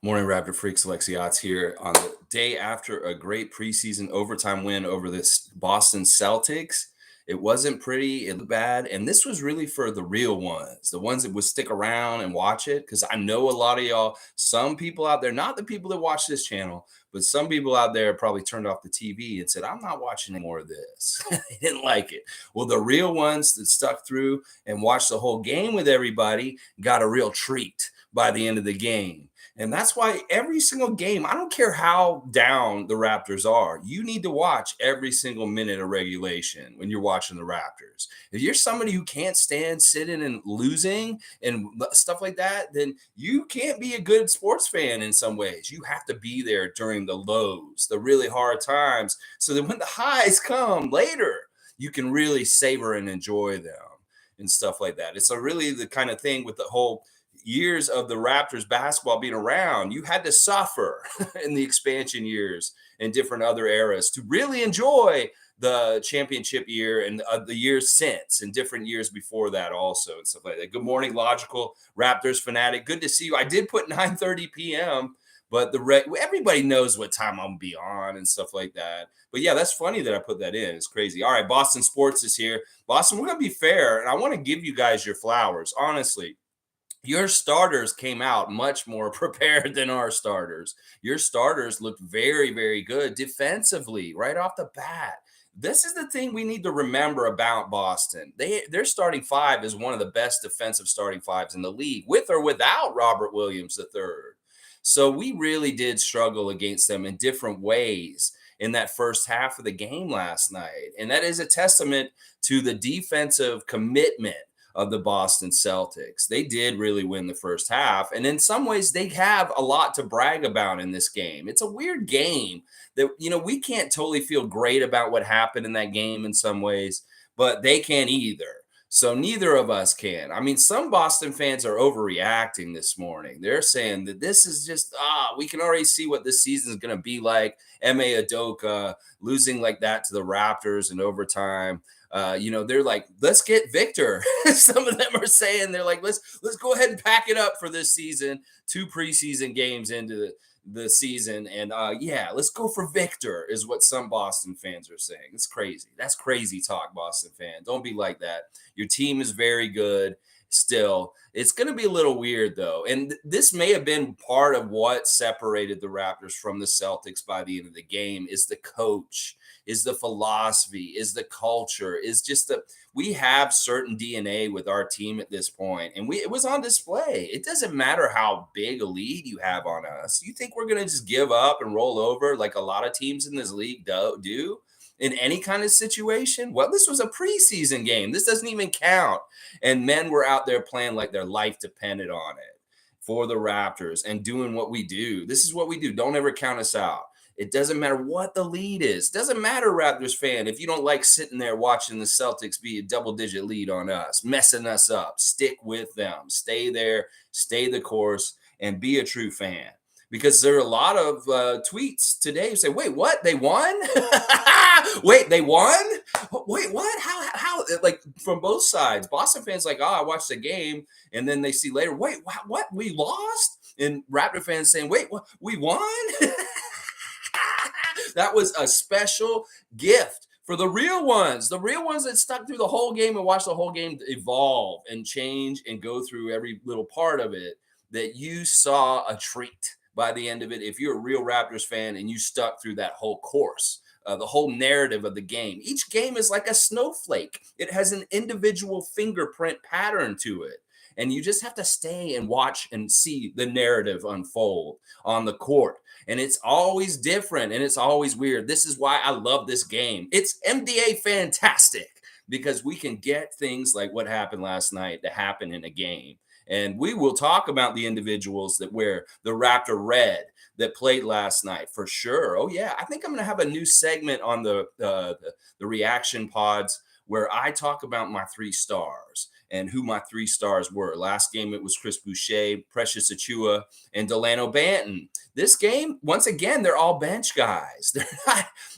Morning Raptor Freaks, Alexiot's here on the day after a great preseason overtime win over this Boston Celtics. It wasn't pretty, it looked bad, and this was really for the real ones, the ones that would stick around and watch it. Because I know a lot of y'all, some people out there, not the people that watch this channel, but some people out there probably turned off the TV and said, I'm not watching any more of this. They didn't like it. Well, the real ones that stuck through and watched the whole game with everybody got a real treat by the end of the game. And that's why every single game, I don't care how down the Raptors are, you need to watch every single minute of regulation when you're watching the Raptors. If you're somebody who can't stand sitting and losing and stuff like that, then you can't be a good sports fan in some ways. You have to be there during the lows, the really hard times, so that when the highs come later, you can really savor and enjoy them and stuff like that. It's a really the kind of thing with the whole years of the Raptors basketball being around, you had to suffer in the expansion years and different other eras to really enjoy the championship year and the years since and different years before that also and stuff like that. Good morning, Logical Raptors fanatic. Good to see you. I did put 9:30 p.m., but everybody knows what time I'm gonna be on and stuff like that. But yeah, that's funny that I put that in. It's crazy. All right, Boston Sports is here. Boston, we're gonna be fair, and I want to give you guys your flowers, honestly. Your starters came out much more prepared than our starters. Your starters looked very, very good defensively right off the bat. This is the thing we need to remember about Boston. Their starting five is one of the best defensive starting fives in the league, with or without Robert Williams III. So we really did struggle against them in different ways in that first half of the game last night. And that is a testament to the defensive commitment of the Boston Celtics. They did really win the first half. And in some ways, they have a lot to brag about in this game. It's a weird game that, we can't totally feel great about what happened in that game in some ways, but they can't either. So neither of us can. I mean, some Boston fans are overreacting this morning. They're saying that this is just, we can already see what this season is going to be like. M.A. Udoka losing like that to the Raptors in overtime. They're like, let's get Victor. Some of them are saying they're like, let's go ahead and pack it up for this season. 2 preseason games into the season, and let's go for Victor is what some Boston fans are saying. It's crazy. That's crazy talk, Boston fan. Don't be like that. Your team is very good. Still, it's going to be a little weird though, and this may have been part of what separated the Raptors from the Celtics by the end of the game. Is the coach, is the philosophy, is the culture, is just we have certain DNA with our team at this point, and it was on display. It doesn't matter how big a lead you have on us. You think we're going to just give up and roll over like a lot of teams in this league do? In any kind of situation? Well, this was a preseason game. This doesn't even count. And men were out there playing like their life depended on it for the Raptors and doing what we do. This is what we do. Don't ever count us out. It doesn't matter what the lead is. Doesn't matter, Raptors fan, if you don't like sitting there watching the Celtics be a double-digit lead on us, messing us up. Stick with them. Stay there, stay the course, and be a true fan. Because there are a lot of tweets today who say, wait, what? They won? Wait, they won? Wait, what? How? Like, from both sides. Boston fans like, I watched the game. And then they see later, wait, what? We lost? And Raptor fans saying, wait, what? We won? That was a special gift for the real ones that stuck through the whole game and watched the whole game evolve and change and go through every little part of it, that you saw a treat by the end of it. If you're a real Raptors fan and you stuck through that whole course, the whole narrative of the game. Each game is like a snowflake. It has an individual fingerprint pattern to it. And you just have to stay and watch and see the narrative unfold on the court. And it's always different and it's always weird. This is why I love this game. It's MDA fantastic because we can get things like what happened last night to happen in a game. And we will talk about the individuals that wear the Raptor red that played last night for sure. Oh, yeah. I think I'm going to have a new segment on the reaction pods where I talk about my 3 stars and who my 3 stars were. Last game, it was Chris Boucher, Precious Achua, and Dalano Banton. This game, once again, they're all bench guys.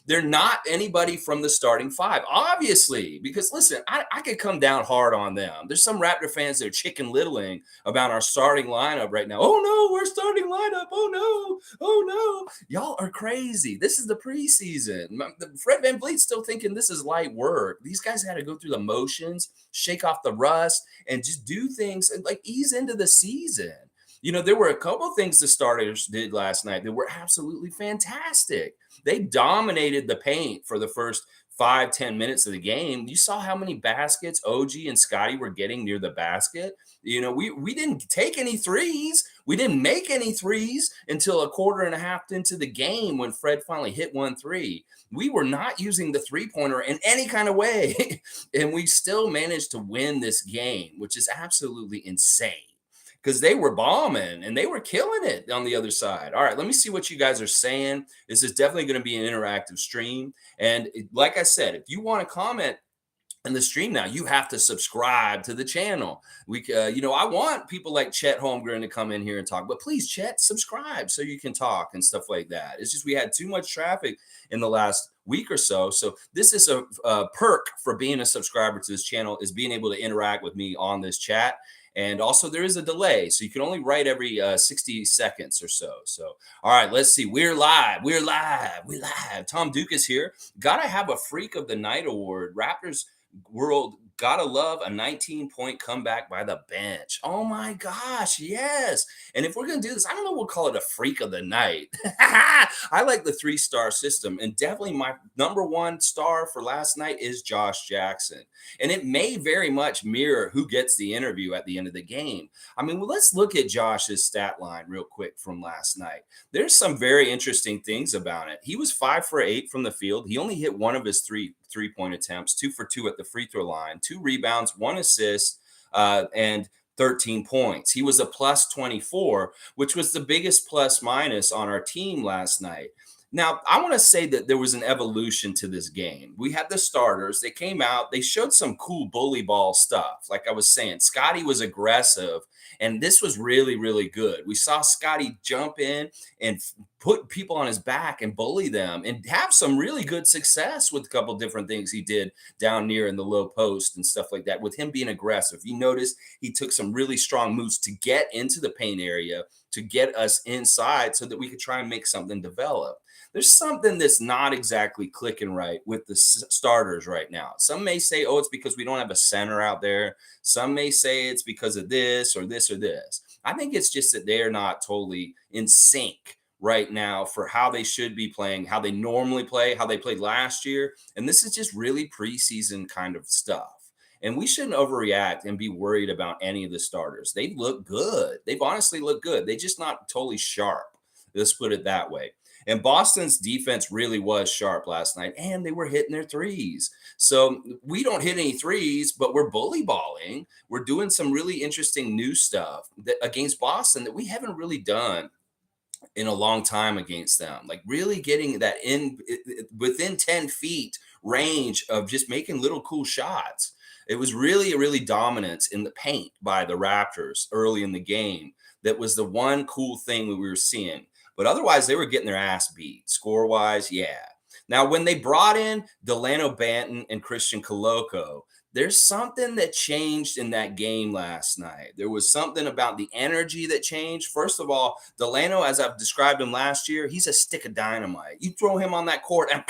They're not anybody from the starting 5, obviously, because listen, I could come down hard on them. There's some Raptor fans that are chicken littling about our starting lineup right now. Oh no, we're starting lineup. Oh no. Y'all are crazy. This is the preseason. Fred VanVleet's still thinking this is light work. These guys had to go through the motions, shake off the rust, and just do things and like ease into the season. You know, there were a couple of things the starters did last night that were absolutely fantastic. They dominated the paint for the first 5-10 minutes of the game. You saw how many baskets OG and Scotty were getting near the basket. You know, we didn't take any threes. We didn't make any threes until a quarter and a half into the game when Fred finally hit 1 3. We were not using the three-pointer in any kind of way. And we still managed to win this game, which is absolutely insane, because they were bombing and they were killing it on the other side. All right, let me see what you guys are saying. This is definitely going to be an interactive stream. And like I said, if you want to comment in the stream now, you have to subscribe to the channel. I want people like Chet Holmgren to come in here and talk, but please, Chet, subscribe so you can talk and stuff like that. It's just we had too much traffic in the last week or so. So this is a perk for being a subscriber to this channel, is being able to interact with me on this chat. And also there is a delay, so you can only write every 60 seconds or so. So, all right, let's see. We're live. Tom Duke is here. Gotta have a Freak of the Night award. Raptors world, gotta love a 19-point comeback by the bench. Oh my gosh, yes. And if we're gonna do this, I don't know, we'll call it a Freak of the Night. I like the 3-star system, and definitely my number 1 star for last night is JJackson. And it may very much mirror who gets the interview at the end of the game. I mean, well, let's look at Josh's stat line real quick from last night. There's some very interesting things about it. He was 5 for 8 from the field. He only hit 1 of his three-point attempts, 2 for 2 at the free throw line, 2 rebounds, 1 assist, and 13 points. He was a plus 24, which was the biggest plus minus on our team last night. Now, I want to say that there was an evolution to this game. We had the starters. They came out. They showed some cool bully ball stuff. Like I was saying, Scotty was aggressive, and this was really, really good. We saw Scotty jump in and put people on his back and bully them and have some really good success with a couple different things he did down near in the low post and stuff like that, with him being aggressive. You notice he took some really strong moves to get into the paint area, to get us inside so that we could try and make something develop. There's something that's not exactly clicking right with the starters right now. Some may say, oh, it's because we don't have a center out there. Some may say it's because of this or this or this. I think it's just that they're not totally in sync right now for how they should be playing, how they normally play, how they played last year. And this is just really preseason kind of stuff. And we shouldn't overreact and be worried about any of the starters. They look good. They've honestly looked good. They're just not totally sharp. Let's put it that way. And Boston's defense really was sharp last night, and they were hitting their threes. So we don't hit any threes, but we're bully balling. We're doing some really interesting new stuff against Boston that we haven't really done in a long time against them. Like really getting that within 10 feet range of just making little cool shots. It was really dominance in the paint by the Raptors early in the game. That was the one cool thing we were seeing. But otherwise, they were getting their ass beat. Score-wise, yeah. Now, when they brought in Dalano Banton and Christian Koloko, there's something that changed in that game last night. There was something about the energy that changed. First of all, Dalano, as I've described him last year, he's a stick of dynamite. You throw him on that court and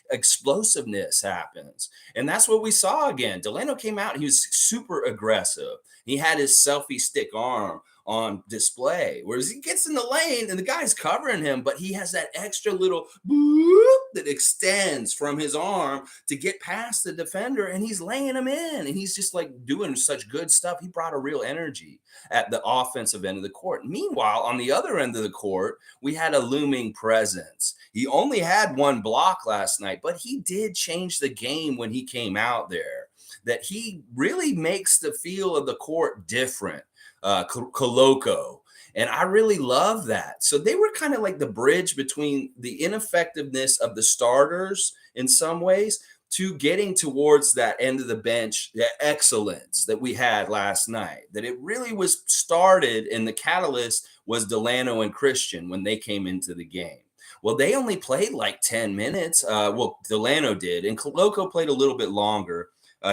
explosiveness happens. And that's what we saw again. Dalano came out and he was super aggressive. He had his selfie stick arm on display, whereas he gets in the lane and the guy's covering him, but he has that extra little boop that extends from his arm to get past the defender, and he's laying him in, and he's just like doing such good stuff. He brought a real energy at the offensive end of the court. Meanwhile, on the other end of the court, we had a looming presence. He only had 1 block last night, but he did change the game when he came out there. That he really makes the feel of the court different. Koloko. And I really love that. So they were kind of like the bridge between the ineffectiveness of the starters in some ways, to getting towards that end of the bench, the excellence that we had last night, that it really was started, and the catalyst was Dalano and Christian when they came into the game. Well, they only played like 10 minutes. Well, Dalano did, and Koloko played a little bit longer.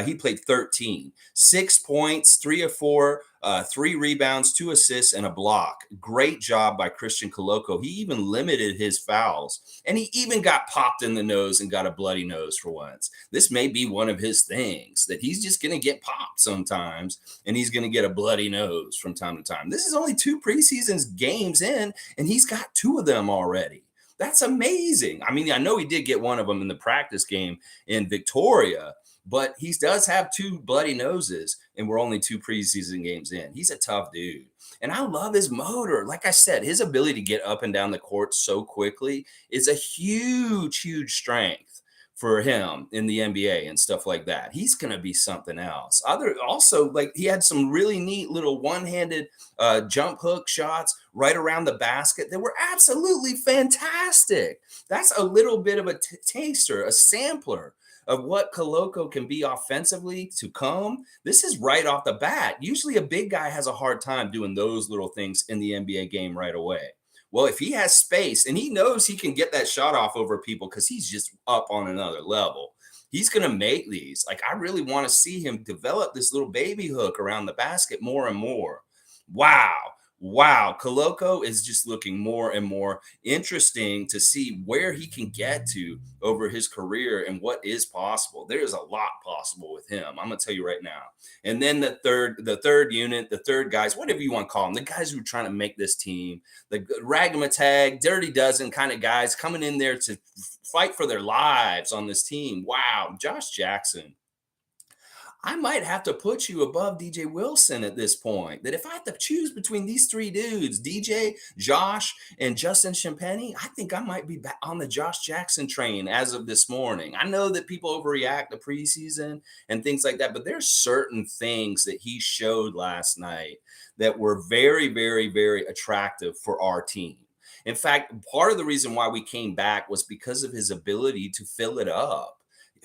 He played 13, 6 points, 3 of 4, 3 rebounds, 2 assists, and a block. Great job by Christian Koloko. He even limited his fouls, and he even got popped in the nose and got a bloody nose for once. This may be one of his things, that he's just going to get popped sometimes, and he's going to get a bloody nose from time to time. This is only 2 preseason games in, and he's got 2 of them already. That's amazing. I mean, I know he did get one of them in the practice game in Victoria, but he does have 2 bloody noses, and we're only 2 preseason games in. He's a tough dude. And I love his motor. Like I said, his ability to get up and down the court so quickly is a huge, huge strength for him in the NBA and stuff like that. He's going to be something else. Also, like, he had some really neat little one-handed jump hook shots right around the basket that were absolutely fantastic. That's a little bit of a taster, a sampler of what Koloko can be offensively to come. This is right off the bat. Usually a big guy has a hard time doing those little things in the NBA game right away. Well, if he has space and he knows he can get that shot off over people because he's just up on another level, he's going to make these. Like, I really want to see him develop this little baby hook around the basket more and more. Wow. Wow, Koloko is just looking more and more interesting to see where he can get to over his career and what is possible. There's a lot possible with him. I'm gonna tell you right now. And then the third unit, the third guys, whatever you want to call them, the guys who are trying to make this team, the ragamatag, dirty dozen kind of guys coming in there to fight for their lives on this team. Wow, JJackson. I might have to put you above DJ Wilson at this point. That if I have to choose between these 3 dudes, DJ, Josh, and Justin Champagnie, I think I might be back on the JJackson train as of this morning. I know that people overreact to preseason and things like that, but there's certain things that he showed last night that were very, very, very attractive for our team. In fact, part of the reason why we came back was because of his ability to fill it up.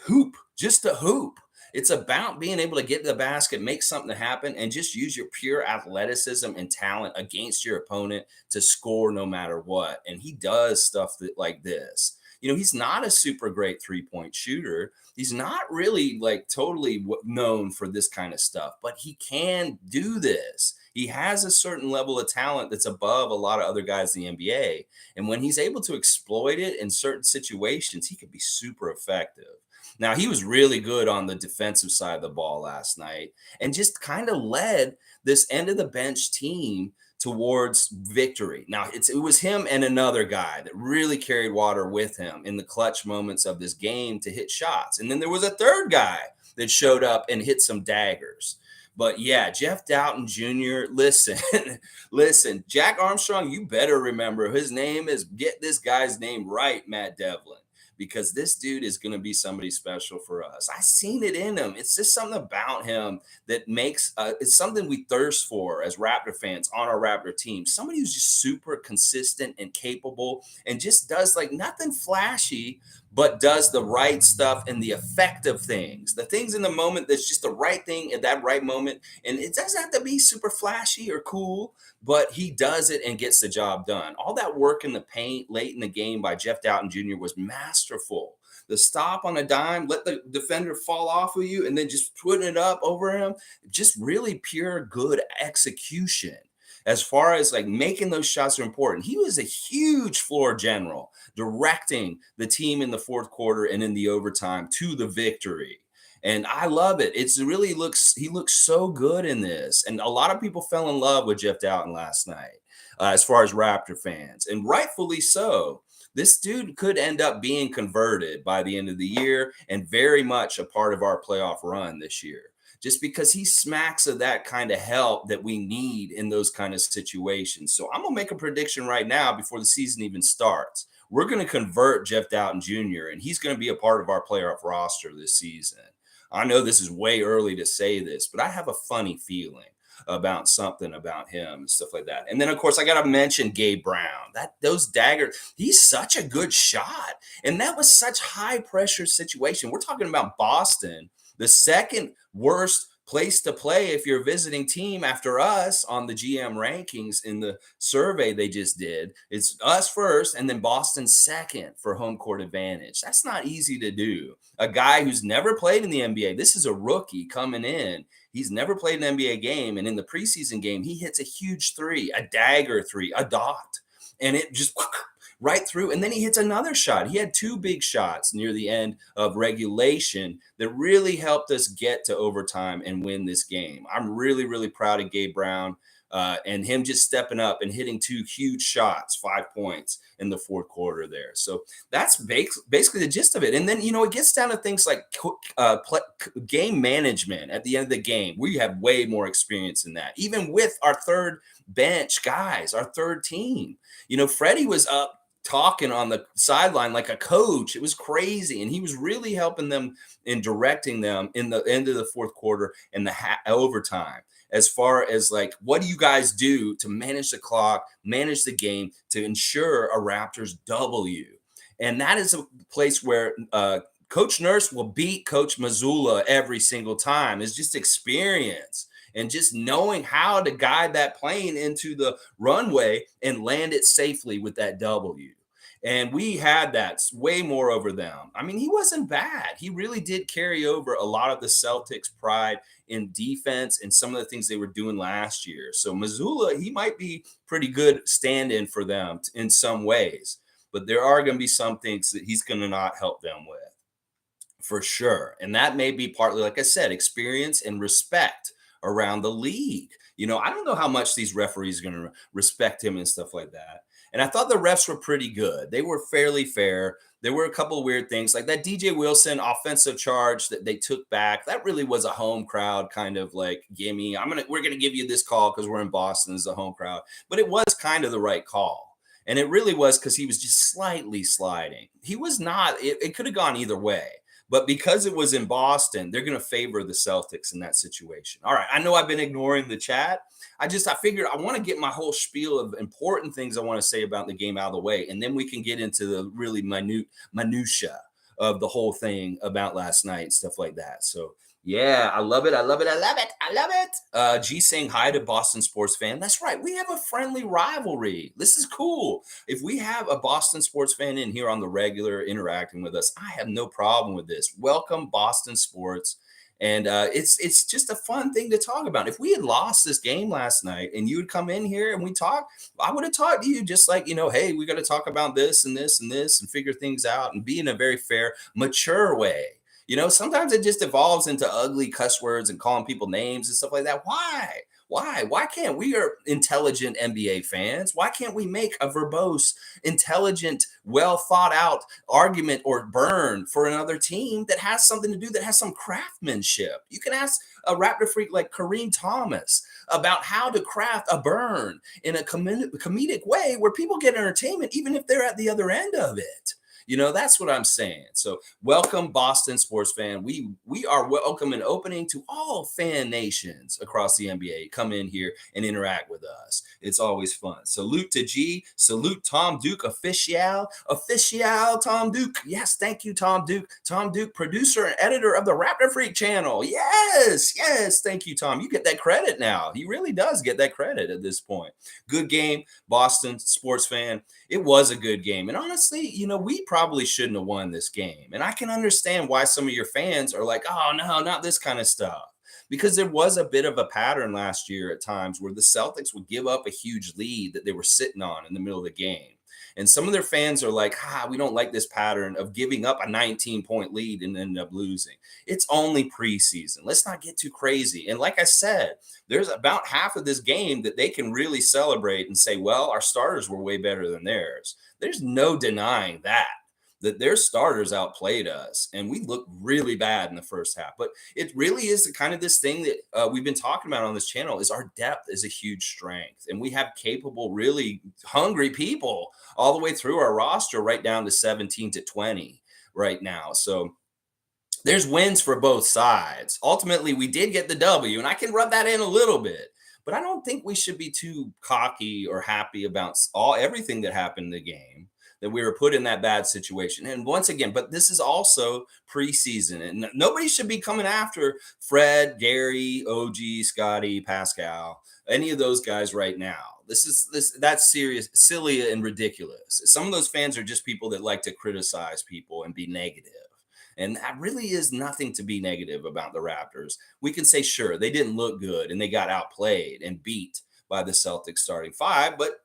Hoop, just a hoop. It's about being able to get to the basket, make something happen, and just use your pure athleticism and talent against your opponent to score no matter what. And he does stuff like this. You know, he's not a super great 3-point shooter. He's not really like totally known for this kind of stuff, but he can do this. He has a certain level of talent that's above a lot of other guys in the NBA. And when he's able to exploit it in certain situations, he can be super effective. Now, he was really good on the defensive side of the ball last night and just kind of led this end of the bench team towards victory. Now, it was him and another guy that really carried water with him in the clutch moments of this game to hit shots. And then there was a third guy that showed up and hit some daggers. But yeah, Jeff Dowtin Jr., listen, listen, Jack Armstrong, you better remember his name is, get this guy's name right, Matt Devlin, because this dude is going to be somebody special for us. I seen it in him. It's just something about him that makes it's something we thirst for as Raptor fans on our Raptor team. Somebody who's just super consistent and capable and just does like nothing flashy, but does the right stuff and the effective things, the things in the moment that's just the right thing at that right moment. And it doesn't have to be super flashy or cool, but he does it and gets the job done. All that work in the paint late in the game by Jeff Dowtin Jr. was masterful. The stop on a dime, let the defender fall off of you, and then just putting it up over him, just really pure good execution. As far as like making those shots are important. He was a huge floor general, directing the team in the fourth quarter and in the overtime to the victory. And I love it. He looks so good in this. And a lot of people fell in love with Jeff Dowtin last night, as far as Raptor fans, and rightfully so. This dude could end up being converted by the end of the year and very much a part of our playoff run this year, just because he smacks of that kind of help that we need in those kind of situations. So I'm going to make a prediction right now before the season even starts. We're going to convert Jeff Dowtin Jr., and he's going to be a part of our playoff roster this season. I know this is way early to say this, but I have a funny feeling. about something about him and stuff like that. And then, of course, I got to mention Gabe Brown. Those daggers, he's such a good shot. And that was such high pressure situation. We're talking about Boston, the second worst place to play if you're a visiting team after us on the GM rankings in the survey they just did. It's us first and then Boston second for home court advantage. That's not easy to do. A guy who's never played in the NBA, this is a rookie coming in. He's never played an NBA game. And in the preseason game, he hits a huge three, a dagger three, a dot. And it just right through. And then he hits another shot. He had two big shots near the end of regulation that really helped us get to overtime and win this game. I'm really, really proud of Gabe Brown and him just stepping up and hitting two huge shots, 5 points in the fourth quarter there. So that's basically the gist of it. And then, it gets down to things like game management at the end of the game. We have way more experience in that, even with our third bench guys, our third team. Freddie was up talking on the sideline like a coach. It was crazy. And he was really helping them and directing them in the end of the fourth quarter and the overtime, as far as like, what do you guys do to manage the clock, manage the game to ensure a Raptors W? And that is a place where Coach Nurse will beat Coach Mazzulla every single time. It's just experience and just knowing how to guide that plane into the runway and land it safely with that W. And we had that way more over them. I mean, he wasn't bad. He really did carry over a lot of the Celtics' pride in defense and some of the things they were doing last year. So Mazzulla, he might be pretty good stand-in for them in some ways. But there are going to be some things that he's going to not help them with, for sure. And that may be partly, like I said, experience and respect around the league. I don't know how much these referees are going to respect him and stuff like that. And I thought the refs were pretty good. They were fairly fair. There were a couple of weird things like that DJ Wilson offensive charge that they took back. That really was a home crowd kind of like, gimme. We're going to give you this call because we're in Boston as a home crowd. But it was kind of the right call. And it really was because he was just slightly sliding. He was not, it could have gone either way. But because it was in Boston, they're going to favor the Celtics in that situation. All right. I know I've been ignoring the chat. I figured I want to get my whole spiel of important things I want to say about the game out of the way. And then we can get into the really minutia of the whole thing about last night and stuff like that. So, yeah, I love it. I love it. I love it. I love it. G saying hi to Boston sports fan. That's right. We have a friendly rivalry. This is cool. If we have a Boston sports fan in here on the regular interacting with us, I have no problem with this. Welcome, Boston sports. And it's just a fun thing to talk about. If we had lost this game last night and you would come in here and we talk, I would have talked to you just like, hey, we got to talk about this and this and this and figure things out and be in a very fair, mature way. Sometimes it just evolves into ugly cuss words and calling people names and stuff like that. Why? Why can't we are intelligent NBA fans? Why can't we make a verbose, intelligent, well thought out argument or burn for another team that has something to do, that has some craftsmanship? You can ask a Raptor freak like Kareem Thomas about how to craft a burn in a comedic way where people get entertainment, even if they're at the other end of it. That's what I'm saying. So welcome, Boston sports fan. We are welcome and opening to all fan nations across the NBA. Come in here and interact with us. It's always fun. Salute to G. Salute Tom Duke, official Tom Duke. Yes, thank you, Tom Duke. Tom Duke, producer and editor of the Raptor Freak channel. Yes. Thank you, Tom. You get that credit now. He really does get that credit at this point. Good game, Boston sports fan. It was a good game. And honestly, we probably shouldn't have won this game. And I can understand why some of your fans are like, oh, no, not this kind of stuff. Because there was a bit of a pattern last year at times where the Celtics would give up a huge lead that they were sitting on in the middle of the game. And some of their fans are like, we don't like this pattern of giving up a 19-point lead and end up losing. It's only preseason. Let's not get too crazy. And like I said, there's about half of this game that they can really celebrate and say, well, our starters were way better than theirs. There's no denying that their starters outplayed us and we looked really bad in the first half. But it really is kind of this thing that we've been talking about on this channel is our depth is a huge strength. And we have capable, really hungry people all the way through our roster right down to 17 to 20 right now. So there's wins for both sides. Ultimately, we did get the W, and I can rub that in a little bit. but I don't think we should be too cocky or happy about everything that happened in the game, that we were put in that bad situation. And once again, but this is also preseason, and nobody should be coming after Fred, Gary, OG, Scotty, Pascal, any of those guys right now. That's serious, silly, and ridiculous. Some of those fans are just people that like to criticize people and be negative. And that really is nothing to be negative about the Raptors. We can say, sure, they didn't look good and they got outplayed and beat by the Celtics starting five, but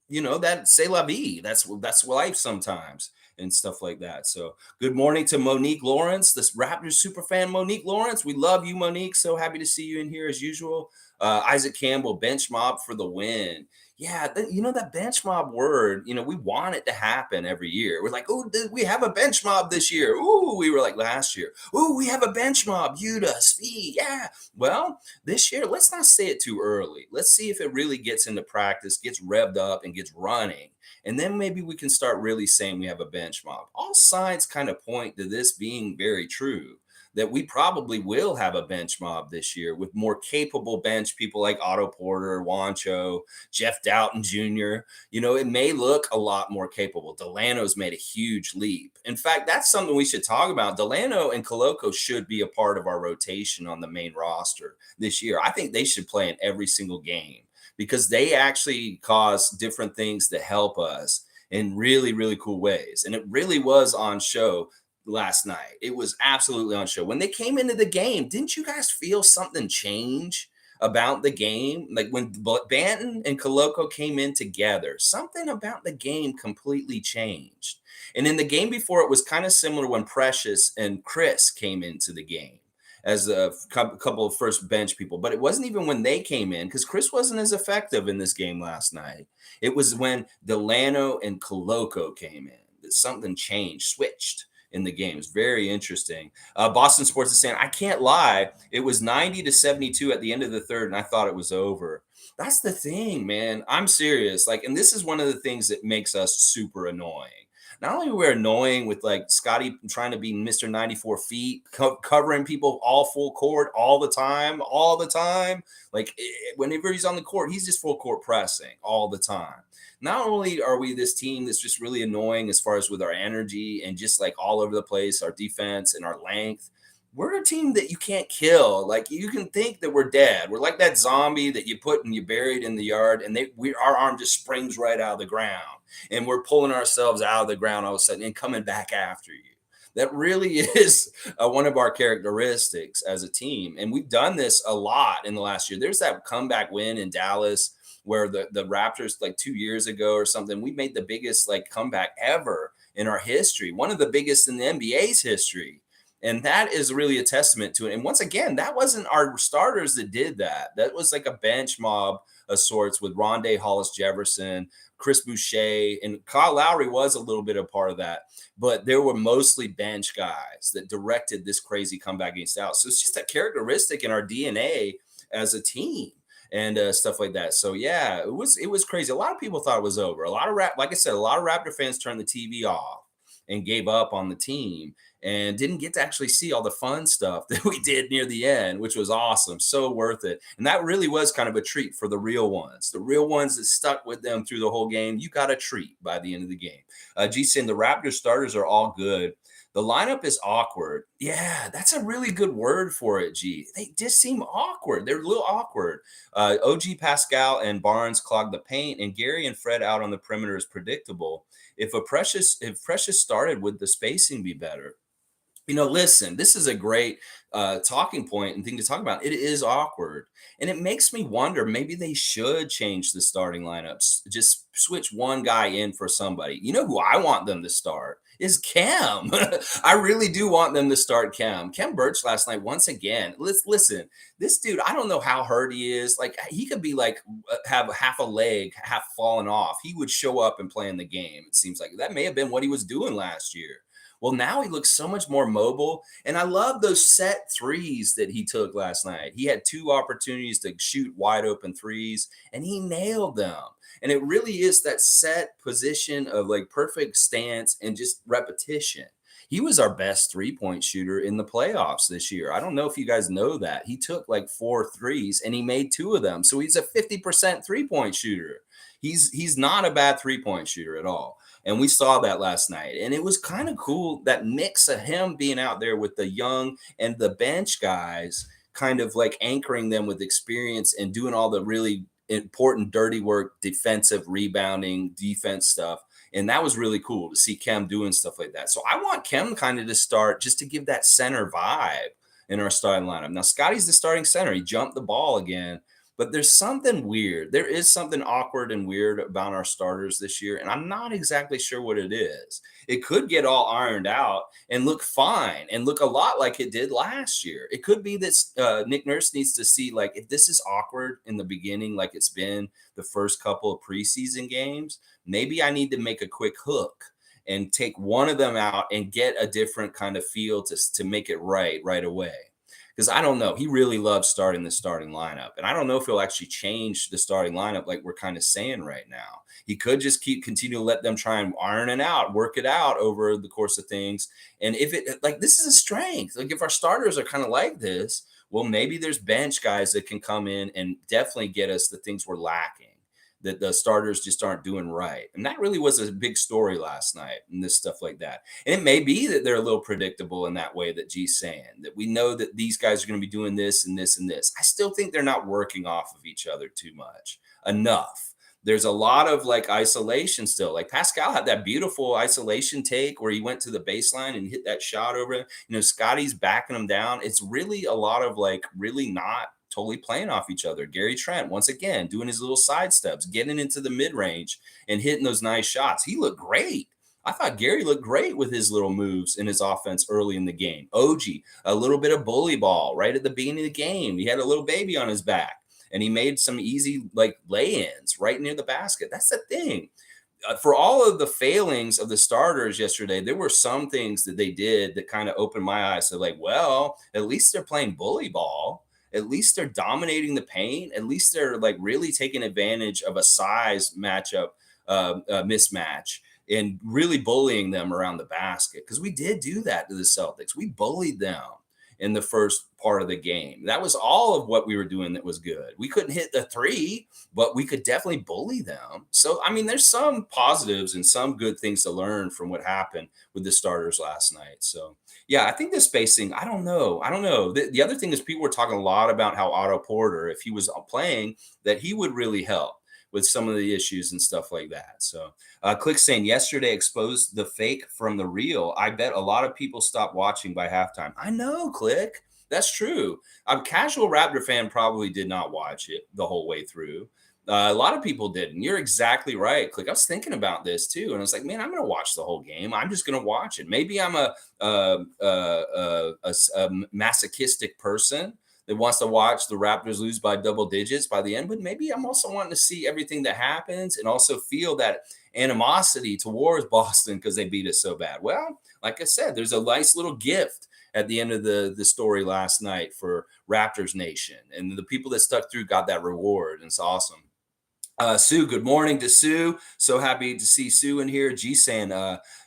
that c'est la vie. That's life sometimes and stuff like that. So good morning to Monique Lawrence, this Raptors super fan, Monique Lawrence. We love you, Monique. So happy to see you in here as usual. Isaac Campbell, bench mob for the win. Yeah, that bench mob word, we want it to happen every year. We're like, oh, we have a bench mob this year. Ooh, we were like last year. Ooh, we have a bench mob. Yuta, SV, yeah. Well, this year, let's not say it too early. Let's see if it really gets into practice, gets revved up, and gets running. And then maybe we can start really saying we have a bench mob. All signs kind of point to this being very true, that we probably will have a bench mob this year with more capable bench people like Otto Porter, Juancho, Jeff Dowtin Jr. It may look a lot more capable. Delano's made a huge leap. In fact, that's something we should talk about. Delano and Koloko should be a part of our rotation on the main roster this year. I think they should play in every single game because they actually cause different things to help us in really, really cool ways. And it really was on show last night. It was absolutely on show. When they came into the game, didn't you guys feel something change about the game? Like when Banton and Koloko came in together, something about the game completely changed. And in the game before, it was kind of similar when Precious and Chris came into the game as a couple of first bench people. But it wasn't even when they came in, because Chris wasn't as effective in this game last night. It was when Dalano and Koloko came in that something changed, switched in the games. Very interesting. Boston Sports is saying, I can't lie, it was 90-72 at the end of the third, and I thought it was over. That's the thing, man. I'm serious. And this is one of the things that makes us super annoying. Not only we're annoying with Scotty trying to be Mr. 94 feet, covering people all full court all the time. Whenever he's on the court, he's just full court pressing all the time. Not only are we this team that's just really annoying as far as with our energy and just all over the place, our defense and our length, we're a team that you can't kill. You can think that we're dead. We're like that zombie that you put and you buried in the yard, and our arm just springs right out of the ground, and we're pulling ourselves out of the ground all of a sudden and coming back after you. That really is one of our characteristics as a team, and we've done this a lot in the last year. There's that comeback win in Dallas where the Raptors 2 years ago or something, we made the biggest comeback ever in our history, one of the biggest in the NBA's history. And that is really a testament to it. And once again, that wasn't our starters that did that. That was a bench mob of sorts with Rondé Hollis Jefferson, Chris Boucher, and Kyle Lowry was a little bit a part of that. But there were mostly bench guys that directed this crazy comeback against Dallas. So it's just a characteristic in our DNA as a team and stuff like that. So yeah, it was crazy. A lot of people thought it was over. A lot of Raptor fans turned the TV off and gave up on the team and didn't get to actually see all the fun stuff that we did near the end, which was awesome. So worth it. And that really was kind of a treat for the real ones that stuck with them through the whole game. You got a treat by the end of the game. G saying the Raptors starters are all good. The lineup is awkward. Yeah, that's a really good word for it, G. They just seem awkward. They're a little awkward. OG Pascal and Barnes clog the paint, and Gary and Fred out on the perimeter is predictable. If Precious started, would the spacing be better? Listen, this is a great talking point and thing to talk about. It is awkward. And it makes me wonder, maybe they should change the starting lineups. Just switch one guy in for somebody. You know who I want them to start is Khem. I really do want them to start Khem. Khem Birch last night, once again. Listen, this dude, I don't know how hurt he is. He could be have half a leg, half fallen off. He would show up and play in the game. It seems like that may have been what he was doing last year. Well, now he looks so much more mobile. And I love those set threes that he took last night. He had 2 opportunities to shoot wide open threes, and he nailed them. And it really is that set position of perfect stance and just repetition. he was our best 3-point shooter in the playoffs this year. I don't know if you guys know that. He took like 4 threes and he made 2 of them. So he's a 50% 3-point shooter. He's not a bad 3-point shooter at all. And we saw that last night. And it was kind of cool, that mix of him being out there with the young and the bench guys, kind of like anchoring them with experience and doing all the really important dirty work, defensive rebounding, defense stuff. And that was really cool to see Khem doing stuff like that. So I want Khem kind of to start, just to give that center vibe in our starting lineup. Now, Scotty's the starting center. He jumped the ball again, but there's something weird. There is something awkward and weird about our starters this year, and I'm not exactly sure what it is. It could get all ironed out and look fine and look a lot like it did last year. It could be that Nick Nurse needs to see, like, if this is awkward in the beginning, like it's been the first couple of preseason games, maybe I need to make a quick hook and take one of them out and get a different kind of feel to make it right away. Because I don't know. He really loves starting the starting lineup. And I don't know if he'll actually change the starting lineup like we're kind of saying right now. He could just continue to let them try and iron it out, work it out over the course of things. And if it, like, this is a strength. Like, if our starters are kind of like this, well, maybe there's bench guys that can come in and definitely get us the things we're lacking, that the starters just aren't doing right. And that really was a big story last night, and this stuff like that. And it may be that they're a little predictable in that way that G's saying, that we know that these guys are going to be doing this and this and this. I still think they're not working off of each other too much enough. There's a lot of like isolation still. Like Pascal had that beautiful isolation take where he went to the baseline and hit that shot over it. You know, Scotty's backing him down. It's really a lot of like really not totally playing off each other. Gary Trent, once again, doing his little side steps, getting into the mid-range and hitting those nice shots. He looked great. I thought Gary looked great with his little moves in his offense early in the game. OG, a little bit of bully ball right at the beginning of the game. He had a little baby on his back, and he made some easy like lay-ins right near the basket. That's the thing. For all of the failings of the starters yesterday, there were some things that they did that kind of opened my eyes to like, well, at least they're playing bully ball. At least they're dominating the paint. At least they're like really taking advantage of a size matchup mismatch and really bullying them around the basket. Because we did do that to the Celtics. We bullied them in the first part of the game. That was all of what we were doing that was good. We couldn't hit the three, but we could definitely bully them. So, I mean, there's some positives and some good things to learn from what happened with the starters last night. So, yeah, I think the spacing, I don't know. The other thing is people were talking a lot about how Otto Porter, if he was playing, that he would really help with some of the issues and stuff like that. So Click saying yesterday exposed the fake from the real. I bet a lot of people stopped watching by halftime. I know, Click. That's true. A casual Raptor fan probably did not watch it the whole way through. A lot of people didn't. You're exactly right, Click. I was thinking about this too, and I was like, man, I'm going to watch the whole game. I'm just going to watch it. Maybe I'm a masochistic person that wants to watch the Raptors lose by double digits by the end, but maybe I'm also wanting to see everything that happens and also feel that animosity towards Boston because they beat us so bad. Well, like I said, there's a nice little gift at the end of the story last night for Raptors Nation, and the people that stuck through got that reward, and it's awesome. Sue, good morning to Sue. So happy to see Sue in here. G saying,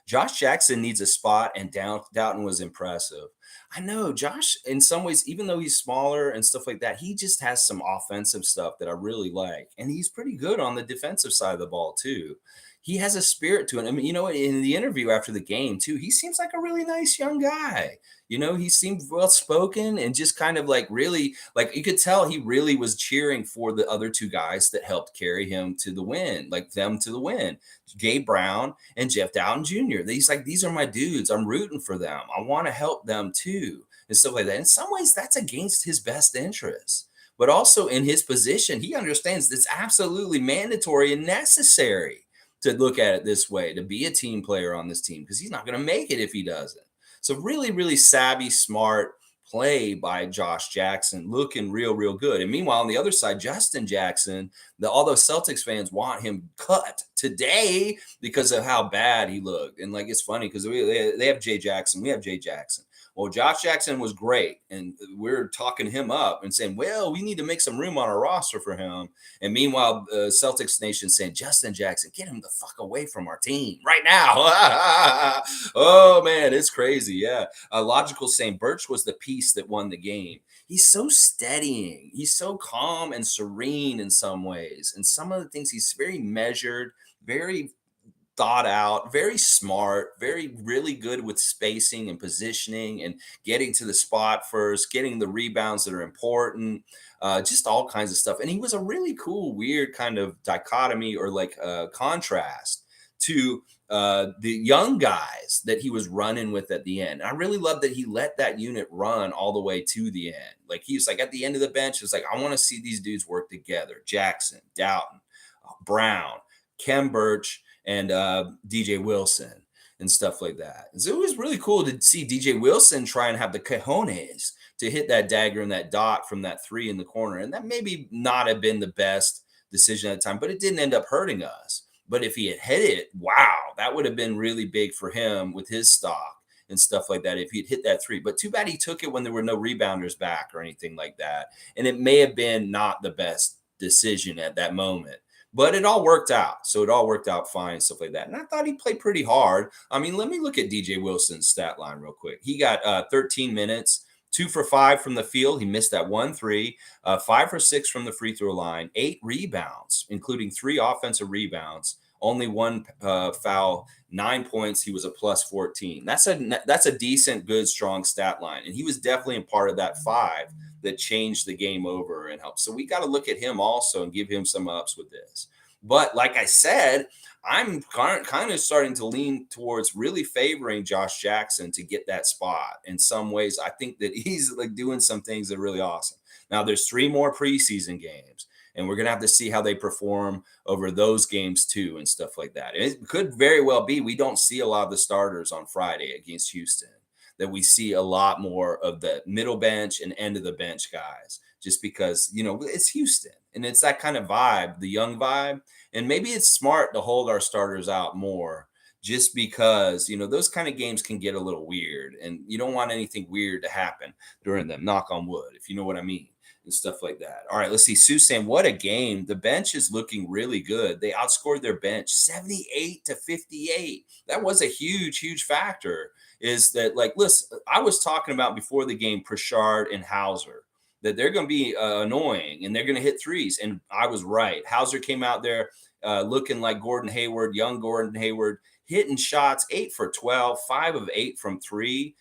Josh Jackson needs a spot, and Dowtin was impressive. I know Josh, in some ways, even though he's smaller and stuff like that, he just has some offensive stuff that I really like. And he's pretty good on the defensive side of the ball, too. He has a spirit to it. I mean, you know, in the interview after the game, too, he seems like a really nice young guy. You know, he seemed well-spoken and just kind of like really, like you could tell he really was cheering for the other two guys that helped carry him to the win, like them to the win. Gabe Brown and Jeff Dowtin Jr. He's like, these are my dudes. I'm rooting for them. I want to help them too, and stuff like that. In some ways, that's against his best interests. But also in his position, he understands it's absolutely mandatory and necessary to look at it this way, to be a team player on this team, because he's not going to make it if he doesn't. So really, really savvy, smart play by Josh Jackson, looking real good. And meanwhile, on the other side, Justin Jackson, All those Celtics fans want him cut today because of how bad he looked. And like, it's funny because they have JJackson, we have JJackson. Well, Josh Jackson was great, and we're talking him up and saying, well, we need to make some room on our roster for him. And meanwhile, Celtics Nation saying, Justin Jackson, get him the fuck away from our team right now. Oh, man, it's crazy. Yeah. Logical saying Birch was the piece that won the game. He's so steadying. He's so calm and serene in some ways. And some of the things, he's very measured, very thought out, very smart, very really good with spacing and positioning and getting to the spot first, getting the rebounds that are important, just all kinds of stuff. And he was a really cool, weird kind of dichotomy or like contrast to the young guys that he was running with at the end. And I really love that he let that unit run all the way to the end. Like he was like at the end of the bench, it was like, I want to see these dudes work together. Jackson, Dowtin, Brown, Khem Birch, and DJ Wilson and stuff like that. And so it was really cool to see DJ Wilson try and have the cojones to hit that dagger and that dot from that three in the corner. And that maybe not have been the best decision at the time, but it didn't end up hurting us. But if he had hit it, wow, that would have been really big for him with his stock and stuff like that if he'd hit that three. But too bad he took it when there were no rebounders back or anything like that. And it may have been not the best decision at that moment. But it all worked out. So it all worked out fine and stuff like that. And I thought he played pretty hard. I mean, let me look at DJ Wilson's stat line real quick. He got 13 minutes, 2 for 5 from the field. He missed that 1-3, 5 for 6 from the free throw line, 8 rebounds, including 3 offensive rebounds, only 1 foul, 9 points. He was a plus 14. That's a decent, good, strong stat line. And he was definitely a part of that 5 that changed the game over and helped. So we got to look at him also and give him some ups with this. But like I said, I'm kind of starting to lean towards really favoring Josh Jackson to get that spot. In some ways, I think that he's like doing some things that are really awesome. Now there's 3 more preseason games, and we're going to have to see how they perform over those games too and stuff like that. And it could very well be we don't see a lot of the starters on Friday against Houston, that we see a lot more of the middle bench and end of the bench guys, just because, you know, it's Houston and it's that kind of vibe, the young vibe. And maybe it's smart to hold our starters out more just because, you know, those kind of games can get a little weird and you don't want anything weird to happen during them, knock on wood, if you know what I mean, and stuff like that. All right, let's see. Sue saying, what a game. The bench is looking really good. They outscored their bench 78-58. That was a huge, huge factor. Is that like, listen, I was talking about before the game, Pritchard and Hauser, that they're going to be annoying and they're going to hit threes. And I was right. Hauser came out there looking like Gordon Hayward, young Gordon Hayward, hitting shots, 8 for 12, 5 of 8 from 3,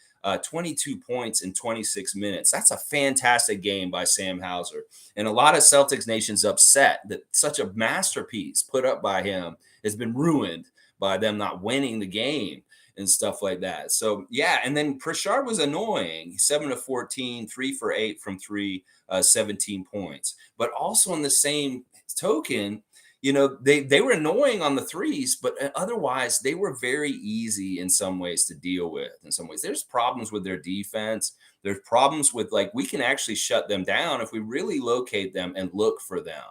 22 points in 26 minutes. That's a fantastic game by Sam Hauser. And a lot of Celtics Nation's upset that such a masterpiece put up by him has been ruined by them not winning the game and stuff like that. So yeah, and then Pritchard was annoying. 7 of 14, 3 for 8 from 3, 17 points. But also in the same token, you know, they were annoying on the threes, but otherwise they were very easy in some ways to deal with. In some ways, there's problems with their defense. There's problems with, like, we can actually shut them down if we really locate them and look for them.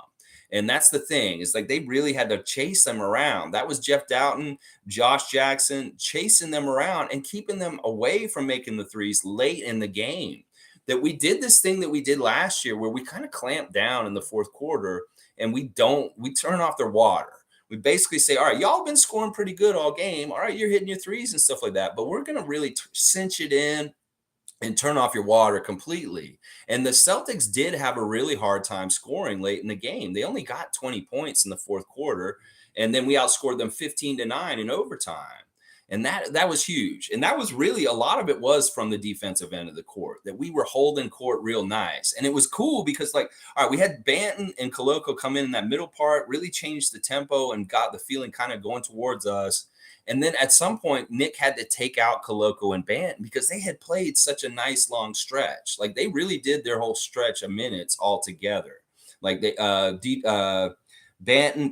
And that's the thing. It's like they really had to chase them around. That was Jeff Dowtin, Josh Jackson, chasing them around and keeping them away from making the threes late in the game. That we did this thing that we did last year where we kind of clamped down in the fourth quarter and we turn off their water. We basically say, all right, y'all been scoring pretty good all game. All right, you're hitting your threes and stuff like that. But we're going to really cinch it in and turn off your water completely. And the Celtics did have a really hard time scoring late in the game. They only got 20 points in the fourth quarter, and then we outscored them 15-9 in overtime. And that was huge. And that was really, a lot of it was from the defensive end of the court, that we were holding court real nice. And it was cool because, like, all right, we had Banton and Koloko come in that middle part, really changed the tempo and got the feeling kind of going towards us. And then at some point, Nick had to take out Koloko and Banton because they had played such a nice long stretch. Like, they really did their whole stretch of minutes all together. Like, Banton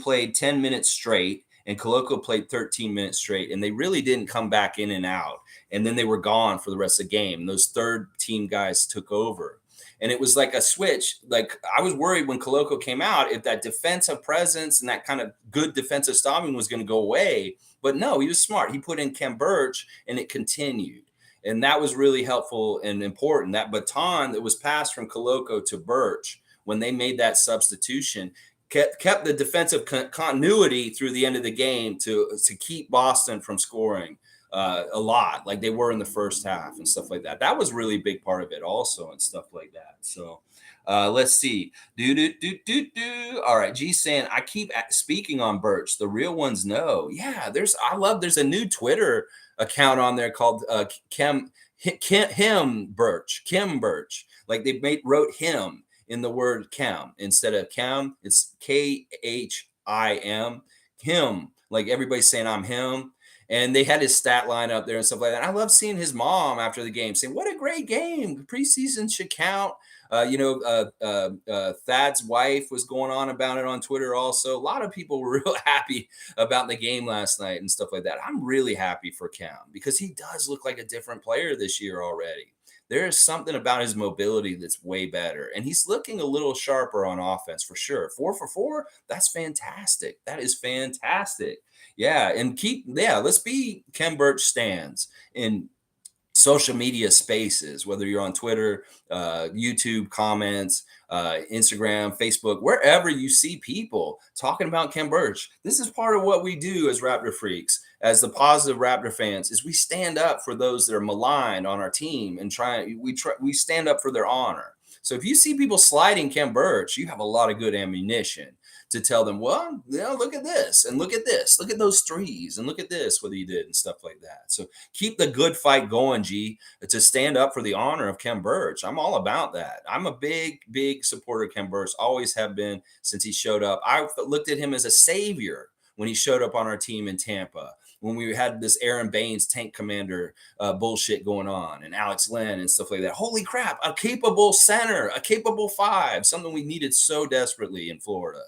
played 10 minutes straight and Koloko played 13 minutes straight, and they really didn't come back in and out. And then they were gone for the rest of the game. And those third team guys took over. And it was like a switch. Like I was worried when Koloko came out if that defensive presence and that kind of good defensive stopping was going to go away. But no, he was smart. He put in Khem Birch and it continued. And that was really helpful and important. That baton that was passed from Koloko to Birch when they made that substitution kept the defensive continuity through the end of the game to keep Boston from scoring a lot like they were in the first half and stuff like that. That was really a big part of it also and stuff like that. So let's see. All right. G saying, I keep speaking on Birch. The real ones know. Yeah, there's a new Twitter account on there called Khem Birch. Like they wrote him in the word Khem instead of Khem. It's Khim. Him. Like everybody's saying I'm him. And they had his stat line up there and stuff like that. I love seeing his mom after the game saying, "What a great game! The preseason should count." Thad's wife was going on about it on Twitter. Also, a lot of people were real happy about the game last night and stuff like that. I'm really happy for Khem because he does look like a different player this year already. There is something about his mobility that's way better, and he's looking a little sharper on offense for sure. 4 for 4, that's fantastic. That is fantastic. Yeah, and let's be Khem Birch stands in social media spaces, whether you're on Twitter, YouTube comments, Instagram, Facebook, wherever you see people talking about Khem Birch. This is part of what we do as Raptor freaks, as the positive Raptor fans, is we stand up for those that are maligned on our team and we stand up for their honor. So if you see people sliding Khem Birch, you have a lot of good ammunition to tell them, well, look at this and look at this, look at those threes and look at this, what he did and stuff like that. So keep the good fight going, G, to stand up for the honor of Khem Birch. I'm all about that. I'm a big supporter of Khem Birch, always have been since he showed up. I looked at him as a savior when he showed up on our team in Tampa, when we had this Aaron Baines tank commander bullshit going on and Alex Len and stuff like that. Holy crap, a capable center, a capable 5, something we needed so desperately in Florida.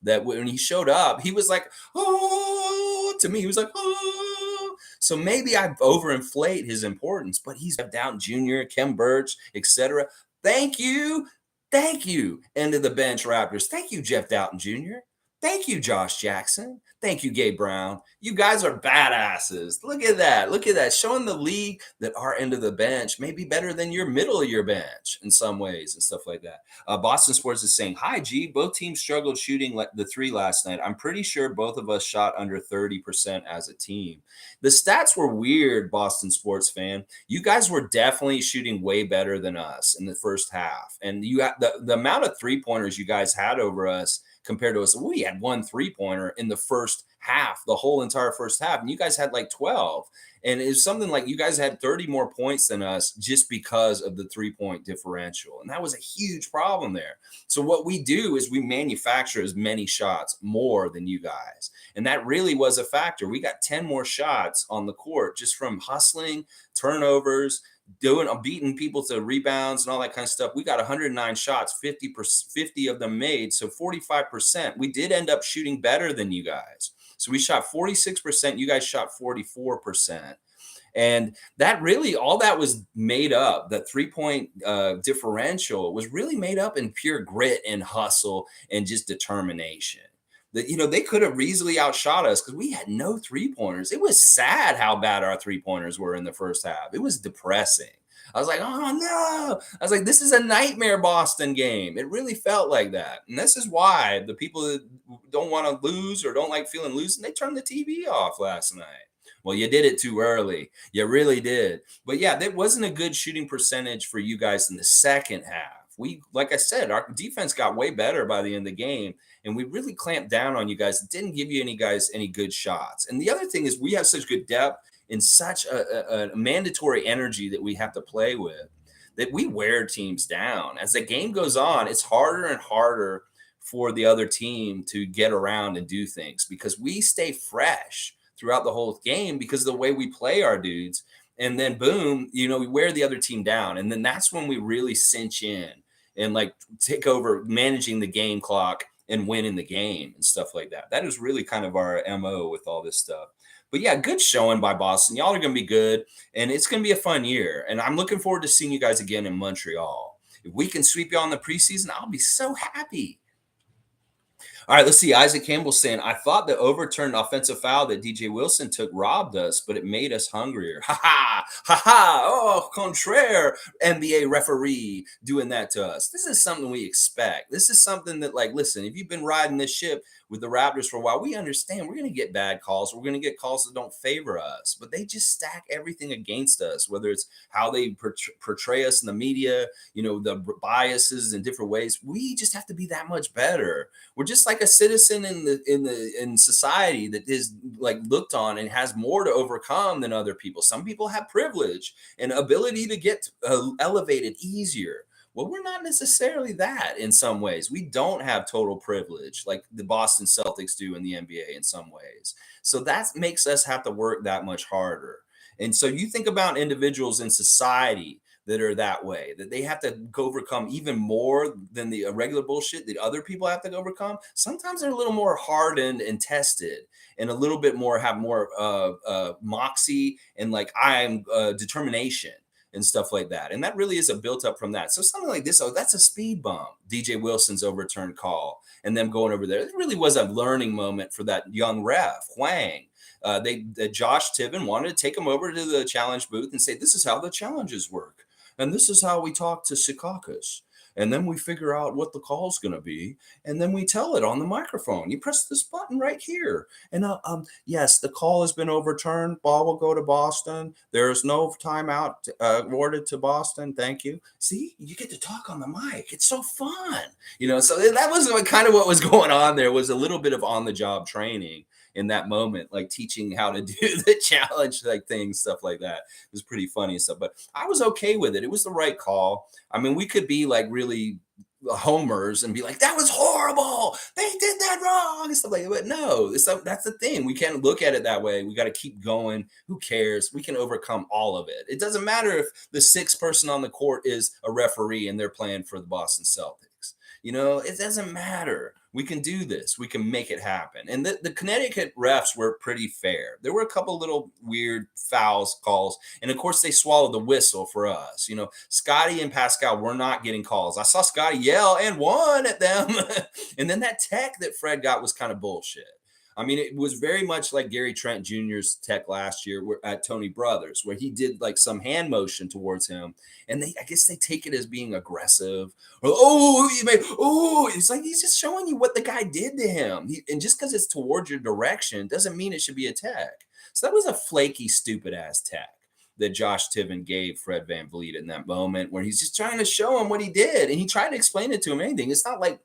That when he showed up, he was like, oh, to me, he was like, oh. So maybe I overinflate his importance, but he's Dowtin Jr., Khem Birch, etc. Thank you. End of the bench Raptors. Thank you, Jeff Dowtin Jr. Thank you, JJackson. Thank you, Gabe Brown. You guys are badasses. Look at that. Showing the league that our end of the bench may be better than your middle of your bench in some ways and stuff like that. Boston Sports is saying, hi, G. Both teams struggled shooting the 3 last night. I'm pretty sure both of us shot under 30% as a team. The stats were weird, Boston Sports fan. You guys were definitely shooting way better than us in the first half. And you had the amount of 3-pointers you guys had over us compared to us. We had 1 3-pointer in the first half, the whole entire first half, and you guys had like 12. And it's something like you guys had 30 more points than us just because of the 3-point differential. And that was a huge problem there. So what we do is we manufacture as many shots more than you guys. And that really was a factor. We got 10 more shots on the court just from hustling, turnovers, beating people to rebounds and all that kind of stuff. We got 109 shots, 50 of them made, so 45%. We did end up shooting better than you guys. So we shot 46%, you guys shot 44%. And that really, all that was made up, the 3-point differential was really made up in pure grit and hustle and just determination. That, they could have easily outshot us because we had no 3-pointers. It was sad how bad our 3-pointers were in the first half. It was depressing. I was like, oh no. I was like, this is a nightmare Boston game. It really felt like that. And this is why the people that don't want to lose or don't like feeling losing, they turned the TV off last night. Well, you did it too early. You really did. But yeah, that wasn't a good shooting percentage for you guys in the second half. Like I said, our defense got way better by the end of the game, and we really clamped down on you guys. It didn't give you any good shots. And the other thing is we have such good depth and such a mandatory energy that we have to play with that we wear teams down. As the game goes on, it's harder and harder for the other team to get around and do things because we stay fresh throughout the whole game because of the way we play our dudes. And then boom, we wear the other team down. And then that's when we really cinch in and like take over managing the game clock and winning the game and stuff like that. That is really kind of our MO with all this stuff. But yeah, good showing by Boston. Y'all are going to be good, and it's going to be a fun year. And I'm looking forward to seeing you guys again in Montreal. If we can sweep y'all in the preseason, I'll be so happy. All right, let's see. Isaac Campbell saying, I thought the overturned offensive foul that DJ Wilson took robbed us, but it made us hungrier. Ha ha, ha ha. Oh, contraire, NBA referee doing that to us. This is something we expect. This is something that, like, listen, if you've been riding this ship with the Raptors for a while, we understand we're going to get bad calls. We're going to get calls that don't favor us, but they just stack everything against us, whether it's how they portray us in the media, the biases in different ways. We just have to be that much better. We're just like a citizen in society that is like looked on and has more to overcome than other people. Some people have privilege and ability to get elevated easier. Well, we're not necessarily that in some ways. We don't have total privilege like the Boston Celtics do in the NBA in some ways. So that makes us have to work that much harder. And so you think about individuals in society that are that way, that they have to overcome even more than the regular bullshit that other people have to overcome. Sometimes they're a little more hardened and tested and a little bit more have more moxie and like determination and stuff like that. And that really is a built up from that. So something like this, that's a speed bump. DJ Wilson's overturned call and them going over there. It really was a learning moment for that young ref, Huang. Josh Tiven wanted to take him over to the challenge booth and say, this is how the challenges work. And this is how we talk to Secaucus. And then we figure out what the call's going to be. And then we tell it on the microphone. You press this button right here. And yes, the call has been overturned. Ball will go to Boston. There is no timeout awarded to Boston. Thank you. See, you get to talk on the mic. It's so fun. So that was kind of what was going on there, was a little bit of on-the-job training in that moment, like teaching how to do the challenge, like things, stuff like that. It was pretty funny and stuff, but I was okay with it. It was the right call. I mean, we could be like really homers and be like, that was horrible. They did that wrong and stuff like that. But no, that's the thing. We can't look at it that way. We got to keep going. Who cares? We can overcome all of it. It doesn't matter if the sixth person on the court is a referee and they're playing for the Boston Celtics. It doesn't matter. We can do this. We can make it happen. And the Connecticut refs were pretty fair. There were a couple little weird fouls calls. And of course, they swallowed the whistle for us. Scotty and Pascal were not getting calls. I saw Scotty yell and won at them. And then that tech that Fred got was kind of bullshit. I mean, it was very much like Gary Trent Jr.'s tech last year at Tony Brothers, where he did like some hand motion towards him. And I guess they take it as being aggressive. It's like he's just showing you what the guy did to him. And just because it's towards your direction doesn't mean it should be a tech. So that was a flaky, stupid ass tech that Josh Tiven gave Fred VanVleet in that moment, where he's just trying to show him what he did. And he tried to explain it to him anything. It's not like,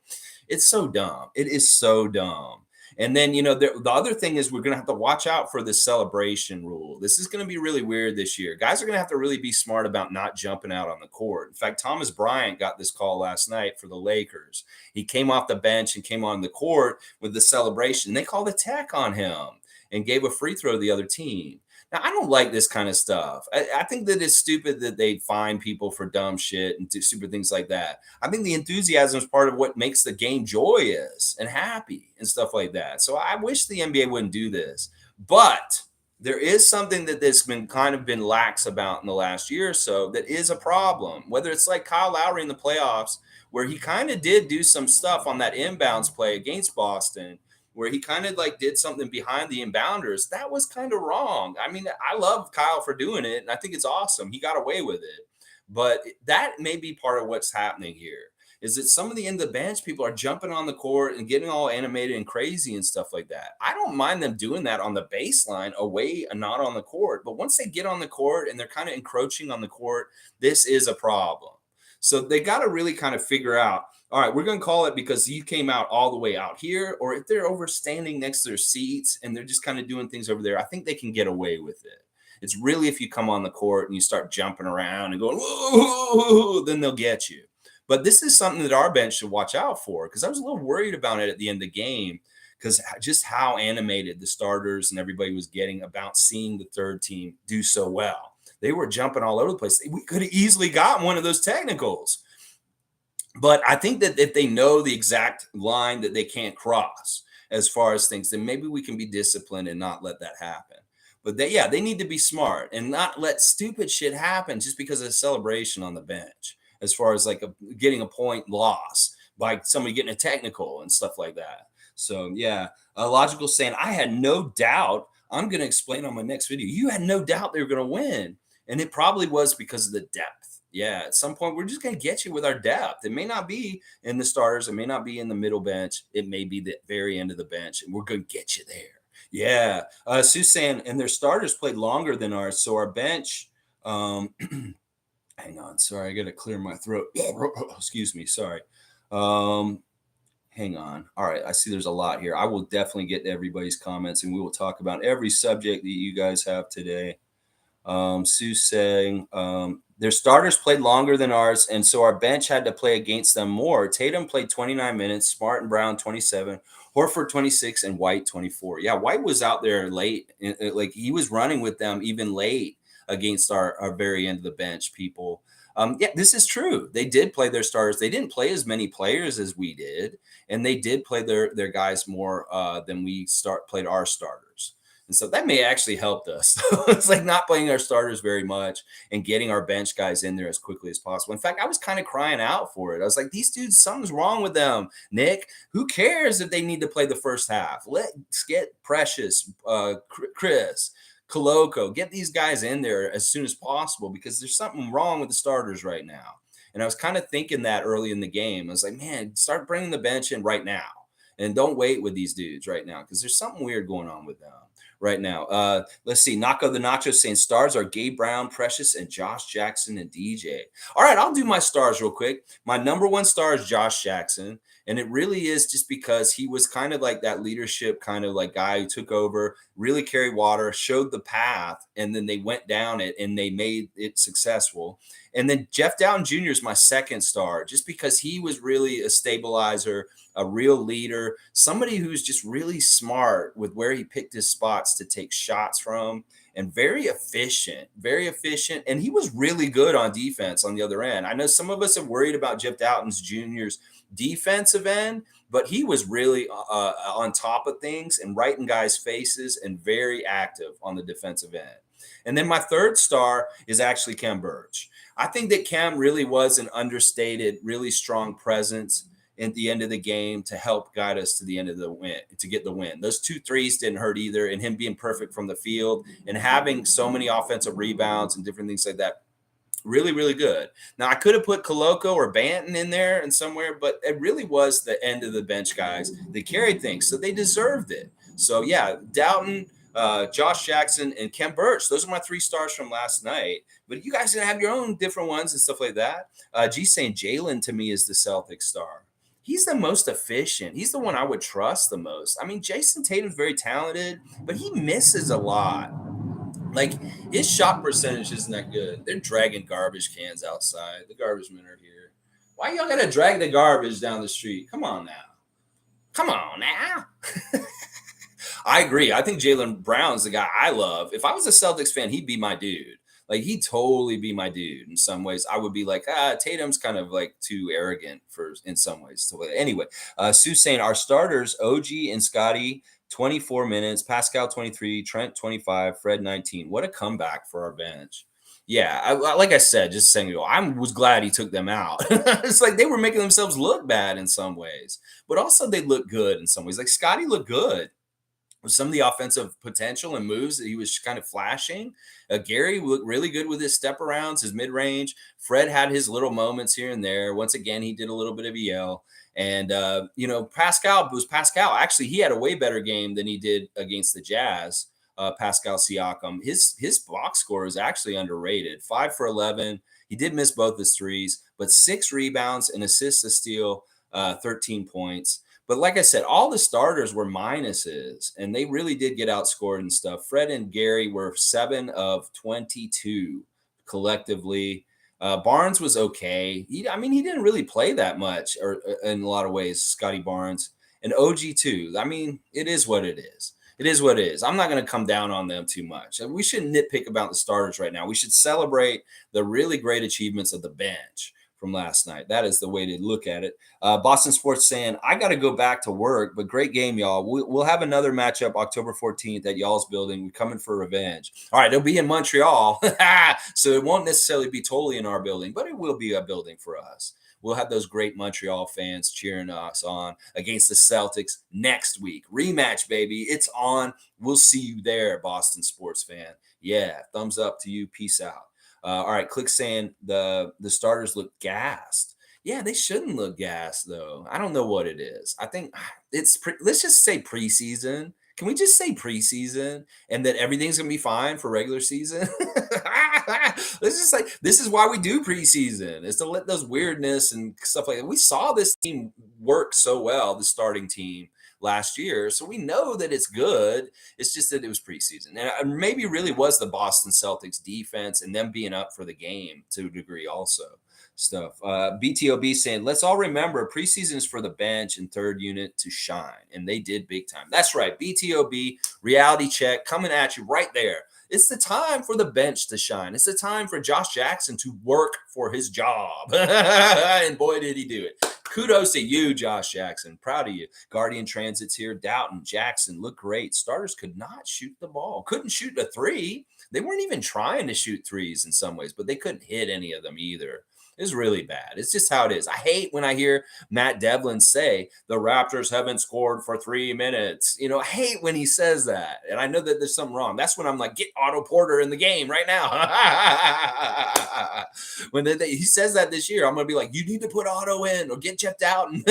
it's so dumb. It is so dumb. And then, the other thing is we're going to have to watch out for the celebration rule. This is going to be really weird this year. Guys are going to have to really be smart about not jumping out on the court. In fact, Thomas Bryant got this call last night for the Lakers. He came off the bench and came on the court with the celebration. They called a tech on him and gave a free throw to the other team. Now, I don't like this kind of stuff. I think that it's stupid that they fine people for dumb shit and do stupid things like that. I think the enthusiasm is part of what makes the game joyous and happy and stuff like that. So I wish the NBA wouldn't do this. But there is something that that's been lax about in the last year or so that is a problem. Whether it's like Kyle Lowry in the playoffs, where he kind of did do some stuff on that inbounds play against Boston, where he kind of like did something behind the inbounders. That was kind of wrong. I mean, I love Kyle for doing it, and I think it's awesome. He got away with it. But that may be part of what's happening here, is that some of the end of the bench people are jumping on the court and getting all animated and crazy and stuff like that. I don't mind them doing that on the baseline, away and not on the court. But once they get on the court and they're kind of encroaching on the court, this is a problem. So they got to really kind of figure out, all right, we're going to call it because you came out all the way out here, or if they're over standing next to their seats and they're just kind of doing things over there, I think they can get away with it. It's really if you come on the court and you start jumping around and going, whoa, then they'll get you. But this is something that our bench should watch out for, because I was a little worried about it at the end of the game, because just how animated the starters and everybody was getting about seeing the third team do so well. They were jumping all over the place. We could have easily gotten one of those technicals. But I think that if they know the exact line that they can't cross as far as things, then maybe we can be disciplined and not let that happen. But they need to be smart and not let stupid shit happen just because of a celebration on the bench. as far as like getting a point loss by somebody getting a technical and stuff like that. So yeah, Logical saying, I had no doubt. I'm going to explain on my next video. You had no doubt they were going to win. And it probably was because of the depth. Yeah, at some point, we're just going to get you with our depth. It may not be in the starters. It may not be in the middle bench. It may be the very end of the bench. And we're going to get you there. Yeah. Sue's saying, and their starters played longer than ours. So our bench, hang on. Sorry, I got to clear my throat. Excuse me. Sorry. Hang on. All right. I see there's a lot here. I will definitely get to everybody's comments and we will talk about every subject that you guys have today. Sue's saying their starters played longer than ours, and so our bench had to play against them more. Tatum played 29 minutes, Smart and Brown 27, Horford 26, and White 24. Yeah, White was out there late. Like he was running with them even late against our very end of the bench people. Yeah, this is true. They did play their starters. They didn't play as many players as we did, and they did play their guys more than we played our starters. And so that may actually helped us. It's like not playing our starters very much and getting our bench guys in there as quickly as possible. In fact, I was kind of crying out for it. I was like, these dudes, something's wrong with them. Nick, who cares if they need to play the first half? Let's get Precious, Chris, Koloko, get these guys in there as soon as possible because there's something wrong with the starters right now. And I was kind of thinking that early in the game. I was like, man, start bringing the bench in right now. And don't wait with these dudes right now because there's something weird going on with them right now. Let's see. Naco the Nacho saying stars are Gabe Brown, Precious, and JJackson and DJ. All right, I'll do my stars real quick. My number one star is JJackson. And it really is just because he was kind of like that leadership kind of like guy who took over, really carried water, showed the path, and then they went down it and they made it successful. And then Jeff Dowtin Jr. is my second star just because he was really a stabilizer, a real leader, somebody who's just really smart with where he picked his spots to take shots from and very efficient. And he was really good on defense on the other end. I know some of us are worried about Jeff Dowtin Jr.'s defensive end, but he was really on top of things and right in guys' faces and very active on the defensive end. And then my third star is actually Khem Birch. I think that Khem really was an understated, really strong presence at the end of the game to help guide us to the end of the win, to get the win. Those 2 threes didn't hurt either, and him being perfect from the field and having so many offensive rebounds and different things like that. Really, really good. Now, I could have put Koloko or Banton in there and somewhere, but it really was the end of the bench guys. They carried things, so they deserved it. So, yeah, Dowtin, JJackson, and Khem Birch. Those are my 3 stars from last night. But you guys are going to have your own different ones and stuff like that. G saying Jalen to me is the Celtics star. He's the most efficient. He's the one I would trust the most. I mean, Jason Tatum's very talented, but he misses a lot. Like, his shot percentage isn't that good. They're dragging garbage cans outside. The garbage men are here. Why y'all got to drag the garbage down the street? Come on now. Come on now. I agree. I think Jaylen Brown's the guy I love. If I was a Celtics fan, he'd be my dude. Like, he'd totally be my dude in some ways. I would be like, Tatum's kind of like too arrogant in some ways. So anyway, Sue saying our starters, OG and Scotty, 24 minutes, Pascal 23, Trent 25, Fred 19. What a comeback for our bench. Yeah, like I said, just saying, I was glad he took them out. It's like they were making themselves look bad in some ways, but also they look good in some ways. Like Scotty looked good with some of the offensive potential and moves that he was kind of flashing. Gary looked really good with his step arounds, his mid-range. Fred had his little moments here and there. Once again, he did a little bit of EL. And, Pascal was Pascal. Actually, he had a way better game than he did against the Jazz, Pascal Siakam. His box score is actually underrated. 5 for 11. He did miss both his threes, but 6 rebounds, an assist, a steal, 13 points. But like I said, all the starters were minuses, and they really did get outscored and stuff. Fred and Gary were 7 of 22 collectively. Barnes was okay. He didn't really play that much, or in a lot of ways, Scotty Barnes. And OG too. I mean, it is what it is. It is what it is. I'm not going to come down on them too much. We shouldn't nitpick about the starters right now. We should celebrate the really great achievements of the bench. from last night. That is the way to look at it. Boston Sports saying, I got to go back to work, but great game, y'all. We'll have another matchup October 14th at y'all's building. We're coming for revenge. All right, it'll be in Montreal, so it won't necessarily be totally in our building, but it will be a building for us. We'll have those great Montreal fans cheering us on against the Celtics next week. Rematch, baby. It's on. We'll see you there, Boston sports fan. Yeah, thumbs up to you. Peace out. All right, Click saying the starters look gassed. Yeah, they shouldn't look gassed, though. I don't know what it is. I think it's let's just say preseason. Can we just say preseason and that everything's gonna be fine for regular season? Let's just like this is why we do preseason, is to let those weirdness and stuff like that. We saw this team work so well, the starting team last year, so we know that it's good. It's just that it was preseason, and maybe really was the Boston Celtics defense and them being up for the game to a degree also. Stuff. BTOB saying, let's all remember preseason is for the bench and third unit to shine. And they did big time. That's right. BTOB, reality check coming at you right there. It's the time for the bench to shine. It's the time for JJackson to work for his job. And boy, did he do it. Kudos to you, JJackson. Proud of you. Guardian Transit's here. Dowtin, Jackson look great. Starters could not shoot the ball. Couldn't shoot a three. They weren't even trying to shoot threes in some ways, but they couldn't hit any of them either. It's really bad. It's just how it is. I hate when I hear Matt Devlin say the Raptors haven't scored for 3 minutes. You know, I hate when he says that. And I know that there's something wrong. That's when I'm like, get Otto Porter in the game right now. When he says that this year, I'm going to be like, you need to put Otto in or get Jeff Dowtin.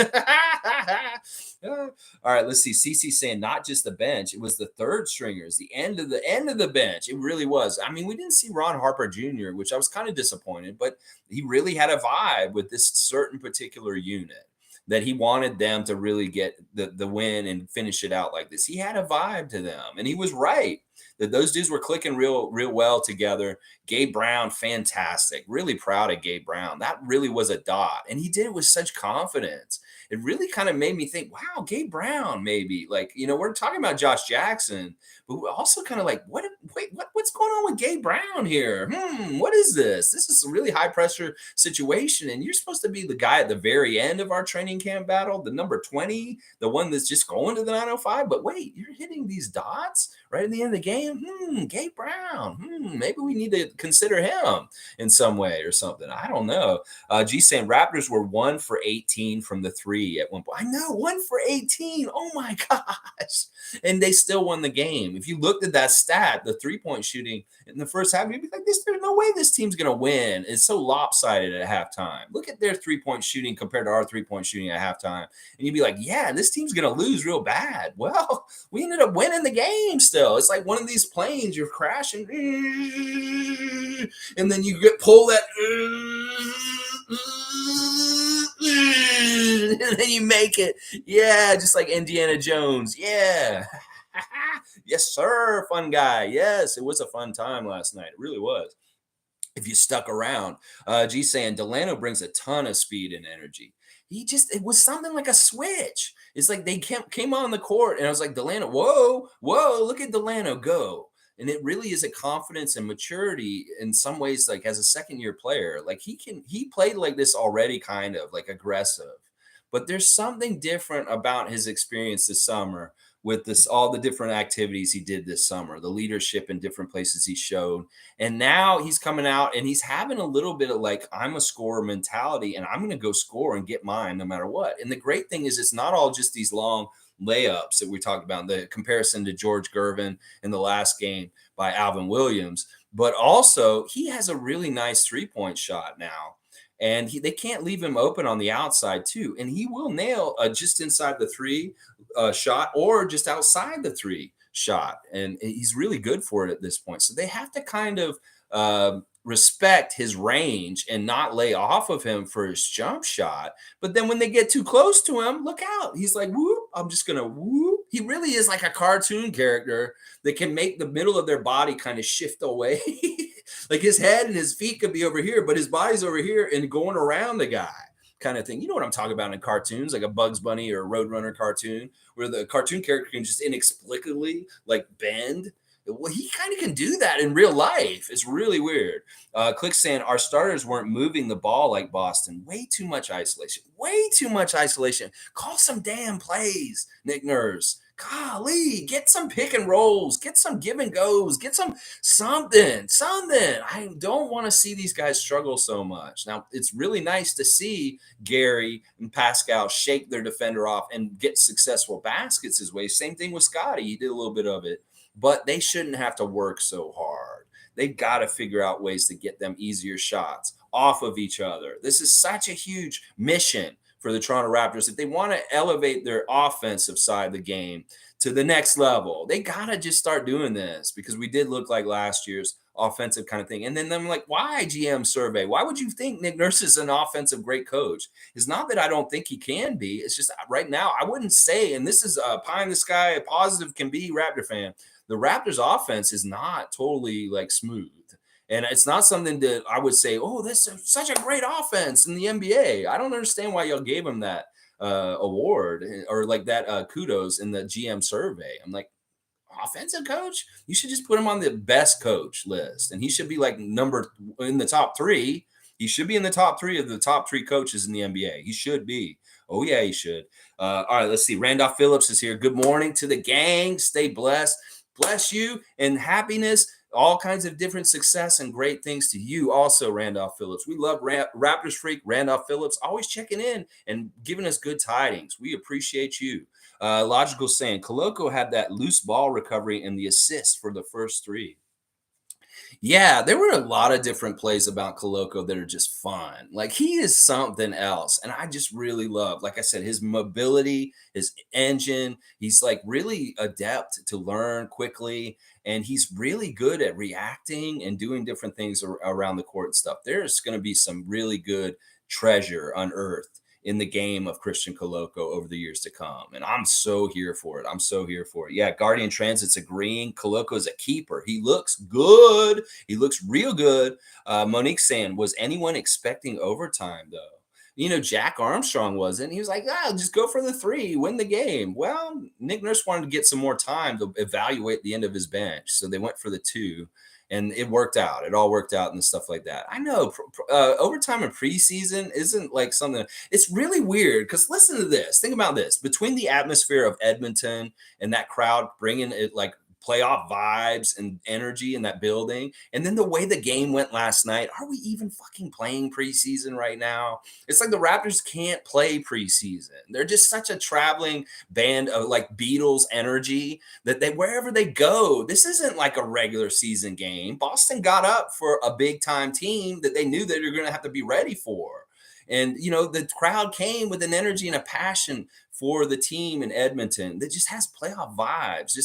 All right, let's see. CC saying not just the bench, it was the third stringers, the end of the bench. It really was. I mean, we didn't see Ron Harper Jr., which I was kind of disappointed, but he really had a vibe with this certain particular unit that he wanted them to really get the win and finish it out like this. He had a vibe to them, and he was right that those dudes were clicking real well together. Gabe Brown, fantastic. Really proud of Gabe Brown. That really was a dot, and he did it with such confidence. It really kind of made me think, wow, Gabe Brown, maybe. Like, you know, we're talking about JJackson, but we're also kind of like, what's going on with Gabe Brown here? What is this? This is a really high pressure situation, and you're supposed to be the guy at the very end of our training camp battle, the number 20, the one that's just going to the 905. But wait, you're hitting these dots right at the end of the game. Gabe Brown. Maybe we need to consider him in some way or something. I don't know. G saying Raptors were 1 for 18 from the three at one point. I know, 1 for 18. Oh my gosh. And they still won the game. If you looked at that stat, the 3-point shooting in the first half, you'd be like, there's no way this team's going to win. It's so lopsided at halftime. Look at their 3-point shooting compared to our 3-point shooting at halftime. And you'd be like, yeah, this team's going to lose real bad. Well, we ended up winning the game still. It's like one of these planes, you're crashing, and then you pull that, and then you make it. Yeah, just like Indiana Jones. Yeah. Yes, sir. Fun guy. Yes, it was a fun time last night. It really was. If you stuck around. G saying Dalano brings a ton of speed and energy. It was something like a switch. It's like they came on the court and I was like, Dalano, whoa, look at Dalano go. And it really is a confidence and maturity in some ways, like as a second-year player. Like he played like this already, kind of like aggressive. But there's something different about his experience this summer with all the different activities he did this summer, the leadership in different places he showed. And now he's coming out and he's having a little bit of like, I'm a scorer mentality and I'm going to go score and get mine no matter what. And the great thing is it's not all just these long layups that we talked about, the comparison to George Gervin in the last game by Alvin Williams, but also he has a really nice 3-point shot now. And they can't leave him open on the outside too. And he will nail just inside the 3 shot or just outside the 3 shot. And he's really good for it at this point. So they have to kind of respect his range and not lay off of him for his jump shot. But then when they get too close to him, look out. He's like, whoop, I'm just going to whoop. He really is like a cartoon character that can make the middle of their body kind of shift away. Like his head and his feet could be over here, but his body's over here and going around the guy kind of thing. You know what I'm talking about in cartoons, like a Bugs Bunny or a Roadrunner cartoon, where the cartoon character can just inexplicably like bend Well, he kind of can do that in real life. It's really weird. Click saying our starters weren't moving the ball like Boston. Way too much isolation. Way too much isolation. Call some damn plays, Nick Nurse. Golly, get some pick and rolls, get some give and goes, get some something. I don't want to see these guys struggle so much. Now, it's really nice to see Gary and Pascal shake their defender off and get successful baskets his way. Same thing with Scotty. He did a little bit of it, but they shouldn't have to work so hard. They've got to figure out ways to get them easier shots off of each other. This is such a huge mission for the Toronto Raptors. If they want to elevate their offensive side of the game to the next level, they got to just start doing this, because we did look like last year's offensive kind of thing. And then I'm like, why GM survey? Why would you think Nick Nurse is an offensive great coach? It's not that I don't think he can be. It's just right now, I wouldn't say, and this is a pie in the sky, a positive can be Raptor fan. The Raptors offense is not totally like smooth. And it's not something that I would say, oh, this is such a great offense in the NBA. I don't understand why y'all gave him that award or like that kudos in the GM survey. I'm like, offensive coach? You should just put him on the best coach list. And he should be like number in the top 3. He should be in the top 3 of the top 3 coaches in the NBA. He should be. Oh, yeah, he should. All right, let's see. Randolph Phillips is here. Good morning to the gang. Stay blessed. Bless you and happiness. All kinds of different success and great things to you also, Randolph Phillips. We love Raptors freak Randolph Phillips, always checking in and giving us good tidings. We appreciate you. Logical saying, Koloko had that loose ball recovery and the assist for the first 3. Yeah, there were a lot of different plays about Koloko that are just fun. Like, he is something else. And I just really love, like I said, his mobility, his engine. He's like really adept to learn quickly. And he's really good at reacting and doing different things around the court and stuff. There's going to be some really good treasure unearthed in the game of Christian Koloko over the years to come. And I'm so here for it. I'm so here for it. Yeah, Guardian Transit's agreeing. Koloko's a keeper. He looks good. He looks real good. Monique saying, was anyone expecting overtime, though? You know, Jack Armstrong wasn't. He was like, just go for the 3, win the game. Well, Nick Nurse wanted to get some more time to evaluate the end of his bench. So they went for the 2. And it worked out. It all worked out and stuff like that. I know overtime in preseason isn't like something. It's really weird because listen to this. Think about this. Between the atmosphere of Edmonton and that crowd bringing it like playoff vibes and energy in that building, and then the way the game went last night, are we even fucking playing preseason right now? It's like the Raptors can't play preseason. They're just such a traveling band of like Beatles energy that they wherever they go, this isn't like a regular season game. Boston got up for a big time team that they knew that they're going to have to be ready for. And, you know, the crowd came with an energy and a passion for the team in Edmonton that just has playoff vibes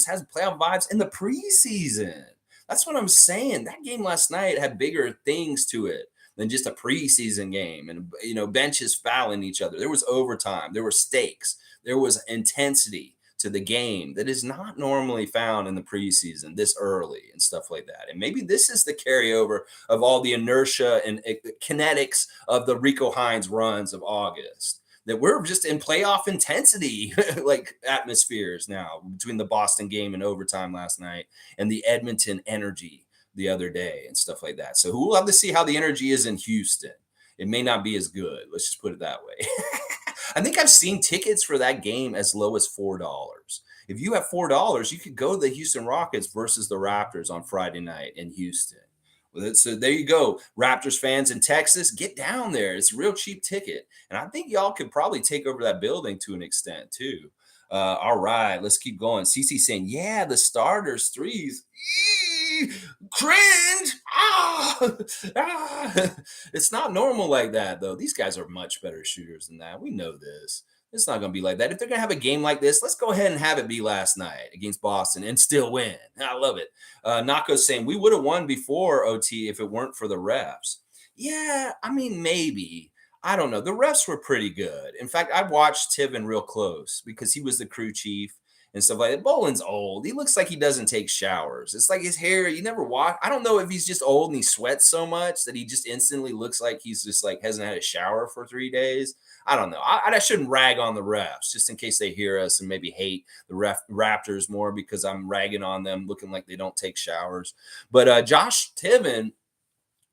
in the preseason. That's what I'm saying. That game last night had bigger things to it than just a preseason game and, you know, benches fouling each other. There was overtime. There were stakes. There was intensity to the game that is not normally found in the preseason this early and stuff like that. And maybe this is the carryover of all the inertia and kinetics of the Rico Hines runs of August, that we're just in playoff intensity, like atmospheres now between the Boston game and overtime last night and the Edmonton energy the other day and stuff like that. So we'll have to see how the energy is in Houston. It may not be as good. Let's just put it that way. I think I've seen tickets for that game as low as $4. If you have $4, you could go to the Houston Rockets versus the Raptors on Friday night in Houston. So there you go. Raptors fans in Texas, get down there. It's a real cheap ticket. And I think y'all could probably take over that building to an extent too. All right, let's keep going. CC saying, yeah, the starters threes. Cringe. It's not normal like that, though. These guys are much better shooters than that. We know this. It's not going to be like that. If they're going to have a game like this, let's go ahead and have it be last night against Boston and still win. I love it. Nako's saying, we would have won before OT if it weren't for the refs. Yeah, I mean, maybe. I don't know. The refs were pretty good. In fact, I watched Tiven real close because he was the crew chief. and stuff like that. Bolin's old. He looks like he doesn't take showers. It's like his hair, you never watch. I don't know if he's just old and he sweats so much that he just instantly looks like he's just like hasn't had a shower for 3 days. I don't know. I shouldn't rag on the refs just in case they hear us and maybe hate the Raptors more because I'm ragging on them looking like they don't take showers. But Josh Tiven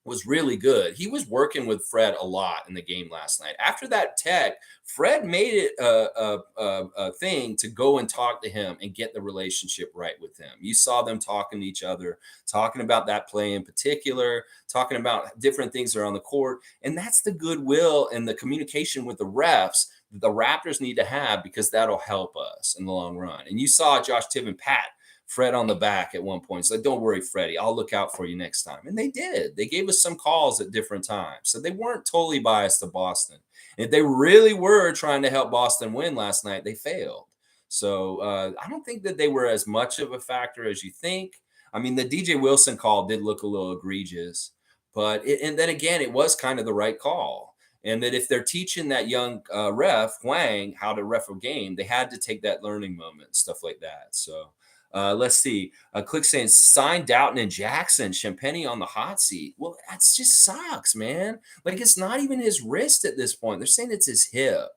was really good. He was working with Fred a lot in the game last night. After that tech, Fred made it a thing to go and talk to him and get the relationship right with him. You saw them talking to each other, talking about that play in particular, talking about different things that are on the court. And that's the goodwill and the communication with the refs that the Raptors need to have because that'll help us in the long run. And you saw Josh Tiven pat Fred on the back at one point. It's like, don't worry, Freddie, I'll look out for you next time. And they did. They gave us some calls at different times. So they weren't totally biased to Boston. And if they really were trying to help Boston win last night, they failed. So I don't think that they were as much of a factor as you think. I mean, the DJ Wilson call did look a little egregious, but and then again, it was kind of the right call. And that if they're teaching that young ref, Huang, how to ref a game, they had to take that learning moment, stuff like that. So let's see. Click saying sign Dowtin and Jackson, Champagnie on the hot seat. Well, that's just sucks, man. Like it's not even his wrist at this point. They're saying it's his hip.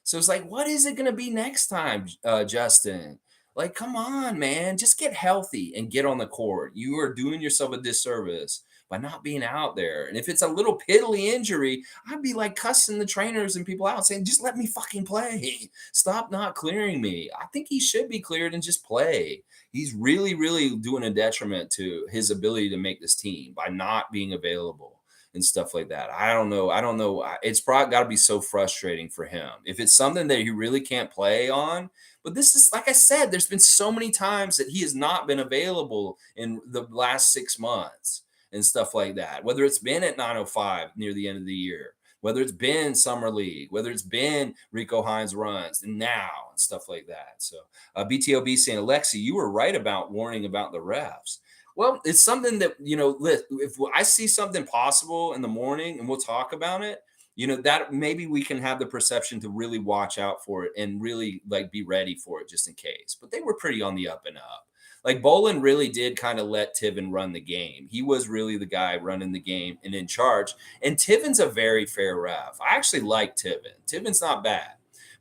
So it's like, what is it going to be next time, Justin? Like, come on, man. Just get healthy and get on the court. You are doing yourself a disservice by not being out there. And if it's a little piddly injury, I'd be like cussing the trainers and people out saying, just let me fucking play. Stop not clearing me. I think he should be cleared and just play. He's really, really doing a detriment to his ability to make this team by not being available and stuff like that. I don't know. It's probably got to be so frustrating for him. If it's something that he really can't play on, but this is, like I said, there's been so many times that he has not been available in the last 6 months and stuff like that, whether it's been at 905 near the end of the year, whether it's been summer league, whether it's been Rico Hines runs and now and stuff like that. So BTOB saying, Alexi, you were right about warning about the refs. Well, it's something that, if I see something possible in the morning and we'll talk about it, that maybe we can have the perception to really watch out for it and really like be ready for it just in case. But they were pretty on the up and up. Like Bolin really did kind of let Tiven run the game. He was really the guy running the game and in charge. And Tiven's a very fair ref. I actually like Tiven. Tiven's not bad.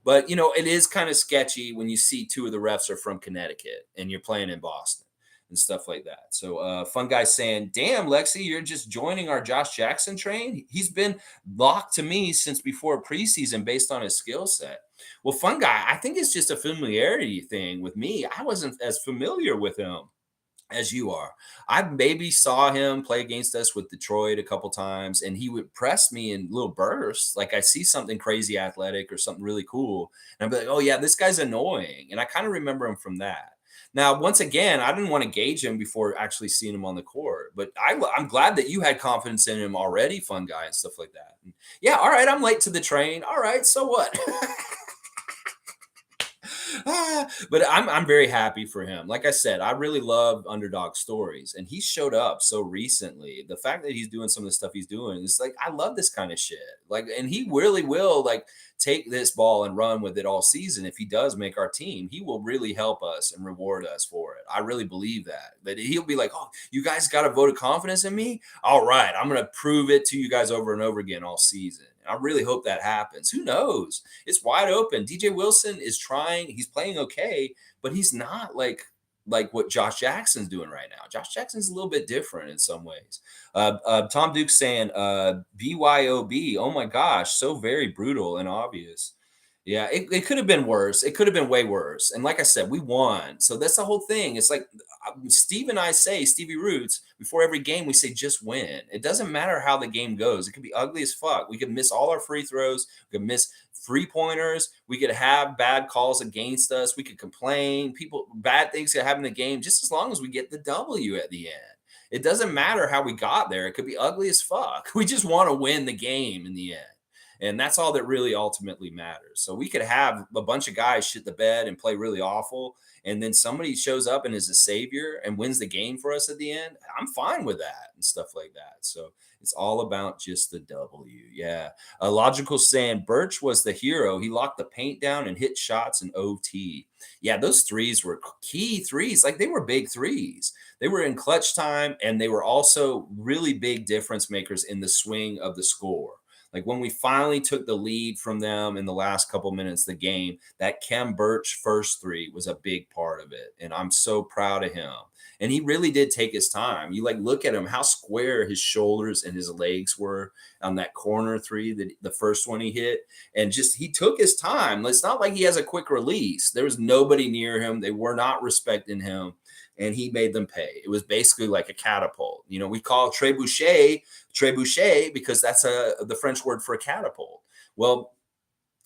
But, it is kind of sketchy when you see two of the refs are from Connecticut and you're playing in Boston and stuff like that. So fun guy saying, damn, Lexi, you're just joining our Josh Jackson train. He's been locked to me since before preseason based on his skill set. Well, fun guy, I think it's just a familiarity thing with me. I wasn't as familiar with him as you are. I maybe saw him play against us with Detroit a couple times, and he would press me in little bursts. Like I see something crazy athletic or something really cool, and I'd be like, oh yeah, this guy's annoying. And I kind of remember him from that. Now, once again, I didn't want to gauge him before actually seeing him on the court, but I'm glad that you had confidence in him already, fun guy, and stuff like that. And yeah, all right, I'm late to the train. All right, so what? But I'm very happy for him. Like I said, I really love underdog stories, and he showed up so recently. The fact that he's doing some of the stuff he's doing is like, I love this kind of shit. Like, and he really will like take this ball and run with it all season. If he does make our team, he will really help us and reward us for it. I really believe that. That he'll be like, oh, you guys got a vote of confidence in me? All right, I'm going to prove it to you guys over and over again all season. I really hope that happens. Who knows? It's wide open. DJ Wilson is trying. He's playing okay, but he's not like what Josh Jackson's doing right now. Josh Jackson's a little bit different in some ways. Tom Duke saying BYOB. Oh my gosh, so very brutal and obvious. Yeah, it could have been worse. It could have been way worse. And like I said, we won. So that's the whole thing. It's like Steve and I say, Stevie Roots, before every game, we say just win. It doesn't matter how the game goes. It could be ugly as fuck. We could miss all our free throws. We could miss free pointers. We could have bad calls against us. We could complain. Bad things could happen in the game just as long as we get the W at the end. It doesn't matter how we got there. It could be ugly as fuck. We just want to win the game in the end. And that's all that really ultimately matters. So we could have a bunch of guys shit the bed and play really awful, and then somebody shows up and is a savior and wins the game for us at the end. I'm fine with that and stuff like that. So it's all about just the W. Yeah. Logical saying Birch was the hero. He locked the paint down and hit shots in OT. Yeah, those threes were key threes. Like, they were big threes. They were in clutch time, and they were also really big difference makers in the swing of the score. Like, when we finally took the lead from them in the last couple minutes of the game, that Khem Birch first three was a big part of it. And I'm so proud of him. And he really did take his time. You like look at him, how square his shoulders and his legs were on that corner three, the first one he hit. And just, he took his time. It's not like he has a quick release. There was nobody near him. They were not respecting him. And he made them pay. It was basically like a catapult. You know, we call trebuchet because that's the French word for a catapult. Well,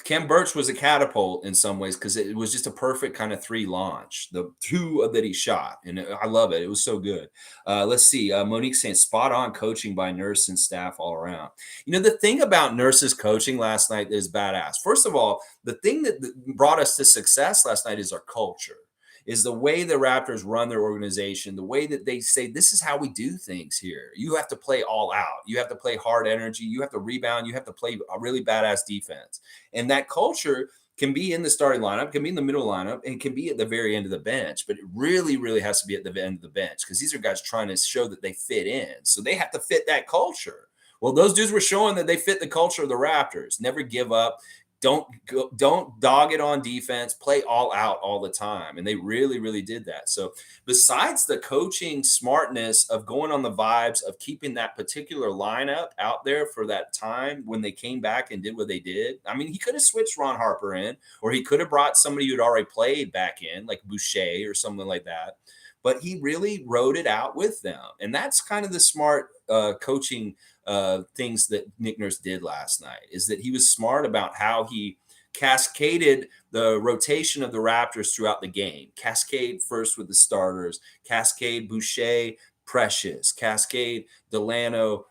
Khem Birch was a catapult in some ways because it was just a perfect kind of three launch, the two that he shot. And I love it. It was so good. Let's see. Monique saying spot on coaching by Nurse and staff all around. You know, the thing about Nurse's coaching last night is badass. First of all, the thing that brought us to success last night is our culture. Is the way the Raptors run their organization, the way that they say, this is how we do things here. You have to play all out. You have to play hard energy. You have to rebound. You have to play a really badass defense. And that culture can be in the starting lineup, can be in the middle lineup, and can be at the very end of the bench. But it really, really has to be at the end of the bench because these are guys trying to show that they fit in. So they have to fit that culture. Well, those dudes were showing that they fit the culture of the Raptors. Never give up. Don't dog it on defense, play all out all the time. And they really, really did that. So besides the coaching smartness of going on the vibes of keeping that particular lineup out there for that time when they came back and did what they did, I mean, he could have switched Ron Harper in, or he could have brought somebody who'd already played back in, like Boucher or something like that. But he really rode it out with them. And that's kind of the smart coaching things that Nick Nurse did last night, is that he was smart about how he cascaded the rotation of the Raptors throughout the game. Cascade first with the starters, cascade Boucher, Precious, cascade Dalano,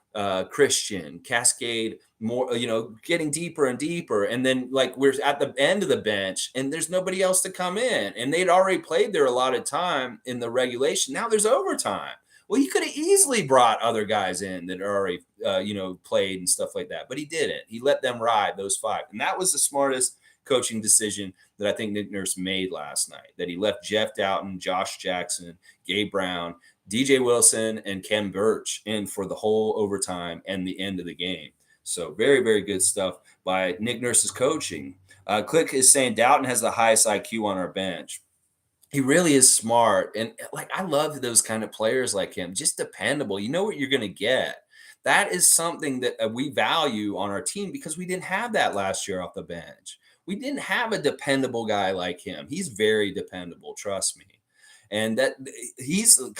Christian, cascade more, getting deeper and deeper. And then like we're at the end of the bench and there's nobody else to come in. And they'd already played their allotted time in the regulation. Now there's overtime. Well, he could have easily brought other guys in that already, played and stuff like that. But he didn't. He let them ride those five. And that was the smartest coaching decision that I think Nick Nurse made last night, that he left Jeff Dowtin, Josh Jackson, Gabe Brown, DJ Wilson, and Khem Birch in for the whole overtime and the end of the game. So very, very good stuff by Nick Nurse's coaching. Click is saying Dowtin has the highest IQ on our bench. He really is smart. And like, I love those kind of players like him, just dependable. You know what you're going to get. That is something that we value on our team because we didn't have that last year off the bench. We didn't have a dependable guy like him. He's very dependable. Trust me. And that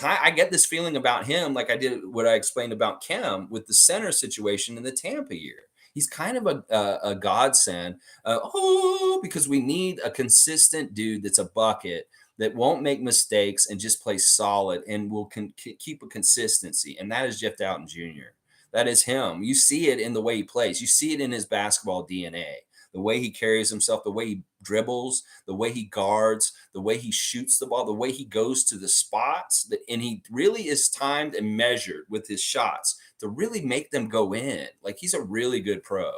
I get this feeling about him, like I did what I explained about Khem with the center situation in the Tampa year. He's kind of a godsend. Because we need a consistent dude that's a bucket that won't make mistakes and just play solid and will keep a consistency. And that is Jeff Dowtin Jr. That is him. You see it in the way he plays. You see it in his basketball DNA, the way he carries himself, the way he dribbles, the way he guards, the way he shoots the ball, the way he goes to the spots. And he really is timed and measured with his shots to really make them go in. Like, he's a really good pro.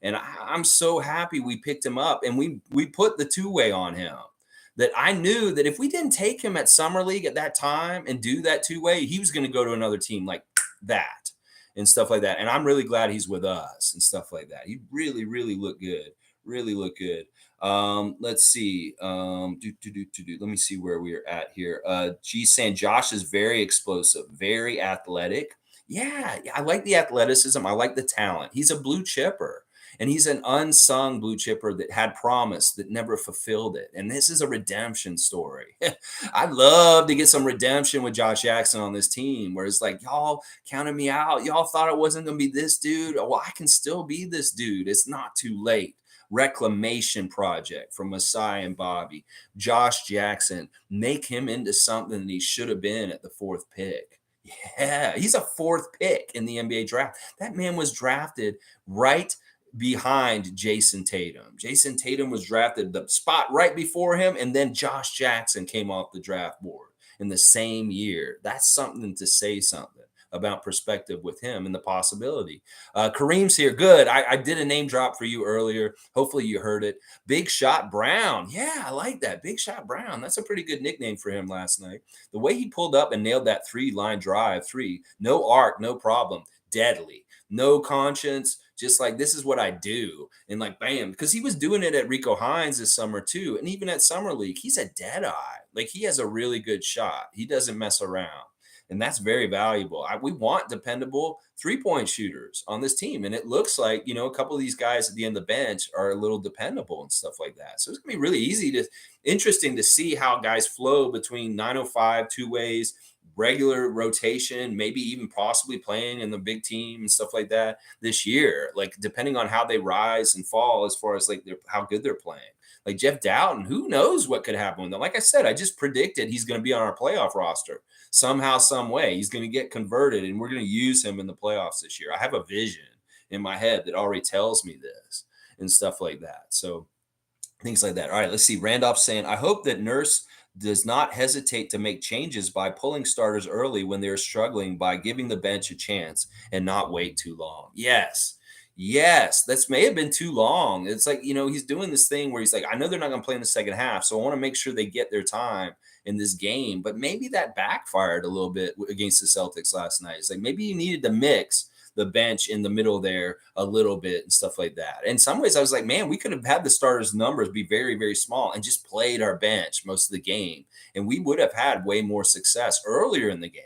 And I'm so happy we picked him up and we put the two-way on him. That I knew that if we didn't take him at Summer League at that time and do that two-way, he was going to go to another team like that and stuff like that. And I'm really glad he's with us and stuff like that. He really, really looked good. Really looked good. Let's see. Let me see where we're at here. G's saying Josh is very explosive, very athletic. Yeah, I like the athleticism. I like the talent. He's a blue chipper. And he's an unsung blue chipper that had promise that never fulfilled it. And this is a redemption story. I'd love to get some redemption with Josh Jackson on this team, where it's like, y'all counted me out. Y'all thought it wasn't going to be this dude. Well, I can still be this dude. It's not too late. Reclamation project from Masai and Bobby. Josh Jackson, make him into something that he should have been at the 4th pick. Yeah, he's a 4th pick in the NBA draft. That man was drafted right behind JTatum. JTatum was drafted the spot right before him, and then Josh Jackson came off the draft board in the same year. That's something to say something about perspective with him and the possibility. Kareem's here. Good. I did a name drop for you earlier. Hopefully you heard it. Big Shot Brown. Yeah, I like that. Big Shot Brown. That's a pretty good nickname for him last night. The way he pulled up and nailed that 3-line drive, no arc, no problem. Deadly. No conscience, just like this is what I do. And like, bam, because he was doing it at Rico Hines this summer too. And even at Summer League, he's a dead eye. Like he has a really good shot. He doesn't mess around. And that's very valuable. We want dependable 3-point shooters on this team. And it looks like, a couple of these guys at the end of the bench are a little dependable and stuff like that. So it's going to be really interesting to see how guys flow between 905, two ways, regular rotation, maybe even possibly playing in the big team and stuff like that this year, like depending on how they rise and fall as far as like how good they're playing. Like Jeff Dowtin, who knows what could happen with them? Like I said, I just predicted he's going to be on our playoff roster somehow, some way. He's going to get converted, and we're going to use him in the playoffs this year. I have a vision in my head that already tells me this and stuff like that. So things like that. All right, let's see. Randolph saying, I hope that Nurse does not hesitate to make changes by pulling starters early when they're struggling by giving the bench a chance and not wait too long. Yes. That may have been too long. It's like, he's doing this thing where he's like, I know they're not going to play in the second half, so I want to make sure they get their time in this game. But maybe that backfired a little bit against the Celtics last night. It's like maybe you needed to mix the bench in the middle there a little bit and stuff like that. In some ways, I was like, man, we could have had the starters' numbers be very, very small and just played our bench most of the game. And we would have had way more success earlier in the game,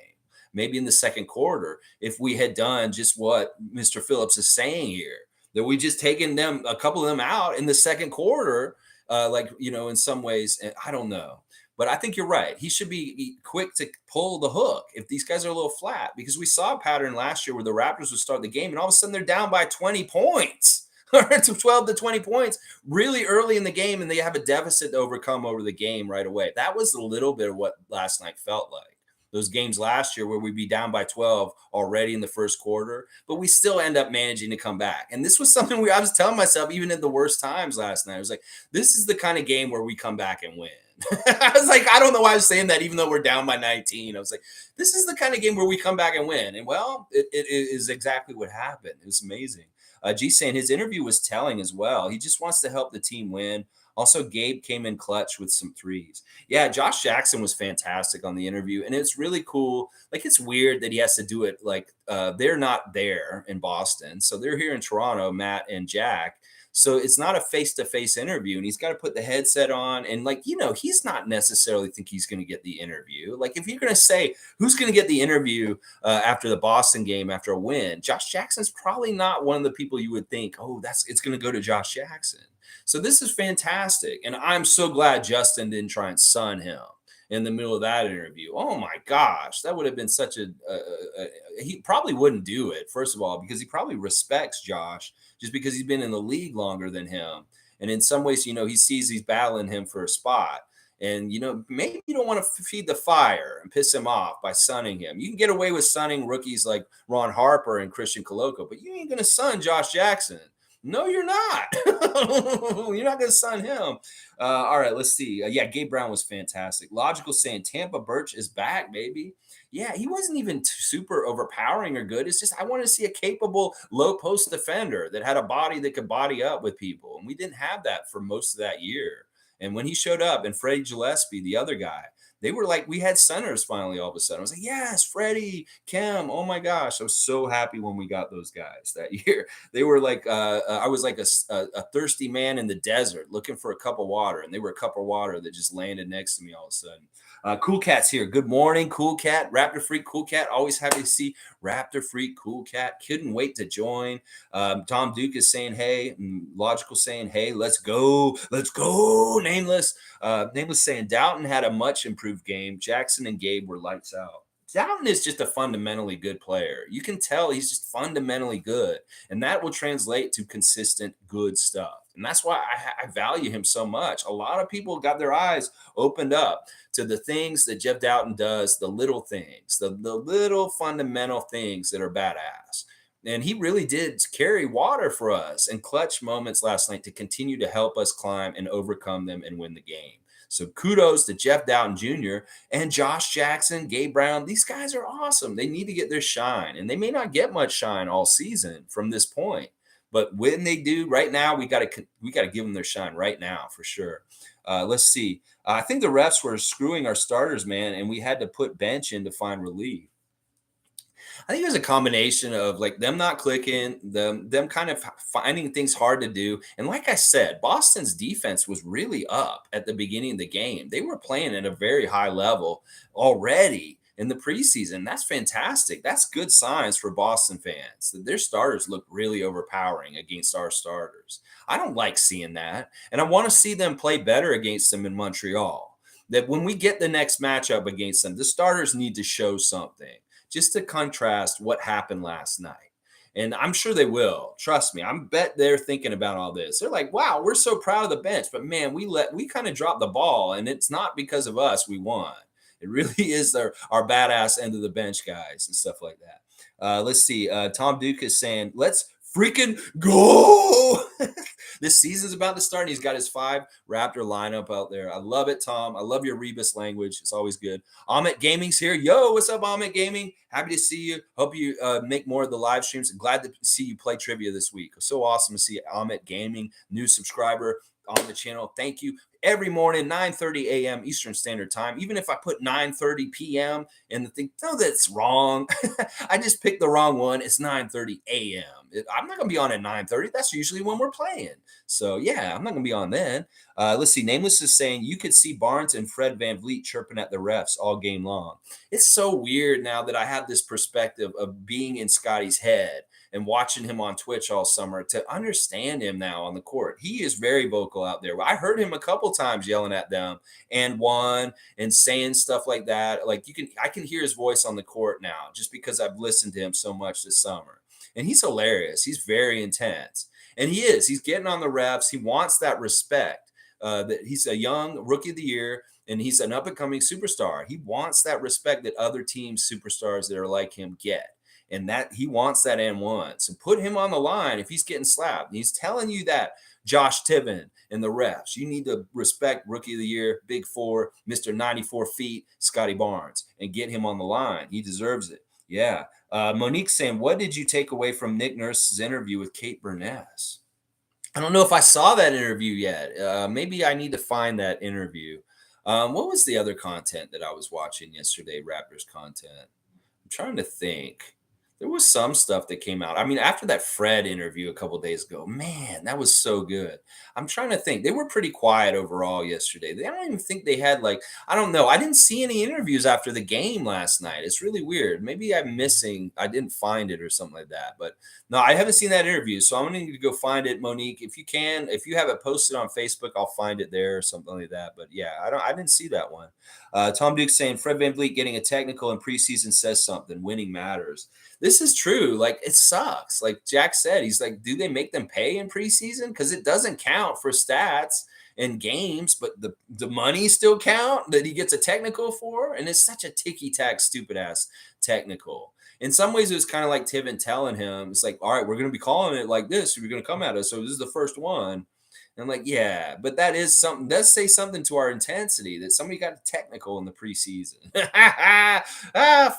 maybe in the second quarter, if we had done just what Mr. Phillips is saying here, that we just taken a couple of them out in the second quarter, in some ways. I don't know. But I think you're right. He should be quick to pull the hook if these guys are a little flat, because we saw a pattern last year where the Raptors would start the game and all of a sudden they're down by 20 points or 12 to 20 points really early in the game, and they have a deficit to overcome over the game right away. That was a little bit of what last night felt like. Those games last year where we'd be down by 12 already in the first quarter, but we still end up managing to come back. And this was something I was telling myself even at the worst times last night. I was like, this is the kind of game where we come back and win. I was like, I don't know why I was saying that, even though we're down by 19. I was like, this is the kind of game where we come back and win. And well, it is exactly what happened. It was amazing. G saying his interview was telling as well. He just wants to help the team win. Also, Gabe came in clutch with some threes. Yeah, Josh Jackson was fantastic on the interview, and it's really cool. Like, it's weird that he has to do it like they're not there in Boston. So they're here in Toronto, Matt and Jack. So it's not a face-to-face interview, and he's got to put the headset on. And, he's not necessarily think he's going to get the interview. Like, if you're going to say who's going to get the interview after the Boston game, after a win, Josh Jackson's probably not one of the people you would think, it's going to go to Josh Jackson. So this is fantastic. And I'm so glad Justin didn't try and sun him in the middle of that interview. Oh my gosh, that would have been such he probably wouldn't do it, first of all, because he probably respects Josh just because he's been in the league longer than him. And in some ways, he sees he's battling him for a spot. And, maybe you don't want to feed the fire and piss him off by sunning him. You can get away with sunning rookies like Ron Harper and Christian Koloko, but you ain't going to sun Josh Jackson. No, you're not. You're not going to sun him. All right, let's see. Gabe Brown was fantastic. Logical saying Tampa Birch is back, baby. Yeah, he wasn't even super overpowering or good. It's just I want to see a capable low post defender that had a body that could body up with people. And we didn't have that for most of that year. And when he showed up, and Freddie Gillespie, the other guy, they were like, we had centers finally all of a sudden. I was like, yes, Freddie, Khem. Oh my gosh. I was so happy when we got those guys that year. They were like, I was like a thirsty man in the desert looking for a cup of water. And they were a cup of water that just landed next to me all of a sudden. Cool Cat's here. Good morning, Cool Cat. Raptor Freak, Cool Cat. Always happy to see Raptor Freak, Cool Cat. Couldn't wait to join. Tom Duke is saying, hey. Logical saying, hey, let's go. Let's go. Nameless. Nameless saying, Dowtin had a much improved game. Jackson and Gabe were lights out. Dowtin is just a fundamentally good player. You can tell he's just fundamentally good. And that will translate to consistent good stuff. And that's why I value him so much. A lot of people got their eyes opened up to the things that Jeff Dowtin does, the little things, the little fundamental things that are badass. And he really did carry water for us in clutch moments last night to continue to help us climb and overcome them and win the game. So kudos to Jeff Dowtin Jr. and Josh Jackson, Gabe Brown. These guys are awesome. They need to get their shine, and they may not get much shine all season from this point. But when they do, right now, we got to give them their shine right now for sure. Let's see. I think the refs were screwing our starters, man, and we had to put bench in to find relief. I think it was a combination of like them not clicking, them kind of finding things hard to do. And like I said, Boston's defense was really up at the beginning of the game. They were playing at a very high level already in the preseason. That's fantastic. That's good signs for Boston fans that their starters look really overpowering against our starters. I don't like seeing that. And I want to see them play better against them in Montreal. That when we get the next matchup against them, the starters need to show something just to contrast what happened last night. And I'm sure they will. Trust me. I bet they're thinking about all this. They're like, wow, we're so proud of the bench. But man, we kind of dropped the ball, and it's not because of us we won. It really is our badass end of the bench guys and stuff like that. Let's see. Tom Duke is saying, let's freaking go. This season's about to start, and he's got his 5 Raptor lineup out there. I love it, Tom. I love your Rebus language. It's always good. Amit Gaming's here. Yo, what's up, Amit Gaming? Happy to see you. Hope you make more of the live streams. Glad to see you play trivia this week. So awesome to see Amit Gaming, new subscriber on the channel. Thank you. Every morning, 9:30 a.m. Eastern Standard Time. Even if I put 9:30 p.m. in the thing, no, that's wrong. I just picked the wrong one. It's 9:30 a.m. I'm not going to be on at 9:30. That's usually when we're playing. So, yeah, I'm not going to be on then. Let's see. Nameless is saying you could see Barnes and Fred VanVleet chirping at the refs all game long. It's so weird now that I have this perspective of being in Scotty's head and watching him on Twitch all summer to understand him now on the court. He is very vocal out there. I heard him a couple times yelling at them and saying stuff like that. Like I can hear his voice on the court now just because I've listened to him so much this summer. And he's hilarious. He's very intense. And he is. He's getting on the refs. He wants that respect. That he's a young rookie of the year, and he's an up-and-coming superstar. He wants that respect that other teams' superstars that are like him get. And that he wants that N1. So put him on the line if he's getting slapped. And he's telling you that, Josh Tiven and the refs. You need to respect Rookie of the Year, Big Four, Mr. 94 feet, Scotty Barnes, and get him on the line. He deserves it. Yeah. Monique saying, what did you take away from Nick Nurse's interview with Kate Burness? I don't know if I saw that interview yet. Maybe I need to find that interview. What was the other content that I was watching yesterday, Raptors content? I'm trying to think. There was some stuff that came out. I mean, after that Fred interview a couple days ago, man, that was so good. I'm trying to think. They were pretty quiet overall yesterday. I don't even think they had I don't know. I didn't see any interviews after the game last night. It's really weird. Maybe I'm missing. I didn't find it or something like that. But no, I haven't seen that interview. So I'm going to need to go find it, Monique. If you can, if you have it posted on Facebook, I'll find it there or something like that. But yeah, I didn't see that one. Tom Duke saying Fred VanVleet getting a technical in preseason says something. Winning matters. This is true. It sucks. Like Jack said, he's like, do they make them pay in preseason? Because it doesn't count for stats and games, but the money still count that he gets a technical for. And it's such a ticky-tack, stupid-ass technical. In some ways, it was kind of like Tiven telling him, it's like, all right, we're going to be calling it like this. You're going to come at us. So this is the first one. And I'm like, yeah, but that is something. Does say something to our intensity that somebody got technical in the preseason.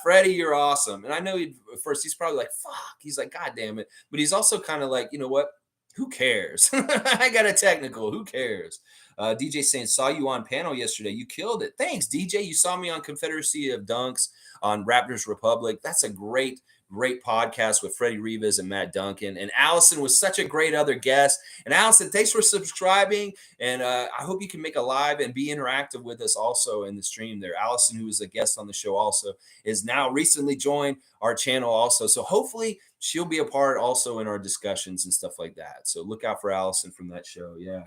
Freddie, you're awesome. And I know at first he's probably like, fuck. He's like, God damn it. But he's also kind of like, you know what? Who cares? I got a technical. Who cares? DJ saying, saw you on panel yesterday. You killed it. Thanks, DJ. You saw me on Confederacy of Dunks on Raptors Republic. That's a great podcast with Freddie Rivas and Matt Duncan. And Allison was such a great other guest. And Allison, thanks for subscribing. And I hope you can make a live and be interactive with us also in the stream there. Allison, who was a guest on the show also, is now recently joined our channel also. So hopefully she'll be a part also in our discussions and stuff like that. So look out for Allison from that show. Yeah.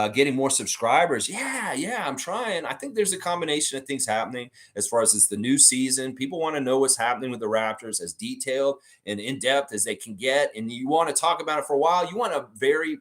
Getting more subscribers. Yeah, I'm trying. I think there's a combination of things happening as far as it's the new season. People want to know what's happening with the Raptors as detailed and in-depth as they can get. And you want to talk about it for a while. You want a very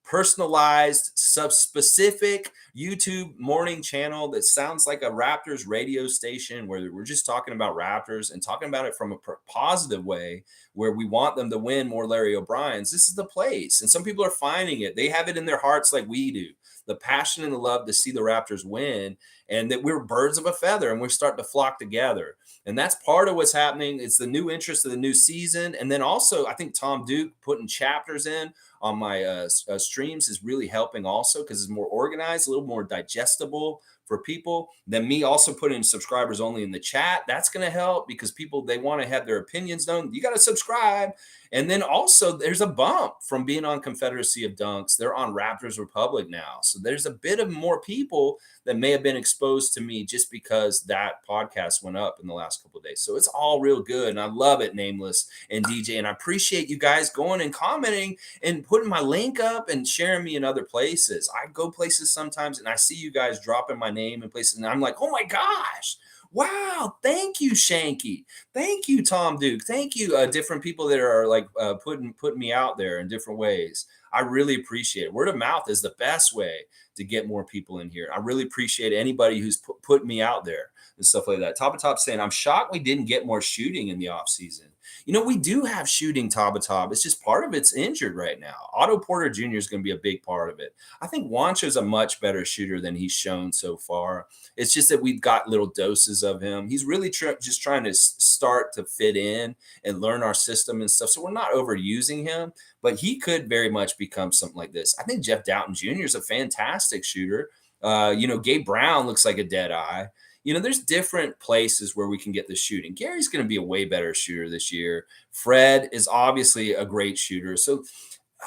personalized, sub-specific YouTube morning channel that sounds like a Raptors radio station where we're just talking about Raptors and talking about it from a positive way where we want them to win more Larry O'Briens. This is the place. And some people are finding it. They have it in their hearts like we do. The passion and the love to see the Raptors win, and that we're birds of a feather and we're starting to flock together. And that's part of what's happening. It's the new interest of the new season. And then also, I think Tom Duke putting chapters in on my streams is really helping also because it's more organized, a little more digestible for people. Then me also putting subscribers only in the chat. That's going to help because people, they want to have their opinions known. You got to subscribe. And then also there's a bump from being on Confederacy of Dunks. They're on Raptors Republic now. So there's a bit of more people that may have been exposed to me just because that podcast went up in the last couple of days. So it's all real good. And I love it, Nameless and DJ. And I appreciate you guys going and commenting and putting my link up and sharing me in other places. I go places sometimes and I see you guys dropping my name in places and I'm like, oh my gosh. Wow, thank you, Shanky. Thank you, Tom Duke. Thank you, different people that are like putting me out there in different ways. I really appreciate it. Word of mouth is the best way to get more people in here. I really appreciate anybody who's put me out there and stuff like that. Top saying, I'm shocked we didn't get more shooting in the offseason. You know, we do have shooting, Top. It's just part of it's injured right now. Otto Porter Jr. is going to be a big part of it. I think Juancho's a much better shooter than he's shown so far. It's just that we've got little doses of him. He's really just trying to start to fit in and learn our system and stuff. So we're not overusing him, but he could very much become something like this. I think Jeff Dowtin Jr. is a fantastic shooter. Gabe Brown looks like a dead eye. You know, there's different places where we can get the shooting. Gary's going to be a way better shooter this year. Fred is obviously a great shooter. So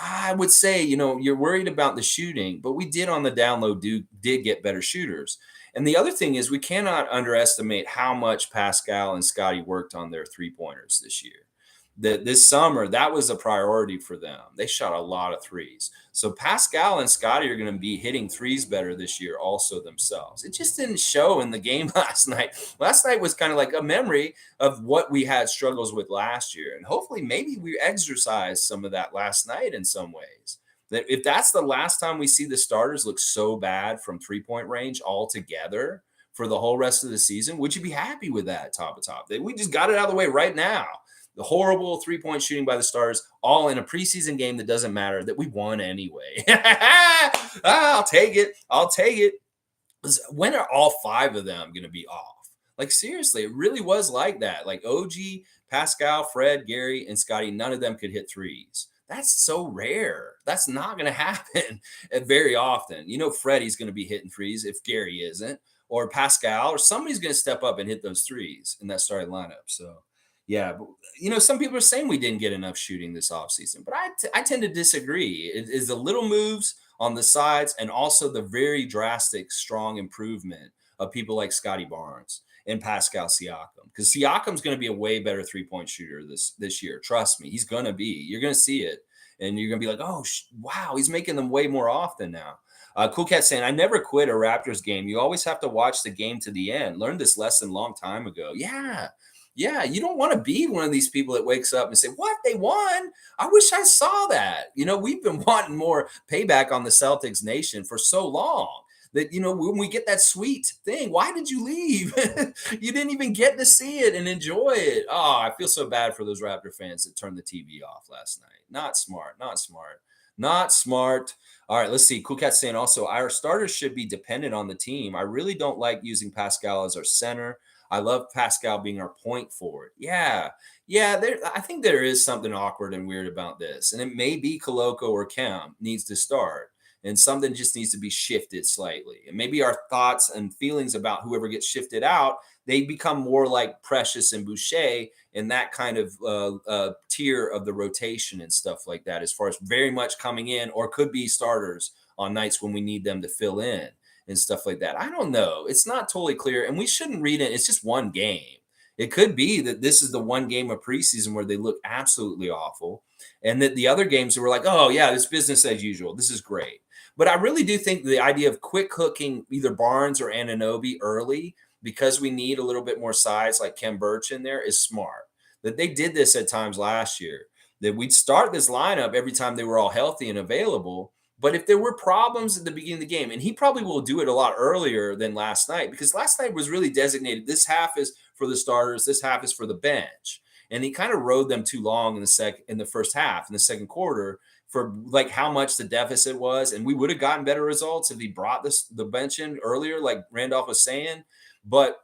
I would say, you're worried about the shooting, but we did on the download did get better shooters. And the other thing is we cannot underestimate how much Pascal and Scotty worked on their three-pointers this year. This summer, that was a priority for them. They shot a lot of threes. So Pascal and Scotty are going to be hitting threes better this year also themselves. It just didn't show in the game last night. Last night was kind of like a memory of what we had struggles with last year. And hopefully maybe we exercised some of that last night in some ways. That if that's the last time we see the starters look so bad from three-point range altogether for the whole rest of the season, would you be happy with that, Top? We just got it out of the way right now. The horrible three-point shooting by the Stars, all in a preseason game that doesn't matter, that we won anyway. I'll take it. When are all five of them going to be off? Like, seriously, it really was like that. Like OG, Pascal, Fred, Gary, and Scotty, none of them could hit threes. That's so rare. That's not going to happen very often. Freddie's going to be hitting threes if Gary isn't, or Pascal, or somebody's going to step up and hit those threes in that starting lineup. So, yeah, but, some people are saying we didn't get enough shooting this offseason, but I tend to disagree. It is the little moves on the sides and also the very drastic, strong improvement of people like Scotty Barnes and Pascal Siakam, because Siakam's going to be a way better three-point shooter this year. Trust me, he's going to be. You're going to see it, and you're going to be like, oh, wow, he's making them way more often now. Cool Cat saying, I never quit a Raptors game. You always have to watch the game to the end. Learned this lesson a long time ago. Yeah, you don't want to be one of these people that wakes up and say, what, they won? I wish I saw that. We've been wanting more payback on the Celtics nation for so long that, when we get that sweet thing, why did you leave? You didn't even get to see it and enjoy it. Oh, I feel so bad for those Raptor fans that turned the TV off last night. Not smart. All right, let's see. Cool Cat saying also, our starters should be dependent on the team. I really don't like using Pascal as our center. I love Pascal being our point forward. Yeah. I think there is something awkward and weird about this. And it may be Koloko or Khem needs to start. And something just needs to be shifted slightly. And maybe our thoughts and feelings about whoever gets shifted out, they become more like Precious and Boucher in that kind of tier of the rotation and stuff like that, as far as very much coming in or could be starters on nights when we need them to fill in and stuff like that. I don't know. It's not totally clear, and we shouldn't read it. It's just one game. It could be that this is the one game of preseason where they look absolutely awful, and that the other games were like, oh, yeah, it's business as usual. This is great. But I really do think the idea of quick hooking either Barnes or Anunoby early because we need a little bit more size like Khem Birch in there is smart. That they did this at times last year, that we'd start this lineup every time they were all healthy and available. But if there were problems at the beginning of the game, and he probably will do it a lot earlier than last night, because last night was really designated. This half is for the starters. This half is for the bench. And he kind of rode them too long in the first half, in the second quarter, for like how much the deficit was. And we would have gotten better results if he brought the bench in earlier, like Randolph was saying. But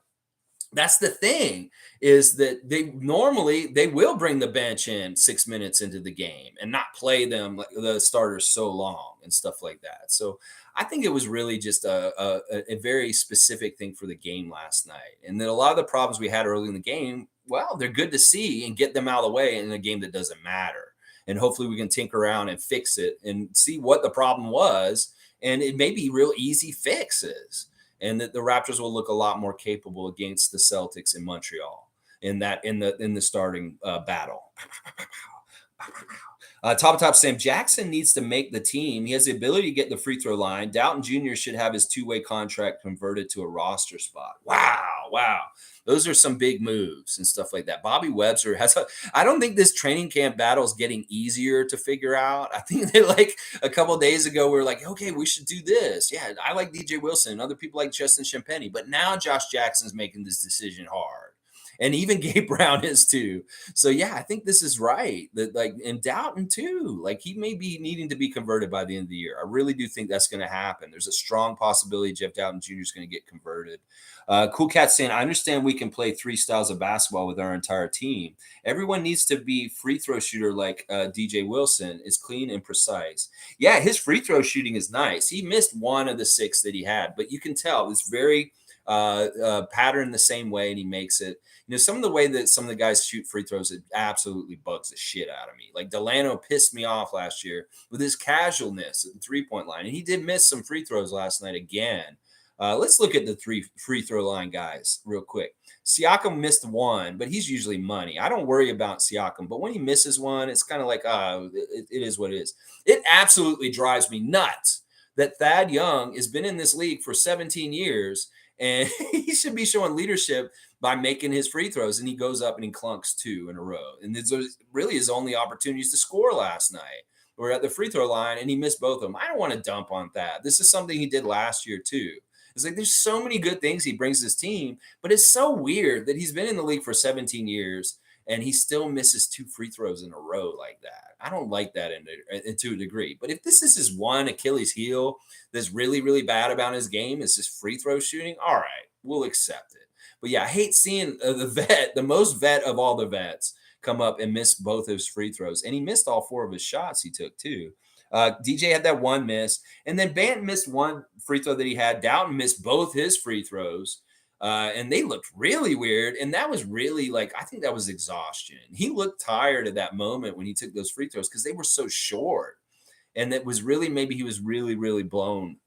that's the thing, is that they will bring the bench in 6 minutes into the game and not play them like the starters so long and stuff like that. So I think it was really just a very specific thing for the game last night. And then a lot of the problems we had early in the game, well, they're good to see and get them out of the way in a game that doesn't matter. And hopefully we can tinker around and fix it and see what the problem was. And it may be real easy fixes. And that the Raptors will look a lot more capable against the Celtics in Montreal in the starting battle. Top saying Jackson needs to make the team. He has the ability to get the free throw line. Dowtin Jr. should have his two-way contract converted to a roster spot. Wow. Those are some big moves and stuff like that. Bobby Webster I don't think this training camp battle is getting easier to figure out. I think they like a couple of days ago, we were like, okay, we should do this. Yeah, I like DJ Wilson. Other people like Justin Champagnie. But now Josh Jackson's making this decision hard. And even Gabe Brown is too. So yeah, I think this is right. That like, and Dowtin too. Like he may be needing to be converted by the end of the year. I really do think that's going to happen. There's a strong possibility Jeff Dowtin Jr. is going to get converted. Cool Cat saying, I understand we can play 3 styles of basketball with our entire team. Everyone needs to be free throw shooter like DJ Wilson is clean and precise. Yeah, his free throw shooting is nice. He missed 1 of the 6 that he had, but you can tell it's very patterned the same way, and he makes it. You know, some of the way that some of the guys shoot free throws, it absolutely bugs the shit out of me. Like Dalano pissed me off last year with his casualness at the 3-point line, and he did miss some free throws last night again. Let's look at the 3 free throw line guys real quick. Siakam missed 1, but he's usually money. I don't worry about Siakam, but when he misses 1, it's kind of like, it is what it is. It absolutely drives me nuts that Thad Young has been in this league for 17 years, and he should be showing leadership by making his free throws, and he goes up and he clunks 2 in a row. And it's really his only opportunities to score last night. We're at the free throw line, and he missed both of them. I don't want to dump on that. This is something he did last year too. It's like there's so many good things he brings to his team, but it's so weird that he's been in the league for 17 years and he still misses 2 free throws in a row like that. I don't like that to a degree. But if this is his one Achilles heel that's really, really bad about his game, is his free throw shooting, all right, we'll accept it. But yeah, I hate seeing the most vet of all the vets, come up and miss both of his free throws. And he missed all 4 of his shots he took too. DJ had that 1 miss, and then Banton missed 1 free throw that he had. Dowtin missed both his free throws, and they looked really weird. And that was really I think that was exhaustion. He looked tired at that moment when he took those free throws because they were so short. And it was really, maybe he was really, really blown,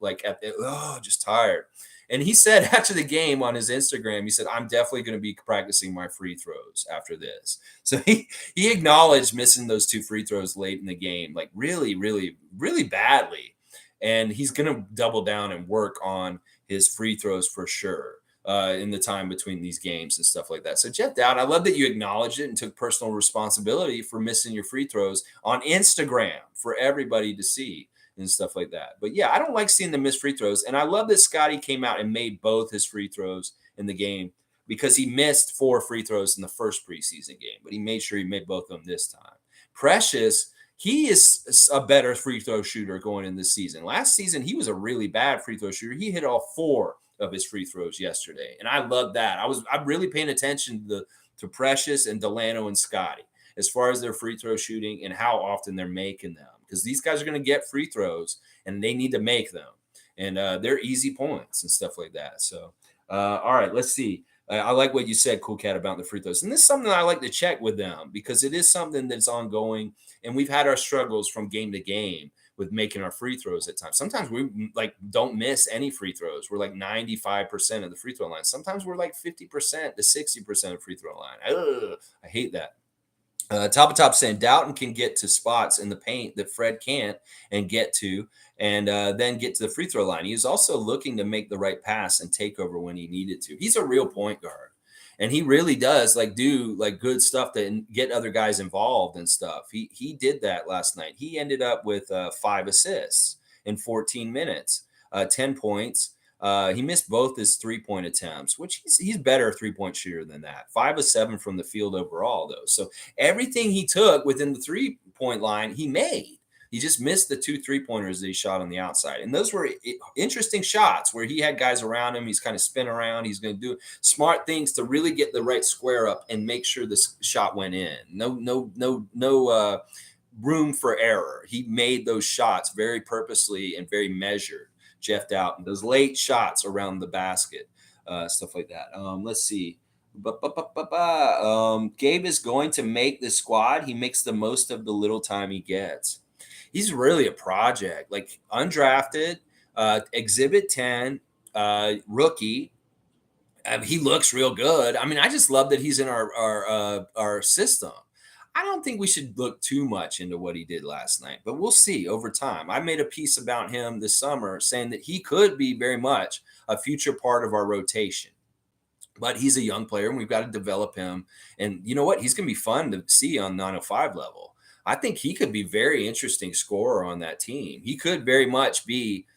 just tired. And he said after the game on his Instagram, he said, I'm definitely going to be practicing my free throws after this. So he acknowledged missing those 2 free throws late in the game, like really, really, really badly. And he's going to double down and work on his free throws for sure in the time between these games and stuff like that. So Jeff Dowtin, I love that you acknowledged it and took personal responsibility for missing your free throws on Instagram for everybody to see and stuff like that. But yeah, I don't like seeing the missed free throws. And I love that Scotty came out and made both his free throws in the game, because he missed 4 free throws in the first preseason game, but he made sure he made both of them this time. Precious, he is a better free throw shooter going in this season. Last season, he was a really bad free throw shooter. He hit all 4 of his free throws yesterday. And I love that. I'm really paying attention to Precious and Dalano and Scotty as far as their free throw shooting and how often they're making them, because these guys are going to get free throws and they need to make them. And they're easy points and stuff like that. So, all right, let's see. I like what you said, Cool Cat, about the free throws. And this is something I like to check with them, because it is something that's ongoing. And we've had our struggles from game to game with making our free throws at times. Sometimes we don't miss any free throws. We're 95% of the free throw line. Sometimes we're 50% to 60% of free throw line. I hate that. Top saying Dowtin can get to spots in the paint that Fred can't and get to, and then get to the free throw line. He was also looking to make the right pass and take over when he needed to. He's a real point guard, and he really does do good stuff to get other guys involved and stuff. He did that last night. He ended up with 5 assists, in 14 minutes, 10 points. He missed both his 3-point attempts, which he's better 3-point shooter than that. 5 of 7 from the field overall, though. So everything he took within the 3-point line, he made. He just missed the 2 3-pointers that he shot on the outside. And those were interesting shots where he had guys around him. He's kind of spin around. He's going to do smart things to really get the right square up and make sure this shot went in. No room for error. He made those shots very purposely and very measured. Jeff Dowtin, those late shots around the basket, stuff like that. Let's see. Gabe is going to make the squad. He makes the most of the little time he gets. He's really a project, like undrafted, Exhibit 10, rookie. He looks real good. I mean, I just love that he's in our system. I don't think we should look too much into what he did last night, but we'll see over time. I made a piece about him this summer saying that he could be very much a future part of our rotation. But he's a young player, and we've got to develop him. And you know what? He's going to be fun to see on 905 level. I think he could be very interesting scorer on that team. He could very much be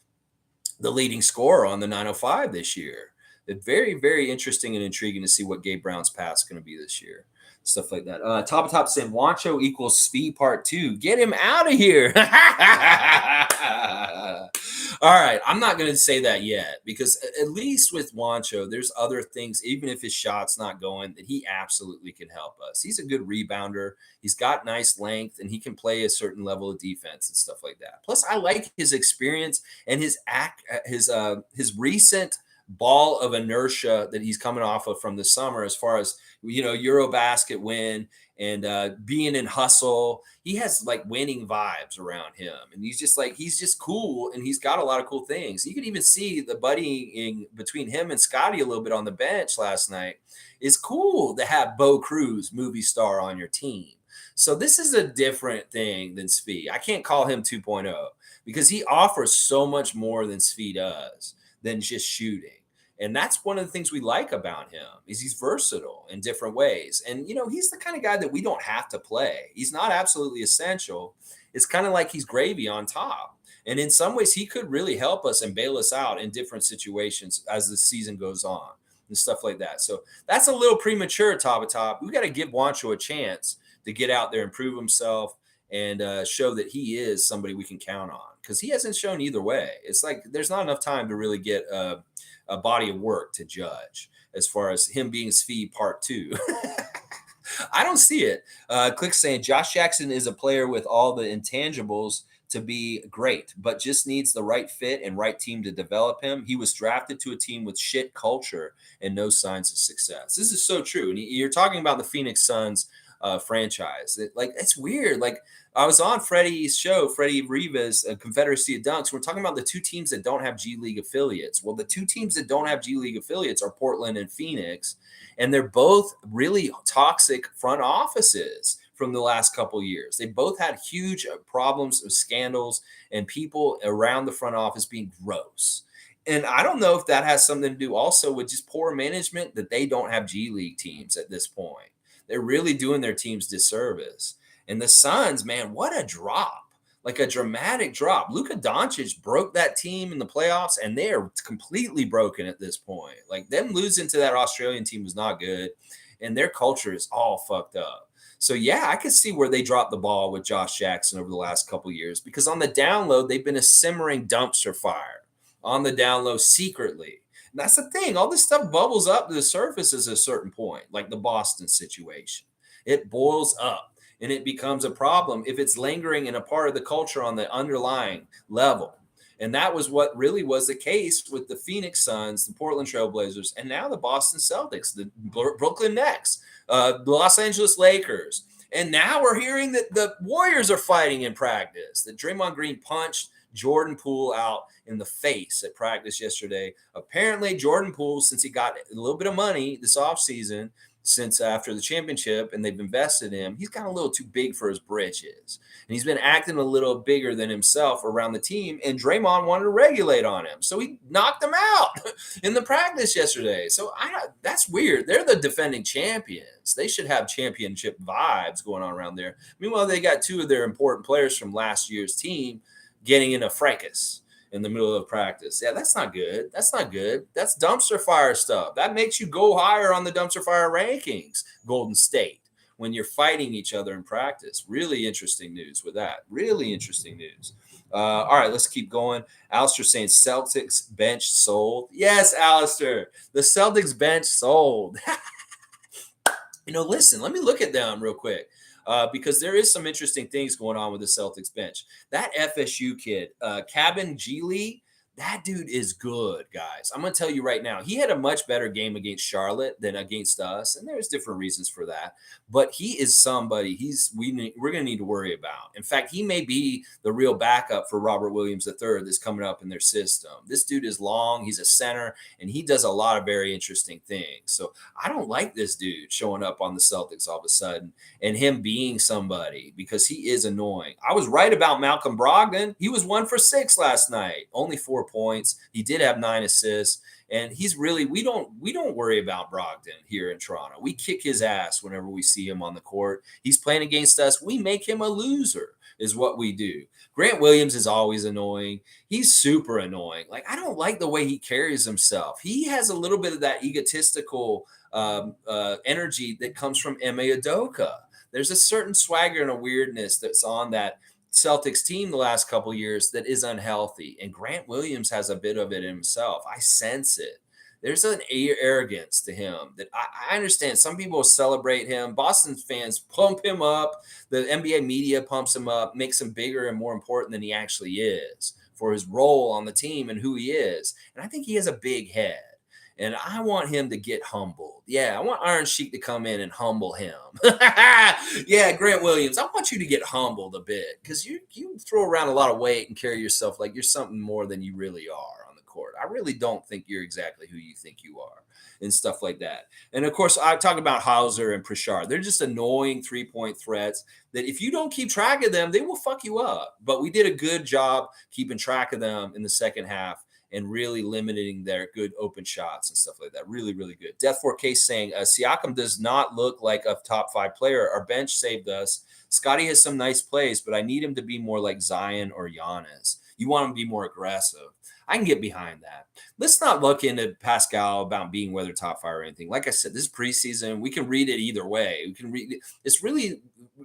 the leading scorer on the 905 this year. It's very, very interesting and intriguing to see what Gabe Brown's pass is going to be this year. Stuff like that. Top saying Juancho equals SVI part 2. Get him out of here. All right. I'm not going to say that yet because at least with Juancho, there's other things, even if his shot's not going, that he absolutely can help us. He's a good rebounder. He's got nice length and he can play a certain level of defense and stuff like that. Plus, I like his experience and his recent ball of inertia that he's coming off of from the summer as far as, Eurobasket win and being in hustle. He has like winning vibes around him. And he's just cool. And he's got a lot of cool things. You can even see the buddying between him and Scotty a little bit on the bench last night. It's cool to have Bo Cruz, movie star, on your team. So this is a different thing than SVI. I can't call him 2.0 because he offers so much more than SVI does than just shooting. And that's one of the things we like about him is he's versatile in different ways. And, he's the kind of guy that we don't have to play. He's not absolutely essential. It's kind of like he's gravy on top. And in some ways, he could really help us and bail us out in different situations as the season goes on and stuff like that. So that's a little premature, top. We got to give Juancho a chance to get out there and prove himself and show that he is somebody we can count on because he hasn't shown either way. It's like there's not enough time to really get a body of work to judge as far as him being SVI part 2. I don't see it. Click saying JJackson is a player with all the intangibles to be great, but just needs the right fit and right team to develop him. He was drafted to a team with shit culture and no signs of success. This is so true. And you're talking about the Phoenix Suns franchise. It's weird. Like I was on Freddie's show, Freddie Rivas, Confederacy of Dunks. We're talking about the two teams that don't have G League affiliates. Well, the two teams that don't have G League affiliates are Portland and Phoenix, and they're both really toxic front offices from the last couple of years. They both had huge problems of scandals and people around the front office being gross. And I don't know if that has something to do also with just poor management that they don't have G League teams at this point. They're really doing their teams disservice. And the Suns, man, what a drop. Like a dramatic drop. Luka Doncic broke that team in the playoffs, and they are completely broken at this point. Like them losing to that Australian team was not good, and their culture is all fucked up. So, yeah, I could see where they dropped the ball with JJackson over the last couple of years because on the down low, they've been a simmering dumpster fire on the down low secretly. And that's the thing. All this stuff bubbles up to the surface at a certain point, like the Boston situation. It boils up. And it becomes a problem if it's lingering in a part of the culture on the underlying level. And that was what really was the case with the Phoenix Suns, the Portland Trailblazers, and now the Boston Celtics, the Brooklyn Nets, the Los Angeles Lakers. And now we're hearing that the Warriors are fighting in practice, that Draymond Green punched Jordan Poole out in the face at practice yesterday. Apparently, Jordan Poole, since he got a little bit of money this offseason, since after the championship and they've invested in him, he's got a little too big for his britches. And he's been acting a little bigger than himself around the team, and Draymond wanted to regulate on him. So he knocked him out in the practice yesterday. So that's weird. They're the defending champions. They should have championship vibes going on around there. Meanwhile, they got two of their important players from last year's team getting in a fracas in the middle of practice. Yeah, that's not good. That's not good. That's dumpster fire stuff. That makes you go higher on the dumpster fire rankings, Golden State, when you're fighting each other in practice. Really interesting news with that. Really interesting news. All right, let's keep going. Alistair saying Celtics bench sold. Yes, Alistair, the Celtics bench sold. Listen, let me look at them real quick. Because there is some interesting things going on with the Celtics bench. That FSU kid, Cabin Geely, that dude is good, guys. I'm going to tell you right now, he had a much better game against Charlotte than against us, and there's different reasons for that. But he is somebody we're going to need to worry about. In fact, he may be the real backup for Robert Williams III that's coming up in their system. This dude is long, he's a center, and he does a lot of very interesting things. So I don't like this dude showing up on the Celtics all of a sudden and him being somebody because he is annoying. I was right about Malcolm Brogdon. He was 1 for 6 last night, only 4 points. He did have 9 assists, and he's really we don't worry about Brogdon here in Toronto. We kick his ass whenever we see him on the court. He's playing against us. We make him a loser is what we do. Grant Williams is always annoying. He's super annoying. Like, I don't like the way he carries himself. He has a little bit of that egotistical energy that comes from Ime Udoka. There's a certain swagger and a weirdness that's on that Celtics team the last couple of years that is unhealthy. And Grant Williams has a bit of it himself. I sense it. There's an arrogance to him that I understand. Some people celebrate him. Boston fans pump him up. The NBA media pumps him up, makes him bigger and more important than he actually is for his role on the team and who he is. And I think he has a big head. And I want him to get humbled. Yeah, I want Iron Sheik to come in and humble him. Yeah, Grant Williams, I want you to get humbled a bit because you throw around a lot of weight and carry yourself like you're something more than you really are on the court. I really don't think you're exactly who you think you are and stuff like that. And, of course, I talk about Hauser and Pritchard. They're just annoying three-point threats that if you don't keep track of them, they will fuck you up. But we did a good job keeping track of them in the second half and really limiting their good open shots and stuff like that. Really, really good. Death 4K saying, Siakam does not look like a top 5 player. Our bench saved us. Scotty has some nice plays, but I need him to be more like Zion or Giannis. You want him to be more aggressive. I can get behind that. Let's not look into Pascal about being whether top 5 or anything. Like I said, this is preseason. We can read it either way. We can read it. It's really,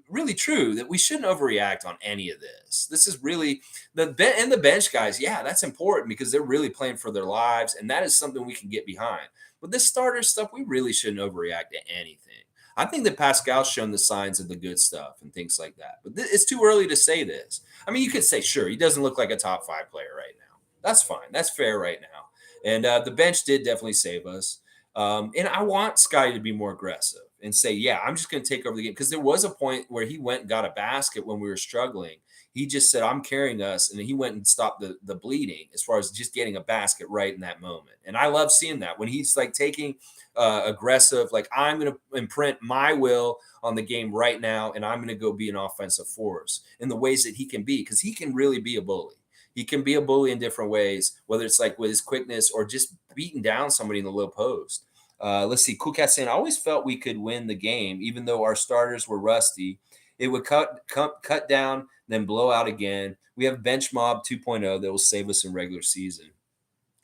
really true that we shouldn't overreact on any of this. This is really the bench guys. Yeah, that's important because they're really playing for their lives, and that is something we can get behind. But this starter stuff, we really shouldn't overreact to anything. I think that Pascal's shown the signs of the good stuff and things like that. But it's too early to say this. I mean, you could say, sure, he doesn't look like a top 5 player right now. That's fine. That's fair right now. And the bench did definitely save us. And I want Scotty to be more aggressive and say, yeah, I'm just going to take over the game. Because there was a point where he went and got a basket when we were struggling. He just said, I'm carrying us. And he went and stopped the bleeding as far as just getting a basket right in that moment. And I love seeing that when he's like taking aggressive, like I'm going to imprint my will on the game right now. And I'm going to go be an offensive force in the ways that he can be, because he can really be a bully. He can be a bully in different ways, whether it's like with his quickness or just beating down somebody in the low post. Let's see. Cool Cat saying, I always felt we could win the game, even though our starters were rusty. It would cut down, then blow out again. We have bench mob 2.0 that will save us in regular season.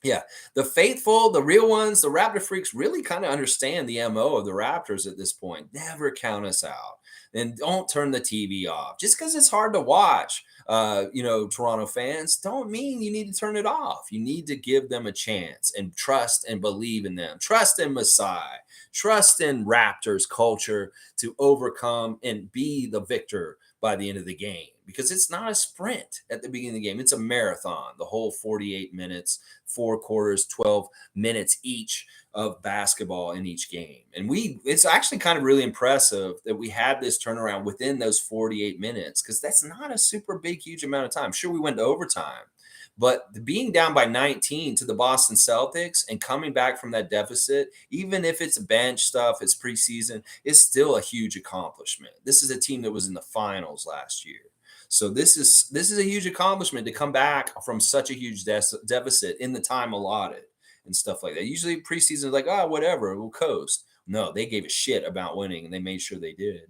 Yeah, the faithful, the real ones, the Raptor freaks really kind of understand the MO of the Raptors at this point. Never count us out. And don't turn the TV off. Just because it's hard to watch, Toronto fans, don't mean you need to turn it off. You need to give them a chance and trust and believe in them. Trust in Masai. Trust in Raptors culture to overcome and be the victor by the end of the game. Because it's not a sprint at the beginning of the game. It's a marathon, the whole 48 minutes, 4 quarters, 12 minutes each of basketball in each game. And it's actually kind of really impressive that we had this turnaround within those 48 minutes, because that's not a super big, huge amount of time. Sure, we went to overtime, but being down by 19 to the Boston Celtics and coming back from that deficit, even if it's bench stuff, it's preseason, is still a huge accomplishment. This is a team that was in the finals last year. So this is a huge accomplishment to come back from such a huge deficit in the time allotted and stuff like that. Usually preseason is like, whatever, we'll coast. No, they gave a shit about winning, and they made sure they did.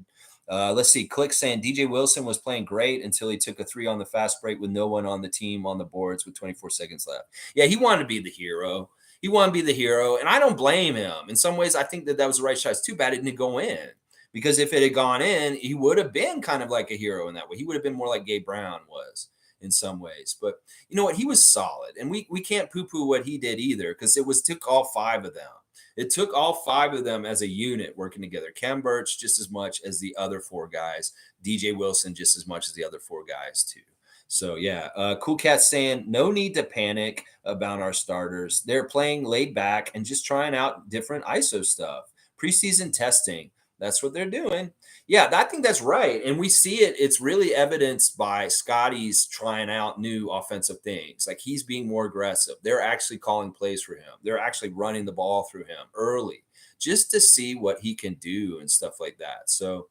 Let's see. Click saying DJ Wilson was playing great until he took a 3 on the fast break with no one on the team on the boards with 24 seconds left. Yeah, he wanted to be the hero. He wanted to be the hero, and I don't blame him. In some ways, I think that was the right shot. It's too bad it didn't go in, because if it had gone in, he would have been kind of like a hero in that way. He would have been more like Gabe Brown was in some ways. But you know what? He was solid, and we can't poo-poo what he did either, because it took all 5 of them. It took all 5 of them as a unit working together. Khem Birch just as much as the other 4 guys. DJ Wilson just as much as the other 4 guys too. So yeah, Cool Cat saying no need to panic about our starters. They're playing laid back and just trying out different ISO stuff. Preseason testing. That's what they're doing. Yeah, I think that's right. And we see it. It's really evidenced by Scotty's trying out new offensive things. Like, he's being more aggressive. They're actually calling plays for him. They're actually running the ball through him early just to see what he can do and stuff like that. So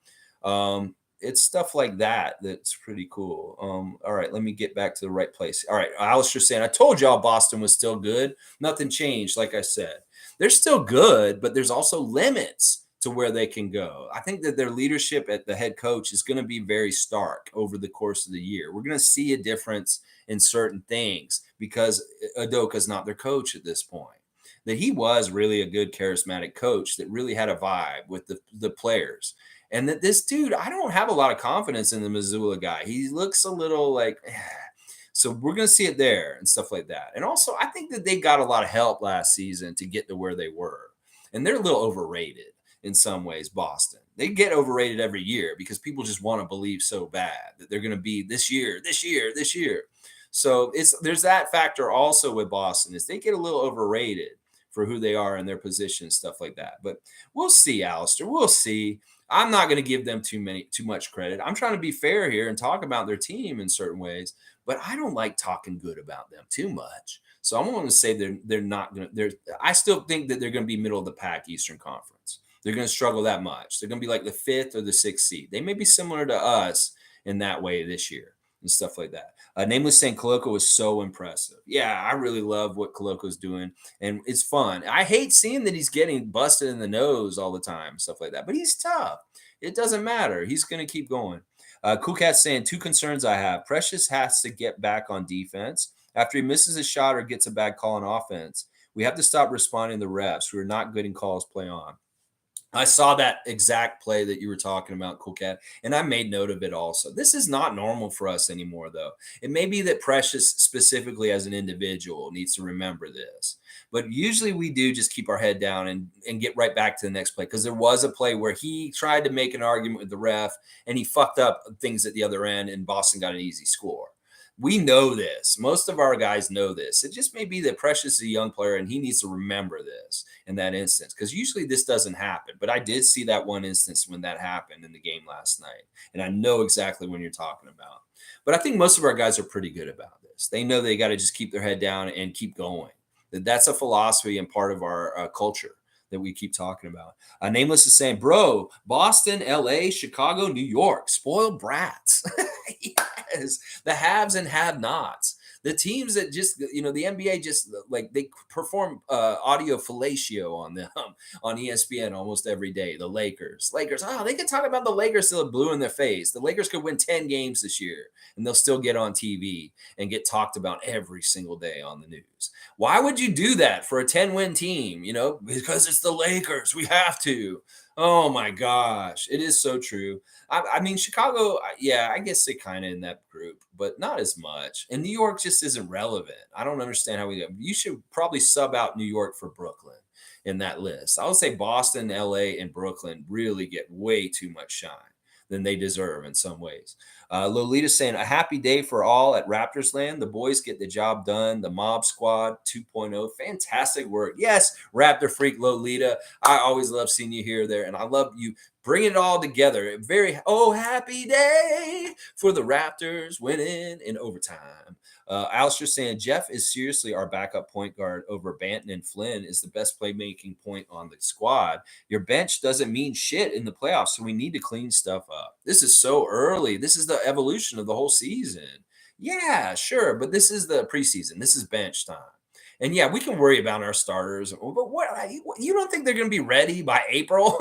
it's stuff like that that's pretty cool. All right, let me get back to the right place. All right, Alistair saying, I told y'all Boston was still good. Nothing changed, like I said. They're still good, but there's also limits to where they can go. I think that their leadership at the head coach is going to be very stark over the course of the year. We're going to see a difference in certain things because Udoka's not their coach at this point. That he was really a good charismatic coach that really had a vibe with the players. And that this dude, I don't have a lot of confidence in the Missoula guy. He looks a little like, so we're going to see it there and stuff like that. And also, I think that they got a lot of help last season to get to where they were. And they're a little overrated in some ways, Boston. They get overrated every year because people just want to believe so bad that they're going to be this year. So there's that factor also with Boston, is they get a little overrated for who they are in their position, stuff like that. But we'll see, Alistair. We'll see. I'm not going to give them too much credit. I'm trying to be fair here and talk about their team in certain ways, but I don't like talking good about them too much. So I'm going to say they're not going to. I still think that they're going to be middle of the pack Eastern Conference. They're going to struggle that much. They're going to be like the 5th or the 6th seed. They may be similar to us in that way this year and stuff like that. Nameless saying Koloko was so impressive. Yeah, I really love what Koloko's doing, and it's fun. I hate seeing that he's getting busted in the nose all the time, stuff like that. But he's tough. It doesn't matter. He's going to keep going. Cool Cat saying 2 concerns I have. Precious has to get back on defense. After he misses a shot or gets a bad call on offense, we have to stop responding to refs who are not good in calls play on. I saw that exact play that you were talking about, Cool Cat, and I made note of it also. This is not normal for us anymore, though. It may be that Precious specifically as an individual needs to remember this. But usually we do just keep our head down and get right back to the next play, because there was a play where he tried to make an argument with the ref, and he fucked up things at the other end, and Boston got an easy score. We know this. Most of our guys know this. It just may be that Precious is a young player and he needs to remember this in that instance, because usually this doesn't happen. But I did see that one instance when that happened in the game last night, and I know exactly when you're talking about. But I think most of our guys are pretty good about this. They know they got to just keep their head down and keep going. That's a philosophy and part of our culture that we keep talking about. Nameless is saying, bro, Boston, LA, Chicago, New York, spoiled brats. Yes, the haves and have-nots. The teams that just, the NBA just like they perform audio fellatio on them on ESPN almost every day. The Lakers, they can talk about the Lakers till blue in their face. The Lakers could win 10 games this year and they'll still get on TV and get talked about every single day on the news. Why would you do that for a 10-win team? Because it's the Lakers. We have to. Oh my gosh. It is so true. I mean, Chicago, yeah, I guess they're kind of in that group, but not as much. And New York just isn't relevant. I don't understand how you should probably sub out New York for Brooklyn in that list. I would say Boston, LA, and Brooklyn really get way too much shine than they deserve in some ways. Lolita saying, a happy day for all at Raptors land. The boys get the job done. The Mob Squad 2.0. Fantastic work. Yes, Raptor freak Lolita. I always love seeing you here, there, and I love you. Bring it all together. Happy day for the Raptors winning in overtime. Alistair saying, Jeff is seriously our backup point guard over Banton and Flynn is the best playmaking point on the squad. Your bench doesn't mean shit in the playoffs, so we need to clean stuff up. This is so early. This is the evolution of the whole season. Yeah, sure, but this is the preseason. This is bench time. And yeah, we can worry about our starters, but what you don't think they're going to be ready by April?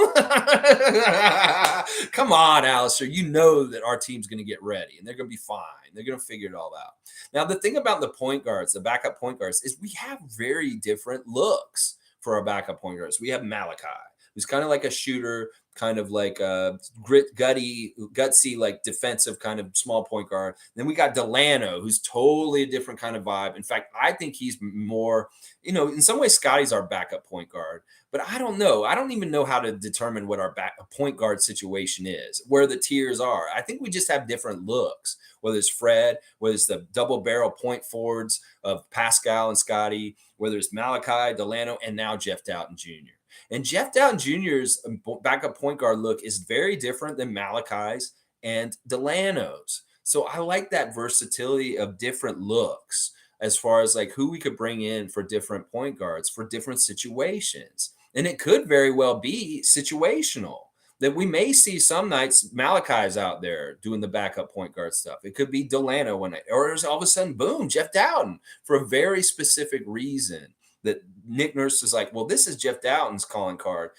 Come on, Alistair. You know that our team's going to get ready and they're going to be fine. They're going to figure it all out. Now, the thing about the point guards, the backup point guards, is we have very different looks for our backup point guards. We have Malachi, who's kind of like a shooter, kind of like a gutsy, like defensive kind of small point guard. Then we got Dalano, who's totally a different kind of vibe. In fact, I think he's more, in some ways, Scotty's our backup point guard. But I don't know. I don't even know how to determine what our point guard situation is, where the tiers are. I think we just have different looks, whether it's Fred, whether it's the double barrel point forwards of Pascal and Scotty, whether it's Malachi, Dalano, and now Jeff Dowtin Jr. And Jeff Dowtin Jr.'s backup point guard look is very different than Malachi's and Delano's. So I like that versatility of different looks as far as like who we could bring in for different point guards for different situations. And it could very well be situational that we may see some nights Malachi's out there doing the backup point guard stuff. It could be Dalano one night, or there's all of a sudden, boom, Jeff Dowtin for a very specific reason that Nick Nurse is like, well, this is Jeff Dowtin's calling card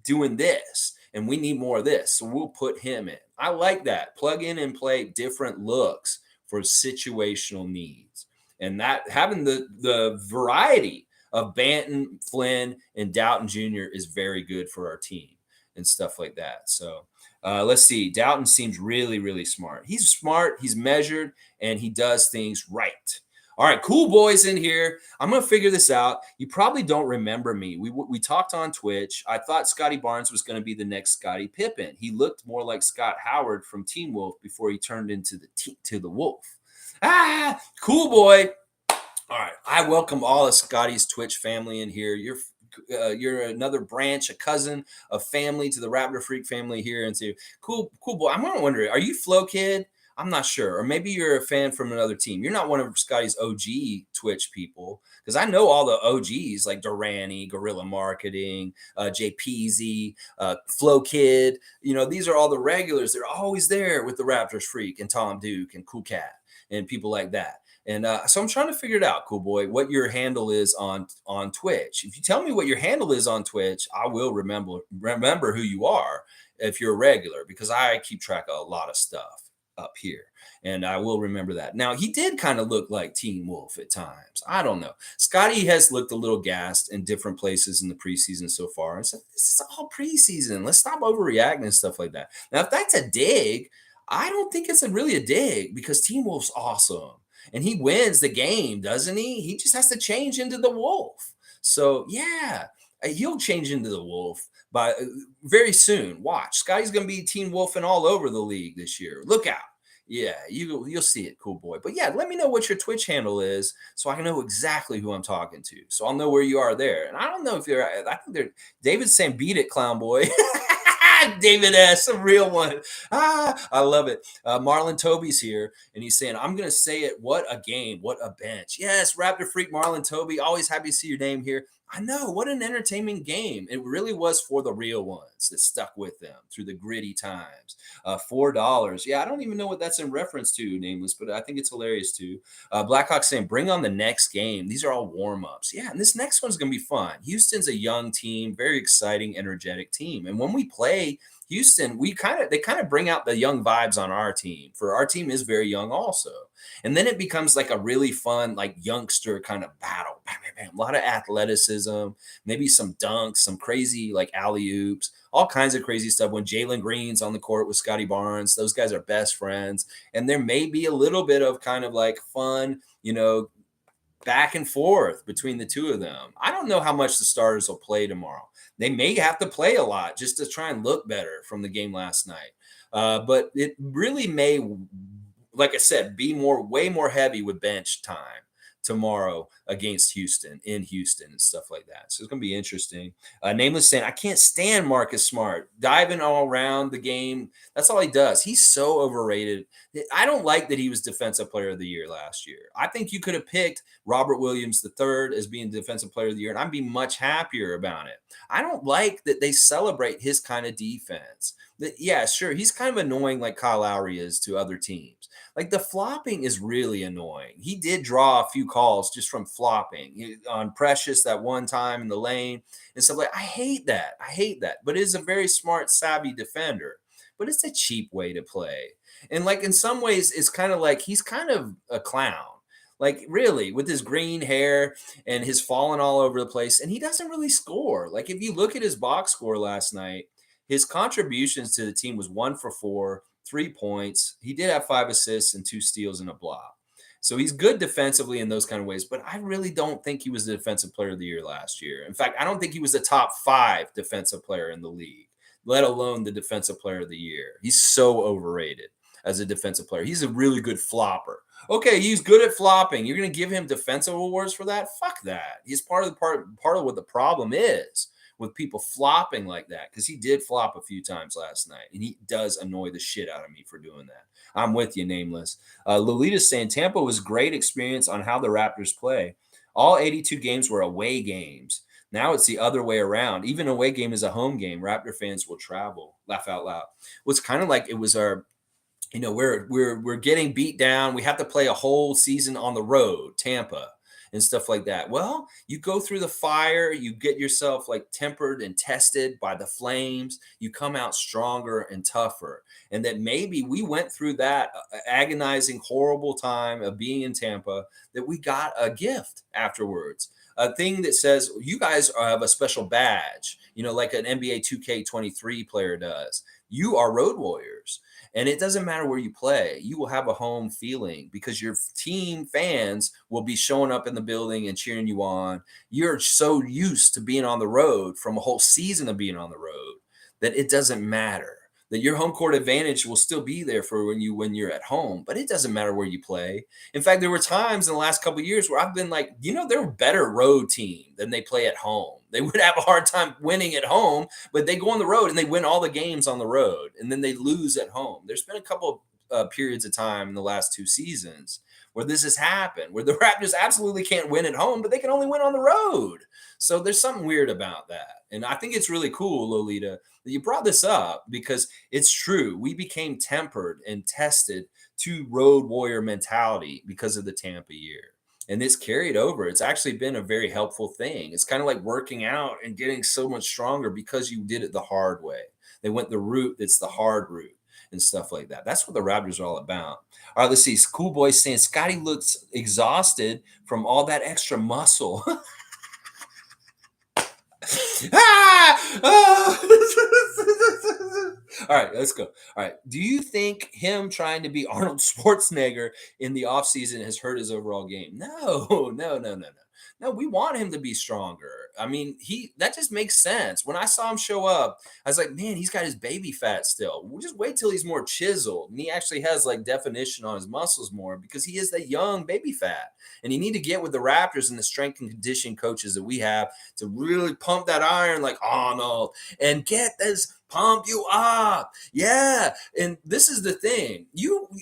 doing this, and we need more of this. So we'll put him in. I like that. Plug in and play different looks for situational needs. And that having the variety of Banton, Flynn, and Dowtin Jr. is very good for our team and stuff like that. So let's see. Dowtin seems really, really smart. He's smart, he's measured, and he does things right. All right, cool boys in here. I'm going to figure this out. You probably don't remember me. We talked on Twitch. I thought Scotty Barnes was going to be the next Scottie Pippen. He looked more like Scott Howard from Teen Wolf before he turned into the Wolf. Cool boy. All right, I welcome all of Scotty's Twitch family in here. You're another branch, a cousin, a family to the Raptor Freak family here. And so, cool boy. I'm wondering, are you Flow Kid? I'm not sure. Or maybe you're a fan from another team. You're not one of Scotty's OG Twitch people, because I know all the OGs like Durrani, Guerrilla Marketing, JPZ, Flow Kid. These are all the regulars. They're always there with the Raptors Freak and Tom Duke and Cool Cat and people like that. And so I'm trying to figure it out, cool boy, what your handle is on Twitch. If you tell me what your handle is on Twitch, I will remember who you are if you're a regular, because I keep track of a lot of stuff up here, and I will remember that. Now, he did kind of look like Teen Wolf at times. I don't know. Scotty has looked a little gassed in different places in the preseason so far. And so this is all preseason. Let's stop overreacting and stuff like that. Now, if that's a dig, I don't think it's really a dig, because Teen Wolf's awesome. And he wins the game, doesn't he? He just has to change into the Wolf. So, yeah, he'll change into the Wolf by very soon. Watch. Scotty's going to be Teen Wolfing all over the league this year. Look out. Yeah, you'll see it, cool boy. But, yeah, let me know what your Twitch handle is so I can know exactly who I'm talking to. So I'll know where you are there. And I don't know if you're – I think they're – David's saying beat it, clown boy. David S., a real one. I love it. Marlon Toby's here, and he's saying, I'm going to say it. What a game. What a bench. Yes, Raptor Freak Marlon Toby. Always happy to see your name here. I know. What an entertaining game. It really was for the real ones that stuck with them through the gritty times. $4. Yeah, I don't even know what that's in reference to, Nameless, but I think it's hilarious too. Blackhawk saying, bring on the next game. These are all warm-ups. Yeah, and this next one's going to be fun. Houston's a young team, very exciting, energetic team. And when we play Houston, they kind of bring out the young vibes on our team. For our team is very young also. And then it becomes like a really fun, like youngster kind of battle. Bam, bam, bam. A lot of athleticism, maybe some dunks, some crazy like alley-oops, all kinds of crazy stuff. When Jalen Green's on the court with Scotty Barnes, those guys are best friends. And there may be a little bit of kind of like fun, back and forth between the two of them. I don't know how much the starters will play tomorrow. They may have to play a lot just to try and look better from the game last night. But it really may, like I said, be way more heavy with bench time tomorrow against Houston, in Houston and stuff like that. So it's going to be interesting. Nameless saying, I can't stand Marcus Smart. Diving all around the game. That's all he does. He's so overrated. I don't like that he was Defensive Player of the Year last year. I think you could have picked Robert Williams III as being Defensive Player of the Year, and I'd be much happier about it. I don't like that they celebrate his kind of defense. Yeah, sure. He's kind of annoying like Kyle Lowry is to other teams. Like the flopping is really annoying. He did draw a few calls just from flopping on Precious that one time in the lane and stuff like. I hate that. I hate that. But it's a very smart, savvy defender. But it's a cheap way to play. And like in some ways, it's kind of like he's kind of a clown. Like really, with his green hair and his falling all over the place, and he doesn't really score. Like if you look at his box score last night, his contributions to the team was 1 for 4, 3 points. He did have 5 assists and 2 steals and a block. So he's good defensively in those kind of ways, but I really don't think he was the defensive player of the year last year. In fact, I don't think he was the top 5 defensive player in the league, let alone the defensive player of the year. He's so overrated as a defensive player. He's a really good flopper. Okay, he's good at flopping. You're going to give him defensive awards for that? Fuck that. He's part of what the problem is with people flopping like that, because he did flop a few times last night, and he does annoy the shit out of me for doing that. I'm with you, Nameless. Lolita's saying Tampa was great experience on how the Raptors play. All 82 games were away games. Now it's the other way around. Even away game is a home game. Raptor fans will travel. Laugh out loud. Well, it's kind of like it was our, we're getting beat down. We have to play a whole season on the road, Tampa, and stuff like that. Well, you go through the fire, you get yourself like tempered and tested by the flames. You come out stronger and tougher. And that maybe we went through that agonizing, horrible time of being in Tampa, that we got a gift afterwards. A thing that says you guys have a special badge, like an NBA 2K23 player does. You are Road Warriors. And it doesn't matter where you play, you will have a home feeling because your team fans will be showing up in the building and cheering you on. You're so used to being on the road from a whole season of being on the road that it doesn't matter. That your home court advantage will still be there for when you're at home, but it doesn't matter where you play. In fact, there were times in the last couple of years where I've been like, they're a better road team than they play at home. They would have a hard time winning at home, but they go on the road and they win all the games on the road, and then they lose at home. There's been a couple of periods of time in the last 2 seasons where this has happened, where the Raptors absolutely can't win at home, but they can only win on the road. So there's something weird about that. And I think it's really cool, Lolita, that you brought this up, because it's true. We became tempered and tested to road warrior mentality because of the Tampa year. And it's carried over. It's actually been a very helpful thing. It's kind of like working out and getting so much stronger because you did it the hard way. They went the route that's the hard route and stuff like that. That's what the Raptors are all about. All right, let's see. Cool Boy saying Scotty looks exhausted from all that extra muscle. All right, let's go. All right. Do you think him trying to be Arnold Schwarzenegger in the offseason has hurt his overall game? No. No, we want him to be stronger. I mean, that just makes sense. When I saw him show up, I was like, man, he's got his baby fat still. We'll just wait till he's more chiseled and he actually has like definition on his muscles more, because he is the young baby fat. And you need to get with the Raptors and the strength and conditioning coaches that we have to really pump that iron like Arnold and get this pump you up. Yeah. And this is the thing.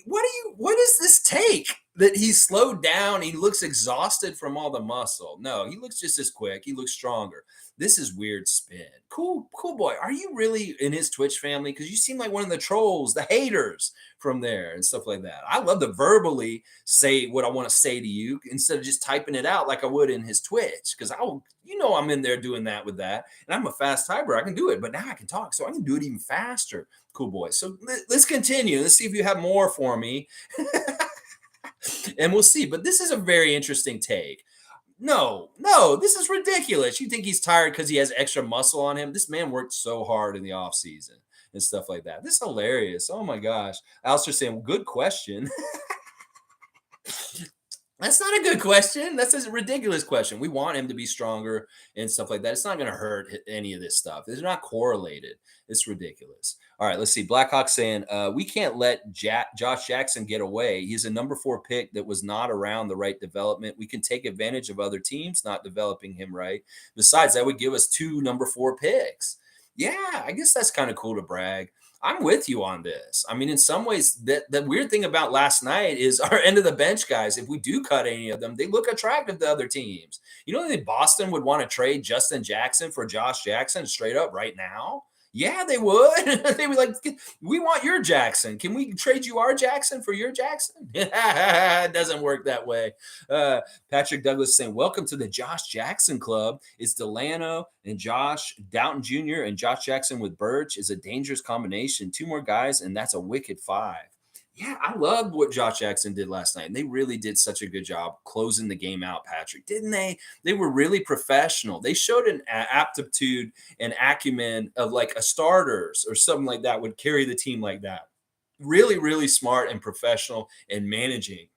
What does this take? That he's slowed down. He looks exhausted from all the muscle. No, he looks just as quick. He looks stronger. This is weird spin. Cool Boy. Are you really in his Twitch family? Because you seem like one of the trolls, the haters from there and stuff like that. I love to verbally say what I want to say to you instead of just typing it out like I would in his Twitch. Because I'm in there doing that with that. And I'm a fast typer. I can do it. But now I can talk. So I can do it even faster. Cool Boy. So let's continue. Let's see if you have more for me. And we'll see. But this is a very interesting take. No, this is ridiculous. You think he's tired because he has extra muscle on him? This man worked so hard in the offseason and stuff like that. This is hilarious. Oh my gosh. Alistair saying, good question. That's not a good question. That's a ridiculous question. We want him to be stronger and stuff like that. It's not going to hurt any of this stuff. It's not correlated. It's ridiculous. All right, let's see. Blackhawk saying, we can't let Josh Jackson get away. He's a number 4 pick that was not around the right development. We can take advantage of other teams not developing him right. Besides, that would give us 2 number 4 picks. Yeah, I guess that's kind of cool to brag. I'm with you on this. I mean, in some ways, the weird thing about last night is our end of the bench guys, if we do cut any of them, they look attractive to other teams. You don't think Boston would want to trade Justin Jackson for Josh Jackson straight up right now? Yeah, they would. They would like, we want your Jackson. Can we trade you our Jackson for your Jackson? It doesn't work that way. Uh, Patrick Douglas saying, welcome to the Josh Jackson Club. It's Delano and Josh, Dowtin Jr. and Josh Jackson with Birch is a dangerous combination. Two more guys, and that's a wicked five. Yeah, I loved what Josh Jackson did last night. And they really did such a good job closing the game out, Patrick, didn't they? They were really professional. They showed an aptitude and acumen of like a starters or something like that would carry the team like that. Really, really smart and professional and managing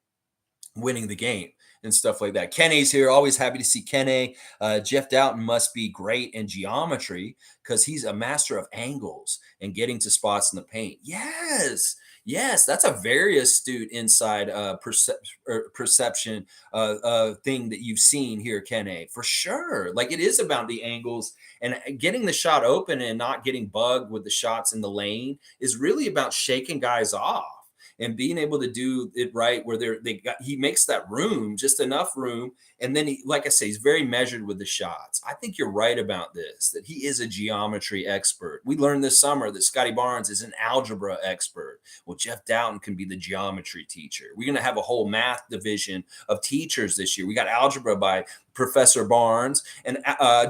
winning the game and stuff like that. Kenny's here. Always happy to see Kenny. Jeff Dowtin must be great in geometry because he's a master of angles and getting to spots in the paint. Yes. Yes, that's a very astute inside perception thing that you've seen here, Kenny, for sure. Like it is about the angles and getting the shot open and not getting bugged with the shots in the lane is really about shaking guys off and being able to do it right where he makes that room, just enough room. And then he, like I say, he's very measured with the shots. I think you're right about this, that he is a geometry expert. We learned this summer that Scotty Barnes is an algebra expert. Well, Jeff Dowtin can be the geometry teacher. We're going to have a whole math division of teachers this year. We got algebra by Professor Barnes and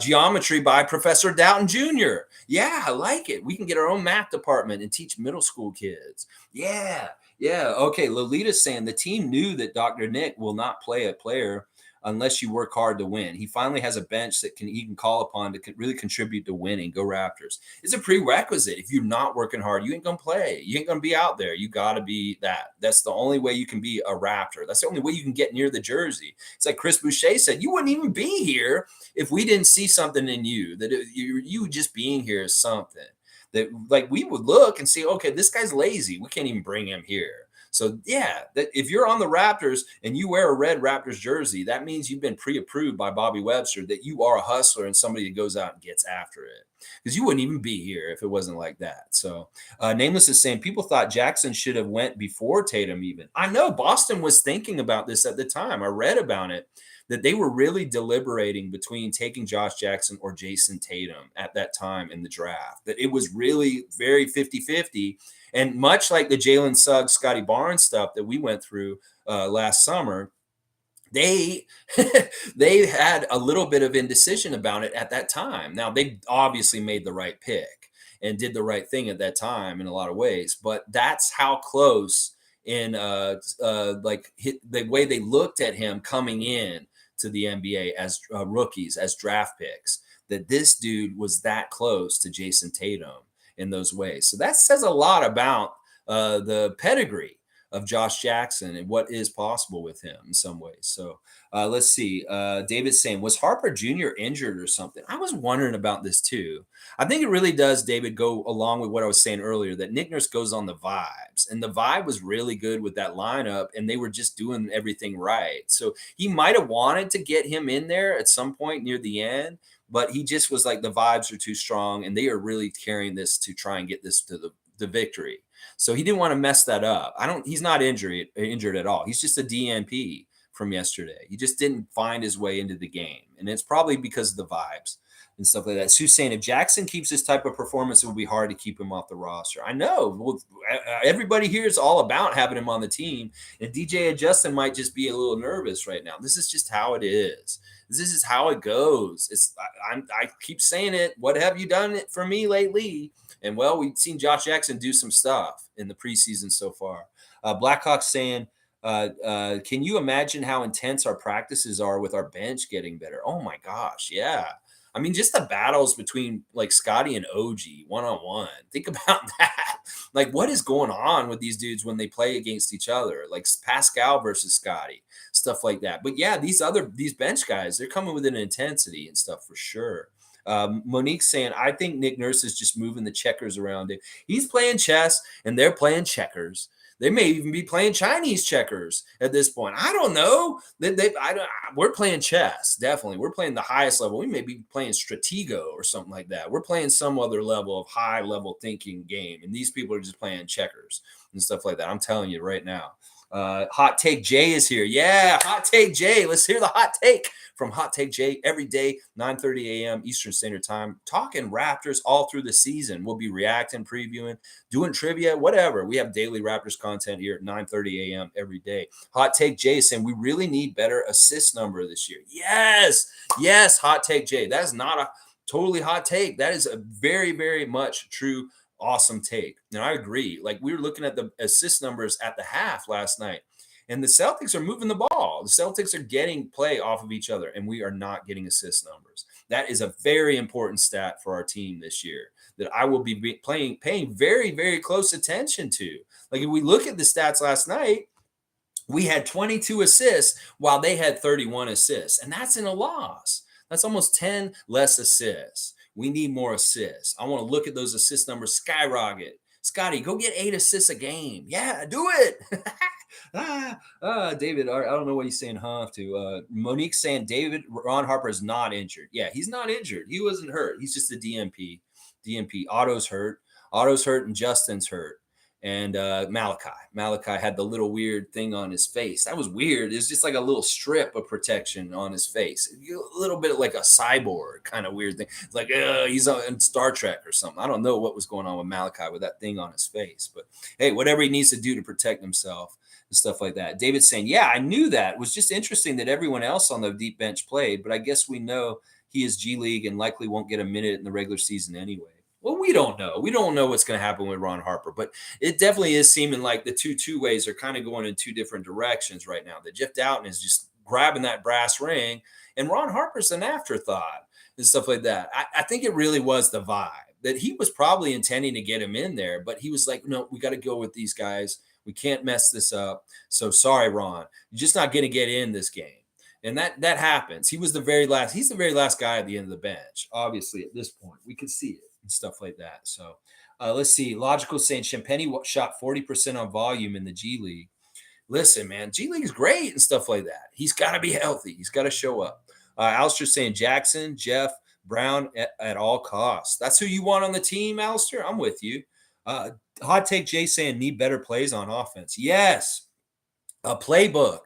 geometry by Professor Dowtin Jr. Yeah, I like it. We can get our own math department and teach middle school kids. Yeah. Yeah. Okay. Lolita's saying the team knew that Dr. Nick will not play a player unless you work hard to win. He finally has a bench that he can call upon to really contribute to winning. Go Raptors. It's a prerequisite. If you're not working hard, you ain't going to play. You ain't going to be out there. You got to be that. That's the only way you can be a Raptor. That's the only way you can get near the jersey. It's like Chris Boucher said, you wouldn't even be here if we didn't see something in you, that you just being here is something. That like we would look and see, okay, this guy's lazy. We can't even bring him here. So yeah, that if you're on the Raptors and you wear a red Raptors jersey, that means you've been pre-approved by Bobby Webster that you are a hustler and somebody that goes out and gets after it. Because you wouldn't even be here if it wasn't like that. So Nameless is saying people thought Jackson should have went before Tatum even. I know Boston was thinking about this at the time. I read about it, that they were really deliberating between taking Josh Jackson or Jason Tatum at that time in the draft, that it was really very 50-50. And much like the Jalen Suggs, Scotty Barnes stuff that we went through last summer, they they had a little bit of indecision about it at that time. Now, they obviously made the right pick and did the right thing at that time in a lot of ways, but that's how close in the way they looked at him coming in to the NBA as rookies, as draft picks, that this dude was that close to Jason Tatum in those ways. So that says a lot about the pedigree of Josh Jackson and what is possible with him in some ways. So let's see. David's saying, was Harper Jr. injured or something? I was wondering about this too. I think it really does, David, go along with what I was saying earlier, that Nick Nurse goes on the vibes. And the vibe was really good with that lineup, and they were just doing everything right. So he might have wanted to get him in there at some point near the end, but he just was like, the vibes are too strong, and they are really carrying this to try and get this to the victory. So he didn't want to mess that up. He's not injured at all. He's just a DNP from yesterday. He just didn't find his way into the game. And it's probably because of the vibes and stuff like that. Sue's saying if Jackson keeps this type of performance, it will be hard to keep him off the roster. I know. Well, everybody here is all about having him on the team. And DJ and Justin might just be a little nervous right now. This is just how it is. This is how it goes. I keep saying it. What have you done for me lately? And well, we've seen Josh Jackson do some stuff in the preseason so far. Blackhawks saying, can you imagine how intense our practices are with our bench getting better? Oh my gosh, yeah. I mean, just the battles between like Scotty and OG one-on-one. Think about that. Like, what is going on with these dudes when they play against each other? Like Pascal versus Scotty, stuff like that. But yeah, these bench guys, they're coming with an intensity and stuff for sure. Monique's saying, I think Nick Nurse is just moving the checkers around it. He's playing chess and they're playing checkers. They may even be playing Chinese checkers at this point. I don't know. We're playing chess, definitely. We're playing the highest level. We may be playing Stratego or something like that. We're playing some other level of high-level thinking game, and these people are just playing checkers. and stuff like that. I'm telling you right now. Hot Take Jay is here. Yeah, Hot Take Jay. Let's hear the hot take from Hot Take Jay every day, 9:30 a.m. Eastern Standard Time. Talking Raptors all through the season. We'll be reacting, previewing, doing trivia, whatever. We have daily Raptors content here at 9:30 a.m. every day. Hot Take Jay saying we really need better assist number this year. Yes, Hot Take Jay. That is not a totally hot take. That is a very, very much true awesome take. And I agree. Like we were looking at the assist numbers at the half last night, and the Celtics are moving the ball. The Celtics are getting play off of each other, and we are not getting assist numbers. That is a very important stat for our team this year that I will be paying very, very close attention to. Like if we look at the stats last night, we had 22 assists while they had 31 assists, and that's in a loss. That's almost 10 less assists. We need more assists. I want to look at those assist numbers skyrocket. Scotty, go get 8 assists a game. Yeah, do it. David, I don't know what he's saying, to. Monique's saying David Ron Harper is not injured. Yeah, he's not injured. He wasn't hurt. He's just a DNP. Otto's hurt. And Justin's hurt. And Malachi had the little weird thing on his face. That was weird. It's just like a little strip of protection on his face. A little bit like a cyborg kind of weird thing. It's like he's on Star Trek or something. I don't know what was going on with Malachi with that thing on his face. But hey, whatever he needs to do to protect himself and stuff like that. David's saying, yeah, I knew that. It was just interesting that everyone else on the deep bench played. But I guess we know he is G League and likely won't get a minute in the regular season anyway. Well, we don't know. We don't know what's going to happen with Ron Harper, but it definitely is seeming like the two ways are kind of going in two different directions right now. That Jeff Dowtin is just grabbing that brass ring, and Ron Harper's an afterthought and stuff like that. I think it really was the vibe that he was probably intending to get him in there, but he was like, no, we got to go with these guys. We can't mess this up. So sorry, Ron, you're just not going to get in this game. And that happens. He's the very last guy at the end of the bench. Obviously, at this point, we can see it. And stuff like that. So let's see. Logical saying Champagnie shot 40% on volume in the G League. Listen, man, G League is great and stuff like that. He's got to be healthy. He's got to show up. Alistair saying Jackson, Jeff, Brown at all costs. That's who you want on the team, Alistair? I'm with you. Hot Take Jay saying need better plays on offense. Yes. A playbook.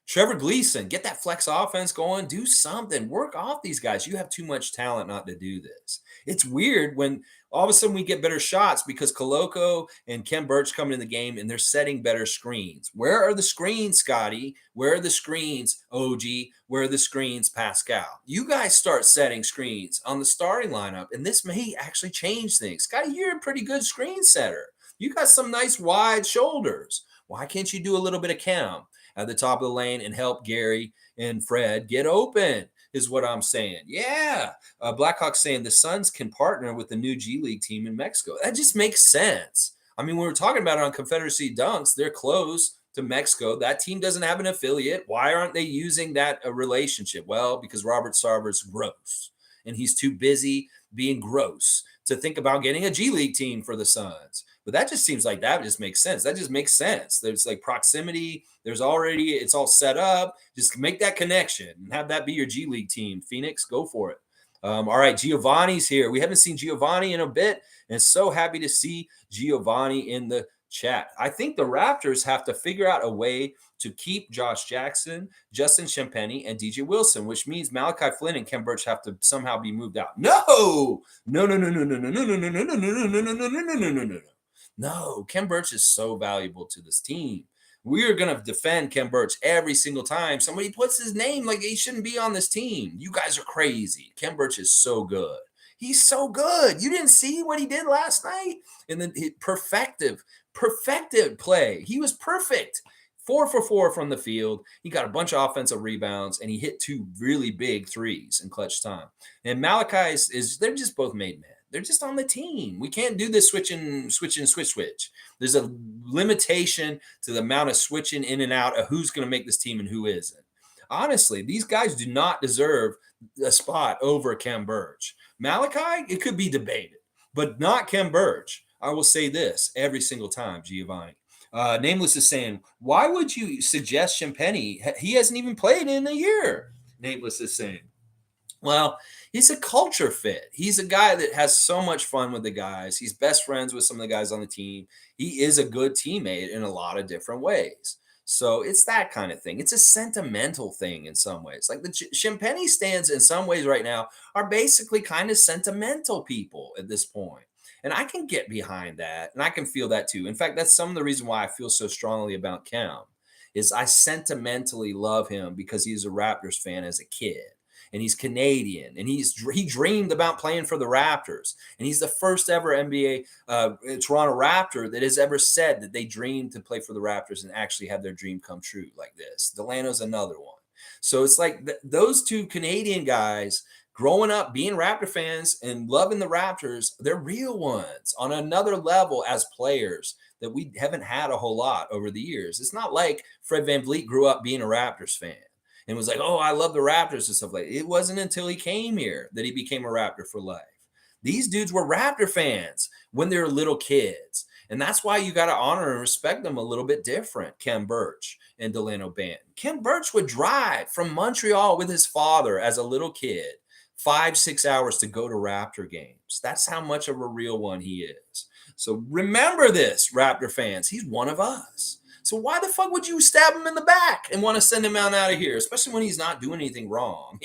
Trevor Gleason, get that flex offense going. Do something. Work off these guys. You have too much talent not to do this. It's weird when all of a sudden we get better shots because Koloko and Khem Birch come in the game and they're setting better screens. Where are the screens, Scotty? Where are the screens, OG? Where are the screens, Pascal? You guys start setting screens on the starting lineup, and this may actually change things. Scotty, you're a pretty good screen setter. You got some nice wide shoulders. Why can't you do a little bit of Khem at the top of the lane and help Gary and Fred get open is what I'm saying. Yeah. Blackhawk saying the Suns can partner with the new G League team in Mexico. That just makes sense. I mean, we were talking about it on Confederacy Dunks. They're close to Mexico. That team doesn't have an affiliate. Why aren't they using that relationship? Well, because Robert Sarver's gross, and he's too busy being gross to think about getting a G League team for the Suns. But that just seems like that just makes sense. That just makes sense. There's like proximity. It's all set up. Just make that connection and have that be your G League team. Phoenix, go for it. All right, Giovanni's here. We haven't seen Giovanni in a bit, and so happy to see Giovanni in the chat. I think the Raptors have to figure out a way to keep Josh Jackson, Justin Champagnie, and DJ Wilson, which means Malachi Flynn and Khem Birch have to somehow be moved out. No. No, Khem Birch is so valuable to this team. We are going to defend Khem Birch every single time somebody puts his name like he shouldn't be on this team. You guys are crazy. Khem Birch is so good. He's so good. You didn't see what he did last night? And then perfected play. He was perfect. 4 for 4 from the field. He got a bunch of offensive rebounds, and he hit 2 really big threes in clutch time. And Malachi they're just both made men. They're just on the team. We can't do this switch. There's a limitation to the amount of switching in and out of who's going to make this team and who isn't. Honestly, these guys do not deserve a spot over Khem Birch. Malachi, it could be debated, but not Khem Birch. I will say this every single time, Giovanni. Nameless is saying, why would you suggest Champagnie? He hasn't even played in a year. Nameless is saying. Well, he's a culture fit. He's a guy that has so much fun with the guys. He's best friends with some of the guys on the team. He is a good teammate in a lot of different ways. So it's that kind of thing. It's a sentimental thing in some ways. Like the Champagnie stands in some ways right now are basically kind of sentimental people at this point. And I can get behind that and I can feel that too. In fact, that's some of the reason why I feel so strongly about Khem is I sentimentally love him because he's a Raptors fan as a kid and he's Canadian, and he dreamed about playing for the Raptors, and he's the first ever NBA Toronto Raptor that has ever said that they dreamed to play for the Raptors and actually had their dream come true like this. Delano's another one. So it's like those two Canadian guys growing up being Raptor fans and loving the Raptors, they're real ones on another level as players that we haven't had a whole lot over the years. It's not like Fred VanVleet grew up being a Raptors fan and was like, "Oh, I love the Raptors" and stuff like that. It wasn't until he came here that he became a Raptor for life. These dudes were Raptor fans when they were little kids. And that's why you got to honor and respect them a little bit different, Khem Birch and Dalano Banton. Khem Birch would drive from Montreal with his father as a little kid, 5-6 hours to go to Raptor games. That's how much of a real one he is. So remember this, Raptor fans. He's one of us. So why the fuck would you stab him in the back and want to send him out of here, especially when he's not doing anything wrong?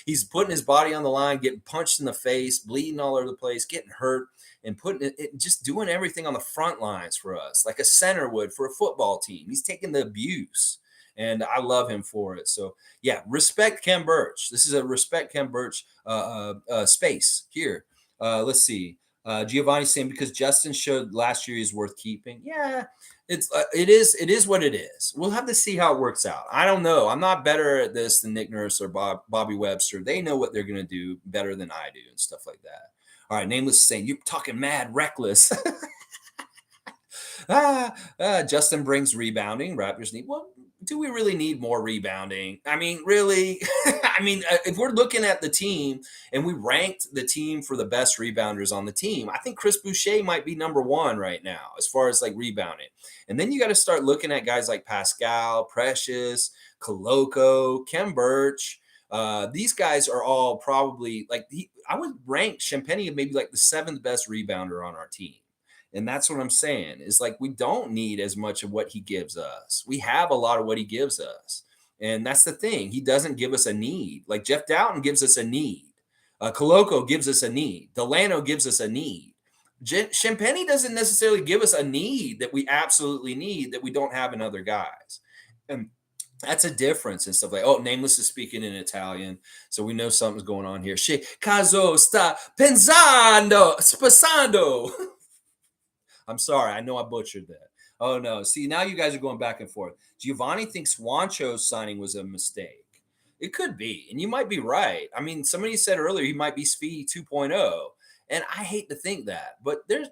He's putting his body on the line, getting punched in the face, bleeding all over the place, getting hurt, and putting it just doing everything on the front lines for us, like a center would for a football team. He's taking the abuse, and I love him for it. So yeah, respect Khem Birch. This is a respect Khem Birch space here. Let's see. Giovanni saying because Justin showed last year he's worth keeping. Yeah, it is what it is. We'll have to see how it works out. I don't know. I'm not better at this than Nick Nurse or Bobby Webster. They know what they're gonna do better than I do and stuff like that. All right, Nameless saying you're talking mad reckless. Justin brings rebounding. Raptors need. Well, do we really need more rebounding? I mean, really? I mean, if we're looking at the team and we ranked the team for the best rebounders on the team, I think Chris Boucher might be number one right now as far as like rebounding. And then you got to start looking at guys like Pascal, Precious, Koloko, Khem Birch. These guys are all probably like I would rank Champagnie maybe like the seventh best rebounder on our team. And that's what I'm saying is like we don't need as much of what he gives us. We have a lot of what he gives us. And that's the thing. He doesn't give us a need. Like Jeff Dowtin gives us a need. Koloko gives us a need. Dalano gives us a need. Champagnie doesn't necessarily give us a need that we absolutely need that we don't have in other guys. And that's a difference and stuff like, oh, Nameless is speaking in Italian, so we know something's going on here. Che caso sta spasando. I'm sorry. I know I butchered that. Oh, no. See, now you guys are going back and forth. Giovanni thinks Juancho's signing was a mistake. It could be. And you might be right. I mean, somebody said earlier he might be SVI 2.0. And I hate to think that. But there's,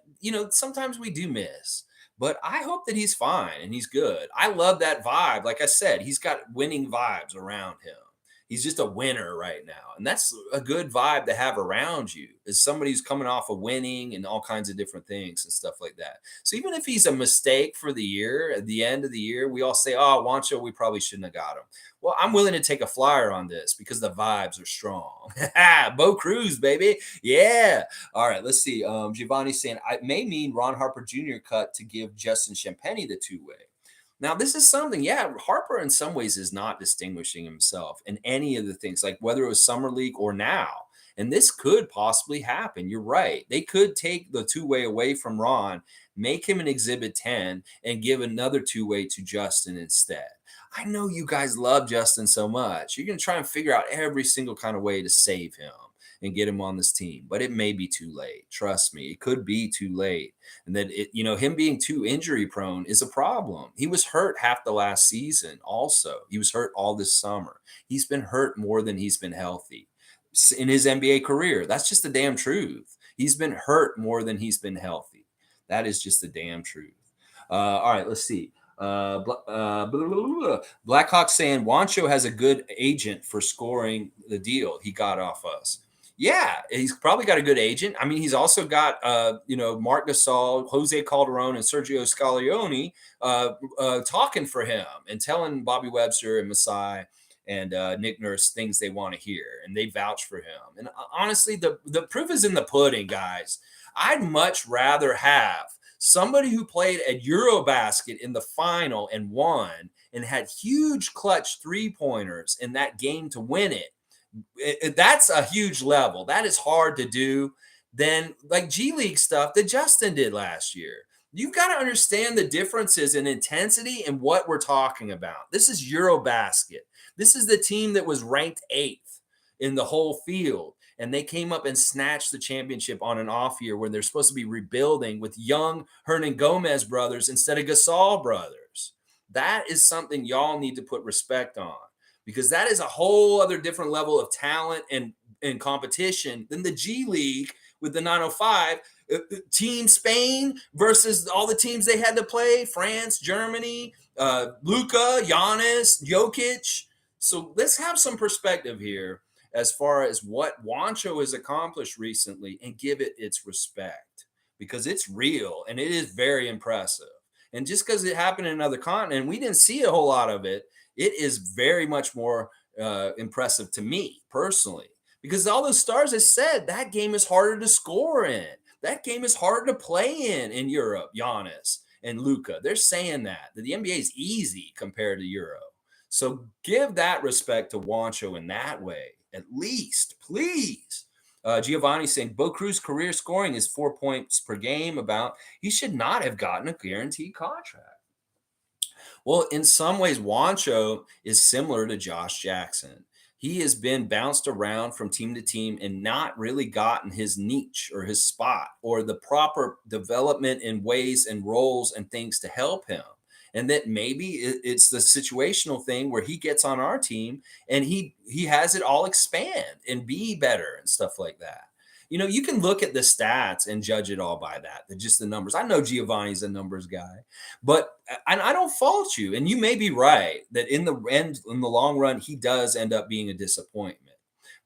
sometimes we do miss. But I hope that he's fine and he's good. I love that vibe. Like I said, he's got winning vibes around him. He's just a winner right now. And that's a good vibe to have around you is somebody who's coming off of winning and all kinds of different things and stuff like that. So even if he's a mistake for the year, at the end of the year, we all say, oh, Juancho, we probably shouldn't have got him. Well, I'm willing to take a flyer on this because the vibes are strong. Bo Cruz, baby. Yeah. All right, let's see. Giovanni's saying, I may mean Ron Harper Jr. cut to give Justin Champagnie the two-way. Now, this is something, yeah, Harper in some ways is not distinguishing himself in any of the things, like whether it was Summer League or now. And this could possibly happen. You're right. They could take the two-way away from Ron, make him an Exhibit 10, and give another two-way to Justin instead. I know you guys love Justin so much. You're going to try and figure out every single kind of way to save him and get him on this team, but it may be too late. Trust me, it could be too late. And that him being too injury prone is a problem. He was hurt half the last season. Also, he was hurt all this summer. He's been hurt more than he's been healthy in his NBA career. That's just the damn truth. He's been hurt more than he's been healthy. That is just the damn truth. All right, let's see. Blackhawk saying Juancho has a good agent for scoring the deal he got off us. Yeah, he's probably got a good agent. I mean, he's also got, Mark Gasol, Jose Calderon, and Sergio Scalioni talking for him and telling Bobby Webster and Masai and Nick Nurse things they want to hear, and they vouch for him. And honestly, the proof is in the pudding, guys. I'd much rather have somebody who played at Eurobasket in the final and won and had huge clutch three-pointers in that game to win it. That's a huge level. That is hard to do. Than like G League stuff that Justin did last year. You've got to understand the differences in intensity and what we're talking about. This is Eurobasket. This is the team that was ranked 8th in the whole field. And they came up and snatched the championship on an off year when they're supposed to be rebuilding with young Hernan Gomez brothers instead of Gasol brothers. That is something y'all need to put respect on, because that is a whole other different level of talent and competition than the G League with the 905. Team Spain versus all the teams they had to play, France, Germany, Luka, Giannis, Jokic. So let's have some perspective here as far as what Juancho has accomplished recently and give it its respect, because it's real and it is very impressive. And just because it happened in another continent, we didn't see a whole lot of it, it is very much more impressive to me personally. Because all those stars, I said, that game is harder to score in. That game is harder to play in Europe, Giannis and Luka. They're saying that the NBA is easy compared to Euro. So give that respect to Juancho in that way, at least, please. Giovanni saying Bo Cruz career scoring is 4 points per game. He should not have gotten a guaranteed contract. Well, in some ways, Juancho is similar to JJackson. He has been bounced around from team to team and not really gotten his niche or his spot or the proper development in ways and roles and things to help him. And that maybe it's the situational thing where he gets on our team and he has it all expand and be better and stuff like that. You know, you can look at the stats and judge it all by that, just the numbers. I know Giovanni's a numbers guy, but I don't fault you. And you may be right that in the long run, he does end up being a disappointment.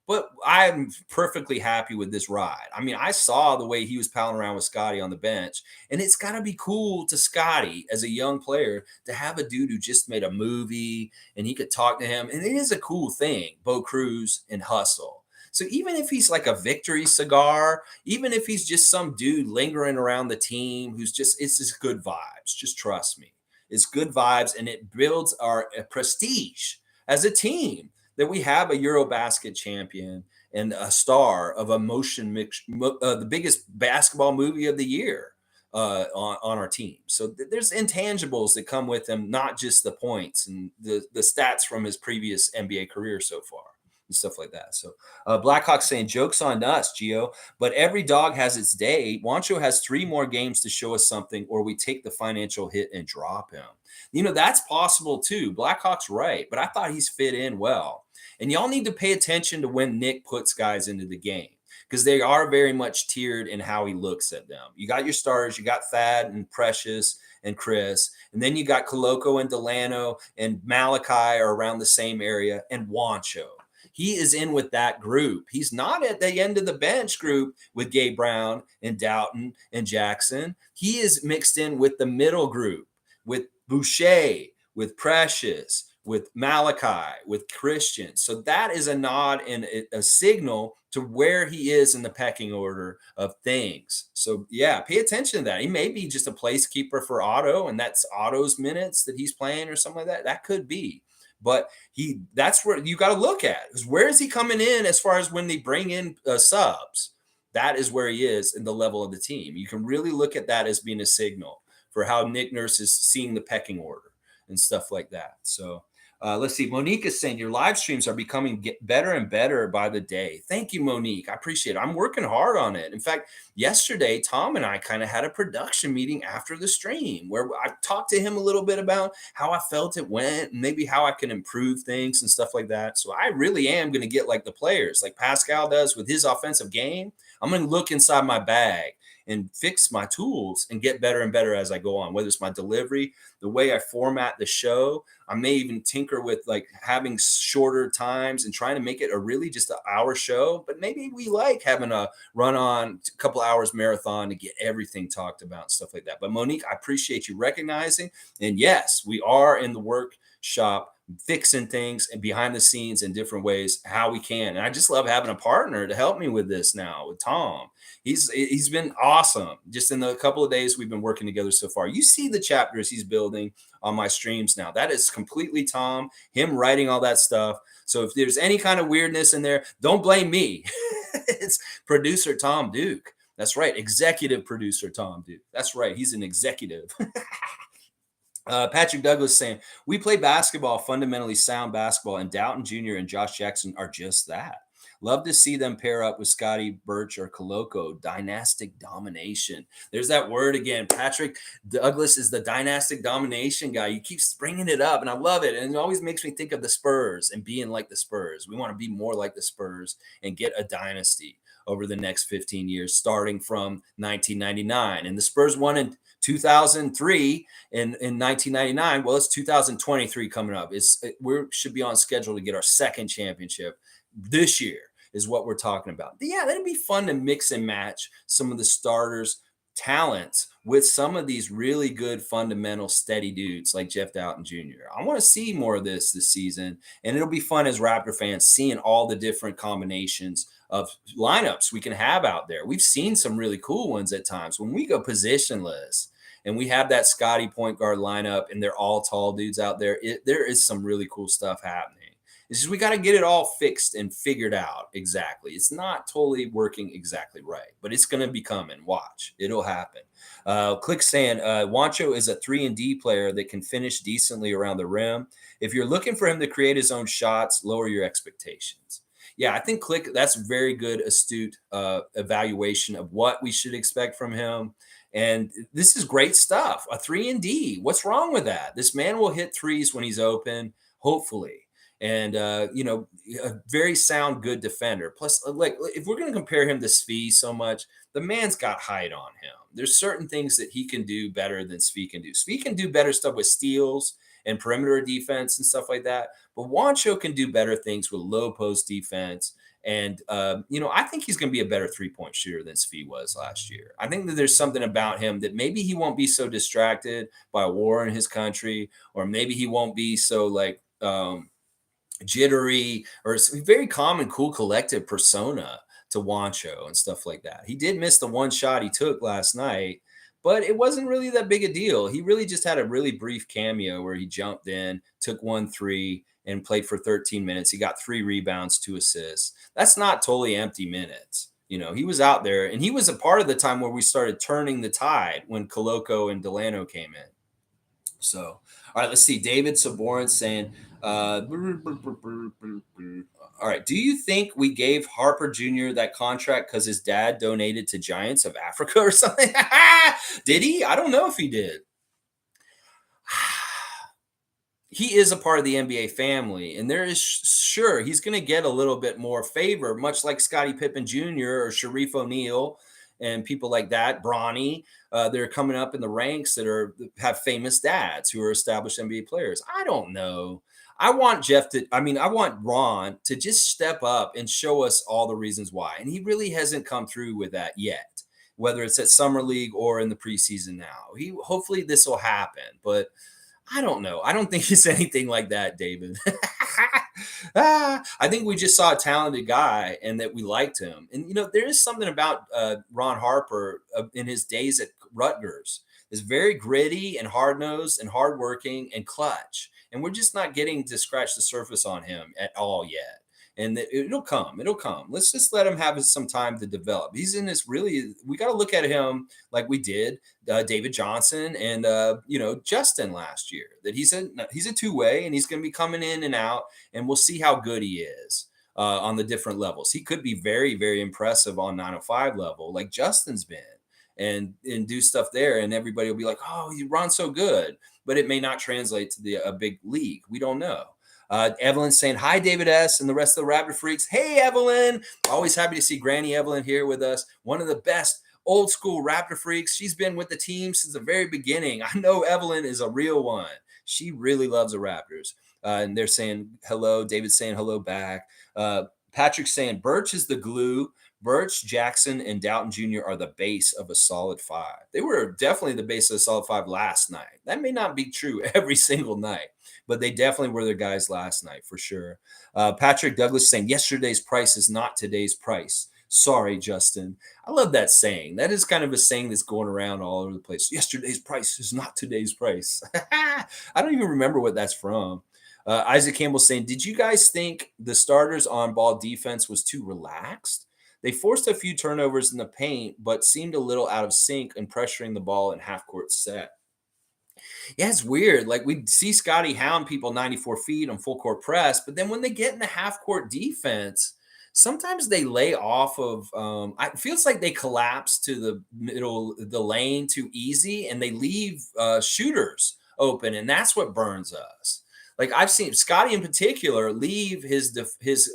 But I'm perfectly happy with this ride. I mean, I saw the way he was palling around with Scotty on the bench, and it's got to be cool to Scotty as a young player to have a dude who just made a movie and he could talk to him. And it is a cool thing, Bo Cruz and Hustle. So even if he's like a victory cigar, even if he's just some dude lingering around the team who's it's just good vibes, just trust me. It's good vibes, and it builds our prestige as a team that we have a Eurobasket champion and a star of a motion mix, the biggest basketball movie of the year on our team. So there's intangibles that come with him, not just the points and the stats from his previous NBA career so far. And stuff like that. So Blackhawk saying, jokes on us, Gio, but every dog has its day. Juancho has 3 more games to show us something, or we take the financial hit and drop him. You know, that's possible too. Blackhawk's right, but I thought he's fit in well. And y'all need to pay attention to when Nick puts guys into the game, because they are very much tiered in how he looks at them. You got your stars, you got Thad and Precious and Chris, and then you got Koloko and Dalano and Malachi are around the same area, and Juancho. He is in with that group. He's not at the end of the bench group with Gabe Brown and Dowtin and Jackson. He is mixed in with the middle group, with Boucher, with Precious, with Malachi, with Christian. So that is a nod and a signal to where he is in the pecking order of things. So yeah, pay attention to that. He may be just a placekeeper for Otto, and that's Otto's minutes that he's playing or something like that. That could be. But that's where you got to look at, is where is he coming in as far as when they bring in subs? That is where he is in the level of the team. You can really look at that as being a signal for how Nick Nurse is seeing the pecking order and stuff like that. So let's see. Monique is saying your live streams are becoming better and better by the day. Thank you, Monique. I appreciate it. I'm working hard on it. In fact, yesterday, Tom and I kind of had a production meeting after the stream where I talked to him a little bit about how I felt it went and maybe how I can improve things and stuff like that. So I really am going to get like the players, like Pascal does with his offensive game. I'm going to look inside my bag and fix my tools and get better and better as I go on, whether it's my delivery, the way I format the show. I may even tinker with like having shorter times and trying to make it a really just an hour show, but maybe we like having a run on a couple hours marathon to get everything talked about and stuff like that. But Monique, I appreciate you recognizing. And yes, we are in the workshop fixing things and behind the scenes in different ways how we can. And I just love having a partner to help me with this now with Tom. He's been awesome just in the couple of days we've been working together so far. You see the chapters he's building on my streams now. That is completely Tom, him writing all that stuff. So if there's any kind of weirdness in there, don't blame me. It's producer Tom Duke. That's right. Executive producer Tom Duke. That's right. He's an executive. Patrick Douglas saying, we play basketball, fundamentally sound basketball, and Dowtin Jr. and JJackson are just that. Love to see them pair up with Scotty Birch or Koloko. Dynastic domination. There's that word again. Patrick Douglas is the dynastic domination guy. You keep bringing it up, and I love it. And it always makes me think of the Spurs and being like the Spurs. We want to be more like the Spurs and get a dynasty over the next 15 years, starting from 1999. And the Spurs won in 2003 in 1999. Well, it's 2023 coming up. We should be on schedule to get our second championship this year is what we're talking about. But yeah, that'd be fun to mix and match some of the starters' talents with some of these really good fundamental steady dudes like Jeff Dowtin Jr. I want to see more of this season, and it'll be fun as Raptor fans seeing all the different combinations of lineups we can have out there. We've seen some really cool ones at times when we go positionless and we have that Scotty point guard lineup and they're all tall dudes out there. There is some really cool stuff happening. It's just we got to get it all fixed and figured out exactly. It's not totally working exactly right, but it's going to be coming. Watch. It'll happen. Click saying, Juancho is a 3-and-D player that can finish decently around the rim. If you're looking for him to create his own shots, lower your expectations. Yeah, I think Click, that's very good, astute evaluation of what we should expect from him. And this is great stuff. A 3-and-D. What's wrong with that? This man will hit threes when he's open, hopefully. And, a very sound, good defender. Plus, like, if we're going to compare him to Svi so much, the man's got height on him. There's certain things that he can do better than Svi can do. Svi can do better stuff with steals and perimeter defense and stuff like that. But Juancho can do better things with low post defense. And, I think he's going to be a better three-point shooter than Svi was last year. I think that there's something about him that maybe he won't be so distracted by a war in his country, or maybe he won't be so, like, jittery, or it's a very common, cool, collective persona to Juancho and stuff like that. He did miss the one shot he took last night, but it wasn't really that big a deal. He really just had a really brief cameo where he jumped in, took 1-3, and played for 13 minutes. He got 3 rebounds, 2 assists. That's not totally empty minutes. He was out there, and he was a part of the time where we started turning the tide when Koloko and Dalano came in. So, all right, let's see. David Saborin saying, all right, do you think we gave Harper Jr. that contract because his dad donated to Giants of Africa or something? Did he? I don't know if he did. He is a part of the NBA family, and there is sure he's going to get a little bit more favor, much like Scottie Pippen Jr. or Sharif O'Neal and people like that, Bronny. They're coming up in the ranks that have famous dads who are established NBA players. I don't know. I want Ron to just step up and show us all the reasons why. And he really hasn't come through with that yet, whether it's at Summer League or in the preseason now. Hopefully this will happen, but I don't know. I don't think he's anything like that, David. I think we just saw a talented guy and that we liked him. And, there is something about Ron Harper in his days at Rutgers. Is very gritty and hard-nosed and hardworking and clutch. And we're just not getting to scratch the surface on him at all yet. And it'll come. It'll come. Let's just let him have some time to develop. He's in this really – we got to look at him like we did David Johnson and, Justin last year. That he's a two-way, and he's going to be coming in and out, and we'll see how good he is on the different levels. He could be very, very impressive on 905 level like Justin's been and do stuff there, and everybody will be like, oh, you run so good. But it may not translate to a big league. We don't know. Evelyn saying, hi, David S. and the rest of the Raptor freaks. Hey, Evelyn. Always happy to see Granny Evelyn here with us. One of the best old school Raptor freaks. She's been with the team since the very beginning. I know Evelyn is a real one. She really loves the Raptors. And they're saying hello. David's saying hello back. Patrick's saying Birch is the glue. Birch, Jackson, and Dowtin Jr. are the base of a solid five. They were definitely the base of a solid five last night. That may not be true every single night, but they definitely were their guys last night for sure. Patrick Douglas saying, yesterday's price is not today's price. Sorry, Justin. I love that saying. That is kind of a saying that's going around all over the place. Yesterday's price is not today's price. I don't even remember what that's from. Isaac Campbell saying, did you guys think the starters on ball defense was too relaxed? They forced a few turnovers in the paint, but seemed a little out of sync and pressuring the ball in half court set. Yeah, it's weird. Like we see Scotty hound people 94 feet on full court press, but then when they get in the half court defense, sometimes they lay off of. It feels like they collapse to the middle, the lane too easy, and they leave shooters open, and that's what burns us. Like I've seen Scotty in particular leave his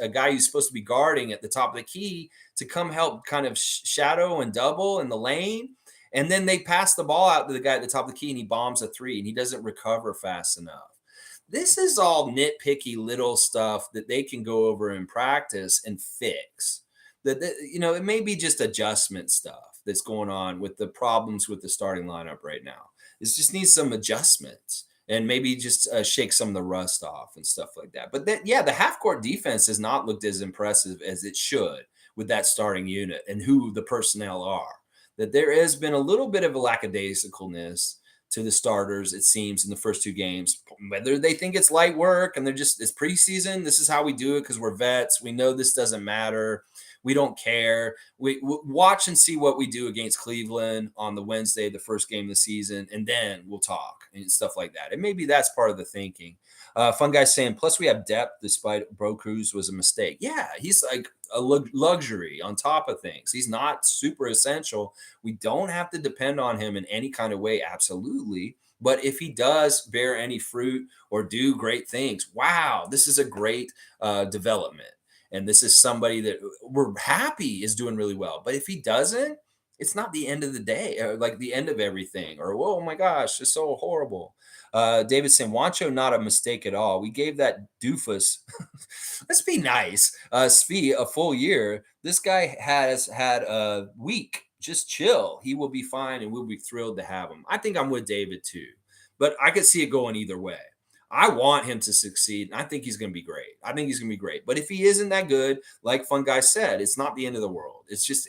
a guy who's supposed to be guarding at the top of the key to come help kind of shadow and double in the lane. And then they pass the ball out to the guy at the top of the key and he bombs a three and he doesn't recover fast enough. This is all nitpicky little stuff that they can go over in practice and fix. It may be just adjustment stuff that's going on with the problems with the starting lineup right now. It just needs some adjustments and maybe just shake some of the rust off and stuff like that. But the half court defense has not looked as impressive as it should with that starting unit and who the personnel are. That there has been a little bit of a lackadaisicalness to the starters, it seems, in the first two games. Whether they think it's light work and it's preseason, this is how we do it because we're vets. We know this doesn't matter. We don't care. We watch and see what we do against Cleveland on the Wednesday, the first game of the season, and then we'll talk and stuff like that. And maybe that's part of the thinking. Fun guy saying, plus we have depth despite Bo Cruz was a mistake. Yeah, he's like a luxury on top of things. He's not super essential. We don't have to depend on him in any kind of way, absolutely. But if he does bear any fruit or do great things, wow, this is a great development. And this is somebody that we're happy is doing really well. But if he doesn't, it's not the end of the day or like the end of everything or, oh my gosh, it's so horrible. David saying, Juancho, not a mistake at all. We gave that doofus, let's be nice, SVI a full year. This guy has had a week. Just chill. He will be fine and we'll be thrilled to have him. I think I'm with David too. But I could see it going either way. I want him to succeed. And I think he's going to be great. But if he isn't that good, like Fun Guy said, it's not the end of the world. It's just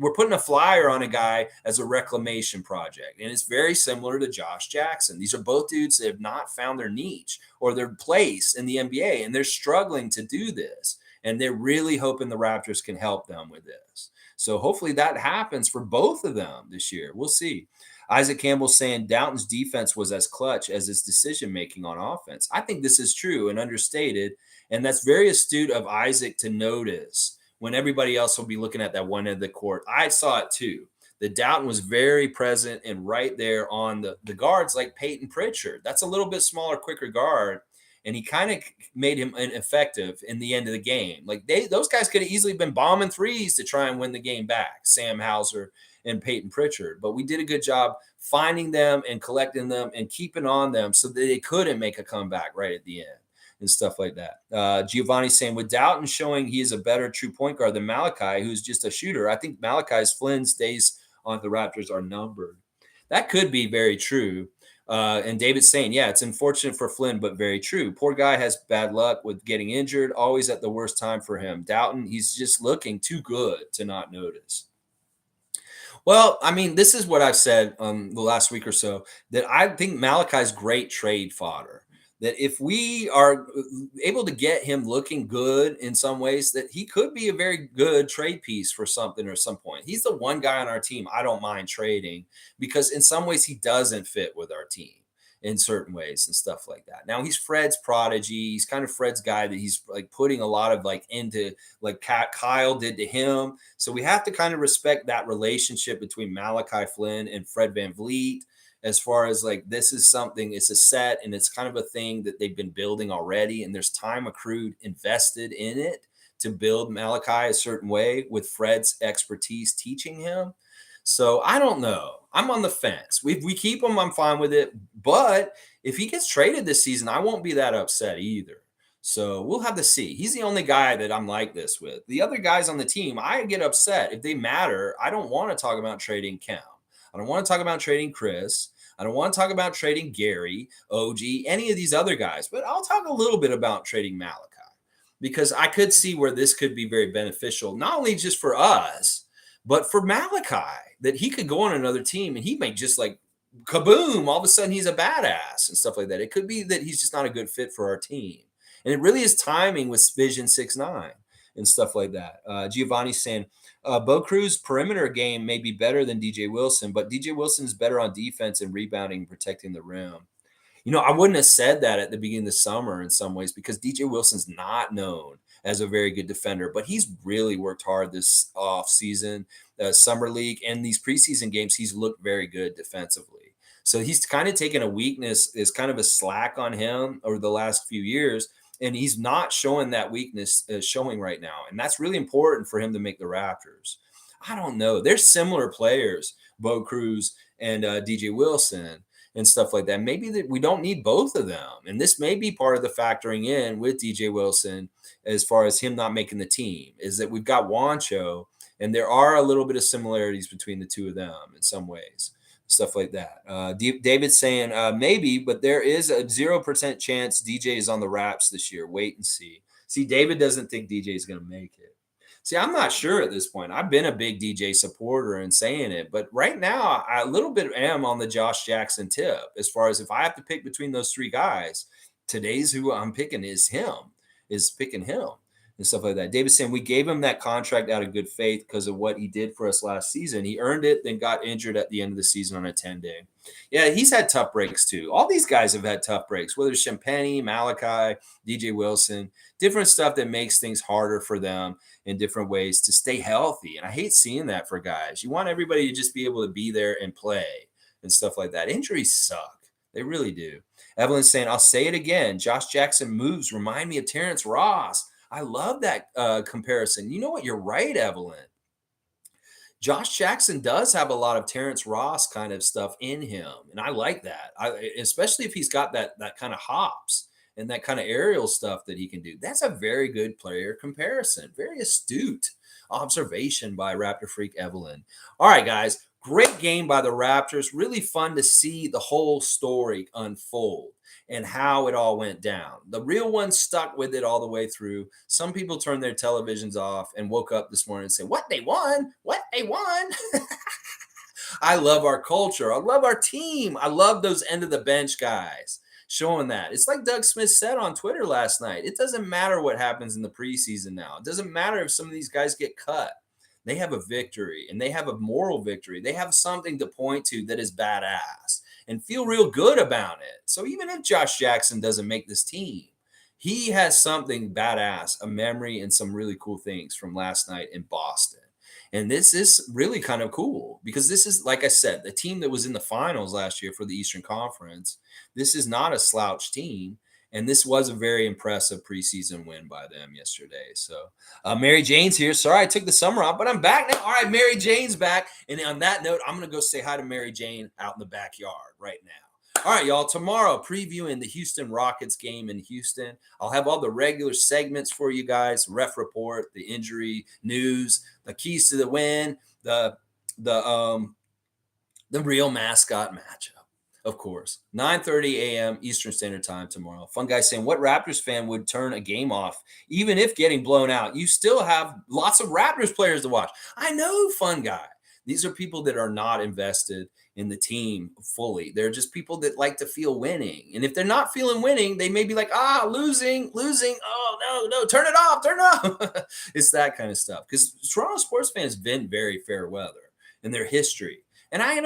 we're putting a flyer on a guy as a reclamation project, and it's very similar to JJackson. These are both dudes that have not found their niche or their place in the NBA, and they're struggling to do this. And they're really hoping the Raptors can help them with this. So hopefully that happens for both of them this year. We'll see. Isaac Campbell saying Dowtin's defense was as clutch as his decision-making on offense. I think this is true and understated, and that's very astute of Isaac to notice when everybody else will be looking at that one end of the court. I saw it too. The Dowtin was very present and right there on the guards like Peyton Pritchard. That's a little bit smaller, quicker guard, and he kind of made him ineffective in the end of the game. Like those guys could have easily been bombing threes to try and win the game back, Sam Hauser and Peyton Pritchard. But we did a good job finding them and collecting them and keeping on them so that they couldn't make a comeback right at the end and stuff like that. Giovanni saying, with Dowtin showing he is a better true point guard than Malachi, who's just a shooter, I think Flynn's days on the Raptors are numbered. That could be very true. And David's saying, yeah, it's unfortunate for Flynn, but very true. Poor guy has bad luck with getting injured, always at the worst time for him. Dowtin, he's just looking too good to not notice. Well, I mean, this is what I've said the last week or so, that I think Malachi's great trade fodder. That if we are able to get him looking good in some ways, that he could be a very good trade piece for something or some point. He's the one guy on our team I don't mind trading because in some ways he doesn't fit with our team in certain ways and stuff like that. Now he's Fred's prodigy. He's kind of Fred's guy that he's like putting a lot of like into like Kyle did to him. So we have to kind of respect that relationship between Malachi Flynn and Fred VanVleet as far as like, this is something, it's a set and it's kind of a thing that they've been building already. And there's time accrued invested in it to build Malachi a certain way with Fred's expertise teaching him. So I don't know. I'm on the fence. We keep him. I'm fine with it. But if he gets traded this season, I won't be that upset either. So we'll have to see. He's the only guy that I'm like this with. The other guys on the team, I get upset if they matter. I don't want to talk about trading Khem. I don't want to talk about trading Chris. I don't want to talk about trading Gary, OG, any of these other guys. But I'll talk a little bit about trading Malachi because I could see where this could be very beneficial, not only just for us, but for Malachi, that he could go on another team and he may just like kaboom, all of a sudden he's a badass and stuff like that. It could be that he's just not a good fit for our team. And it really is timing with Vision 6'9" and stuff like that. Giovanni's saying, Bo Cruz perimeter game may be better than DJ Wilson, but DJ Wilson is better on defense and rebounding and protecting the rim. I wouldn't have said that at the beginning of the summer in some ways because DJ Wilson's not known as a very good defender, but he's really worked hard this off season, summer league, and these preseason games. He's looked very good defensively. So he's kind of taken a weakness, is kind of a slack on him over the last few years. And he's not showing that weakness showing right now. And that's really important for him to make the Raptors. I don't know. They're similar players, Bo Cruz and DJ Wilson and stuff like that. Maybe that we don't need both of them. And this may be part of the factoring in with DJ Wilson as far as him not making the team, is that we've got Juancho, and there are a little bit of similarities between the two of them in some ways. Stuff like that. David's saying maybe, but there is a 0% chance DJ is on the Raps this year. Wait and see. See, David doesn't think DJ is going to make it. See, I'm not sure at this point. I've been a big DJ supporter and saying it, but right now I a little bit am on the Josh Jackson tip as far as if I have to pick between those three guys, today's who I'm picking is picking him. And stuff like that. David's saying we gave him that contract out of good faith because of what he did for us last season. He earned it, then got injured at the end of the season on a 10-day. Yeah, he's had tough breaks too. All these guys have had tough breaks, whether it's Champagnie, Malachi, DJ Wilson, different stuff that makes things harder for them in different ways to stay healthy. And I hate seeing that for guys. You want everybody to just be able to be there and play and stuff like that. Injuries suck. They really do. Evelyn's saying, I'll say it again. Josh Jackson moves remind me of Terrence Ross. I love that comparison. You know what? You're right, Evelyn. Josh Jackson does have a lot of Terrence Ross kind of stuff in him, and I like that. Especially if he's got that kind of hops and that kind of aerial stuff that he can do. That's a very good player comparison. Very astute observation by Raptor Freak Evelyn. All right, guys. Great game by the Raptors. Really fun to see the whole story unfold and how it all went down. The real ones stuck with it all the way through. Some people turned their televisions off and woke up this morning and said, what, they won? What, they won? I love our culture. I love our team. I love those end of the bench guys showing that. It's like Doug Smith said on Twitter last night. It doesn't matter what happens in the preseason now. It doesn't matter if some of these guys get cut. They have a victory, and they have a moral victory. They have something to point to that is badass and feel real good about it. So even if Josh Jackson doesn't make this team, he has something badass, a memory, and some really cool things from last night in Boston. And this is really kind of cool because this is, like I said, the team that was in the finals last year for the Eastern Conference. This is not a slouch team. And this was a very impressive preseason win by them yesterday. So Mary Jane's here. Sorry, I took the summer off, but I'm back now. All right, Mary Jane's back. And on that note, I'm going to go say hi to Mary Jane out in the backyard right now. All right, y'all. Tomorrow, previewing the Houston Rockets game in Houston. I'll have all the regular segments for you guys, ref report, the injury news, the keys to the win, the real mascot matchup. Of course, 9:30 a.m. Eastern Standard Time tomorrow. Fun guy saying, what Raptors fan would turn a game off, even if getting blown out? You still have lots of Raptors players to watch. I know, fun guy. These are people that are not invested in the team fully. They're just people that like to feel winning. And if they're not feeling winning, they may be like, losing. Oh, no, turn it off. It's that kind of stuff. Because Toronto sports fans have been very fair weather in their history. And I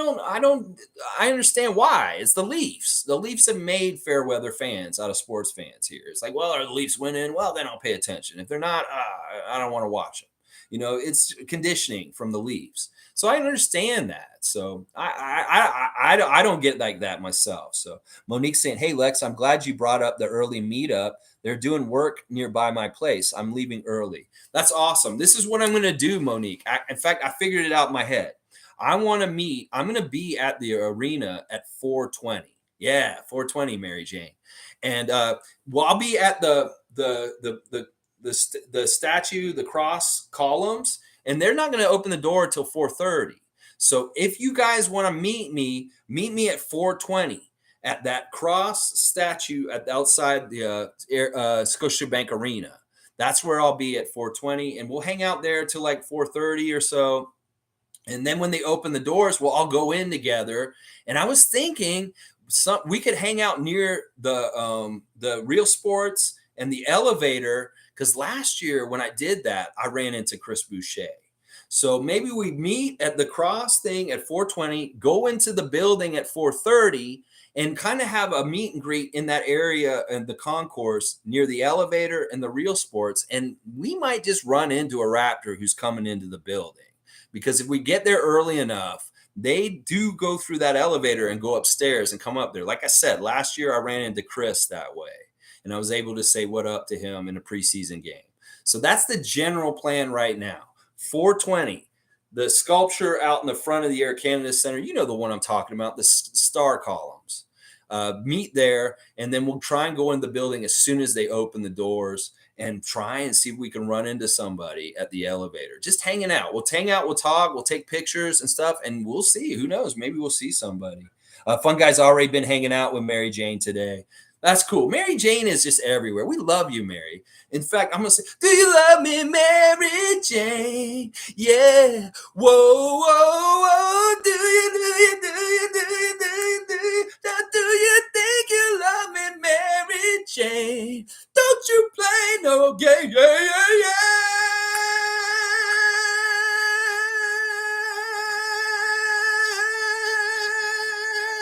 understand why. It's the Leafs. The Leafs have made fair weather fans out of sports fans here. It's like, well, are the Leafs winning? Well, then I'll pay attention. If they're not, I don't want to watch them. It's conditioning from the Leafs. So I understand that. So I don't get like that myself. So Monique's saying, hey, Lex, I'm glad you brought up the early meetup. They're doing work nearby my place. I'm leaving early. That's awesome. This is what I'm going to do, Monique. In fact, I figured it out in my head. I want to meet. I'm going to be at the arena at 4:20. Yeah, 4:20, Mary Jane. And I'll be at the the statue, the cross columns, and they're not going to open the door until 4:30. So if you guys want to meet me at 4:20 at that cross statue outside the Scotiabank Arena. That's where I'll be at 4:20, and we'll hang out there till like 4:30 or so. And then when they open the doors, we'll all go in together. And I was thinking we could hang out near the Real Sports and the elevator, because last year when I did that, I ran into Chris Boucher. So maybe we meet at the cross thing at 4:20, go into the building at 4:30, and kind of have a meet and greet in that area in the concourse near the elevator and the Real Sports. And we might just run into a Raptor who's coming into the building. Because if we get there early enough, they do go through that elevator and go upstairs and come up there. Like I said, last year I ran into Chris that way, and I was able to say what up to him in a preseason game. So that's the general plan right now. 4:20, the sculpture out in the front of the Air Canada Center, you know the one I'm talking about, the star columns. Meet there, and then we'll try and go in the building as soon as they open the doors and try and see if we can run into somebody at the elevator. Just hanging out. We'll hang out, we'll talk, we'll take pictures and stuff, and we'll see. Who knows? Maybe we'll see somebody. Fun Guy's already been hanging out with Mary Jane today. That's cool. Mary Jane is just everywhere. We love you, Mary. In fact, I'm going to say, do you love me, Mary Jane? Yeah. Whoa, whoa, whoa. Do you think you love me, Mary Jane? Don't you play no games.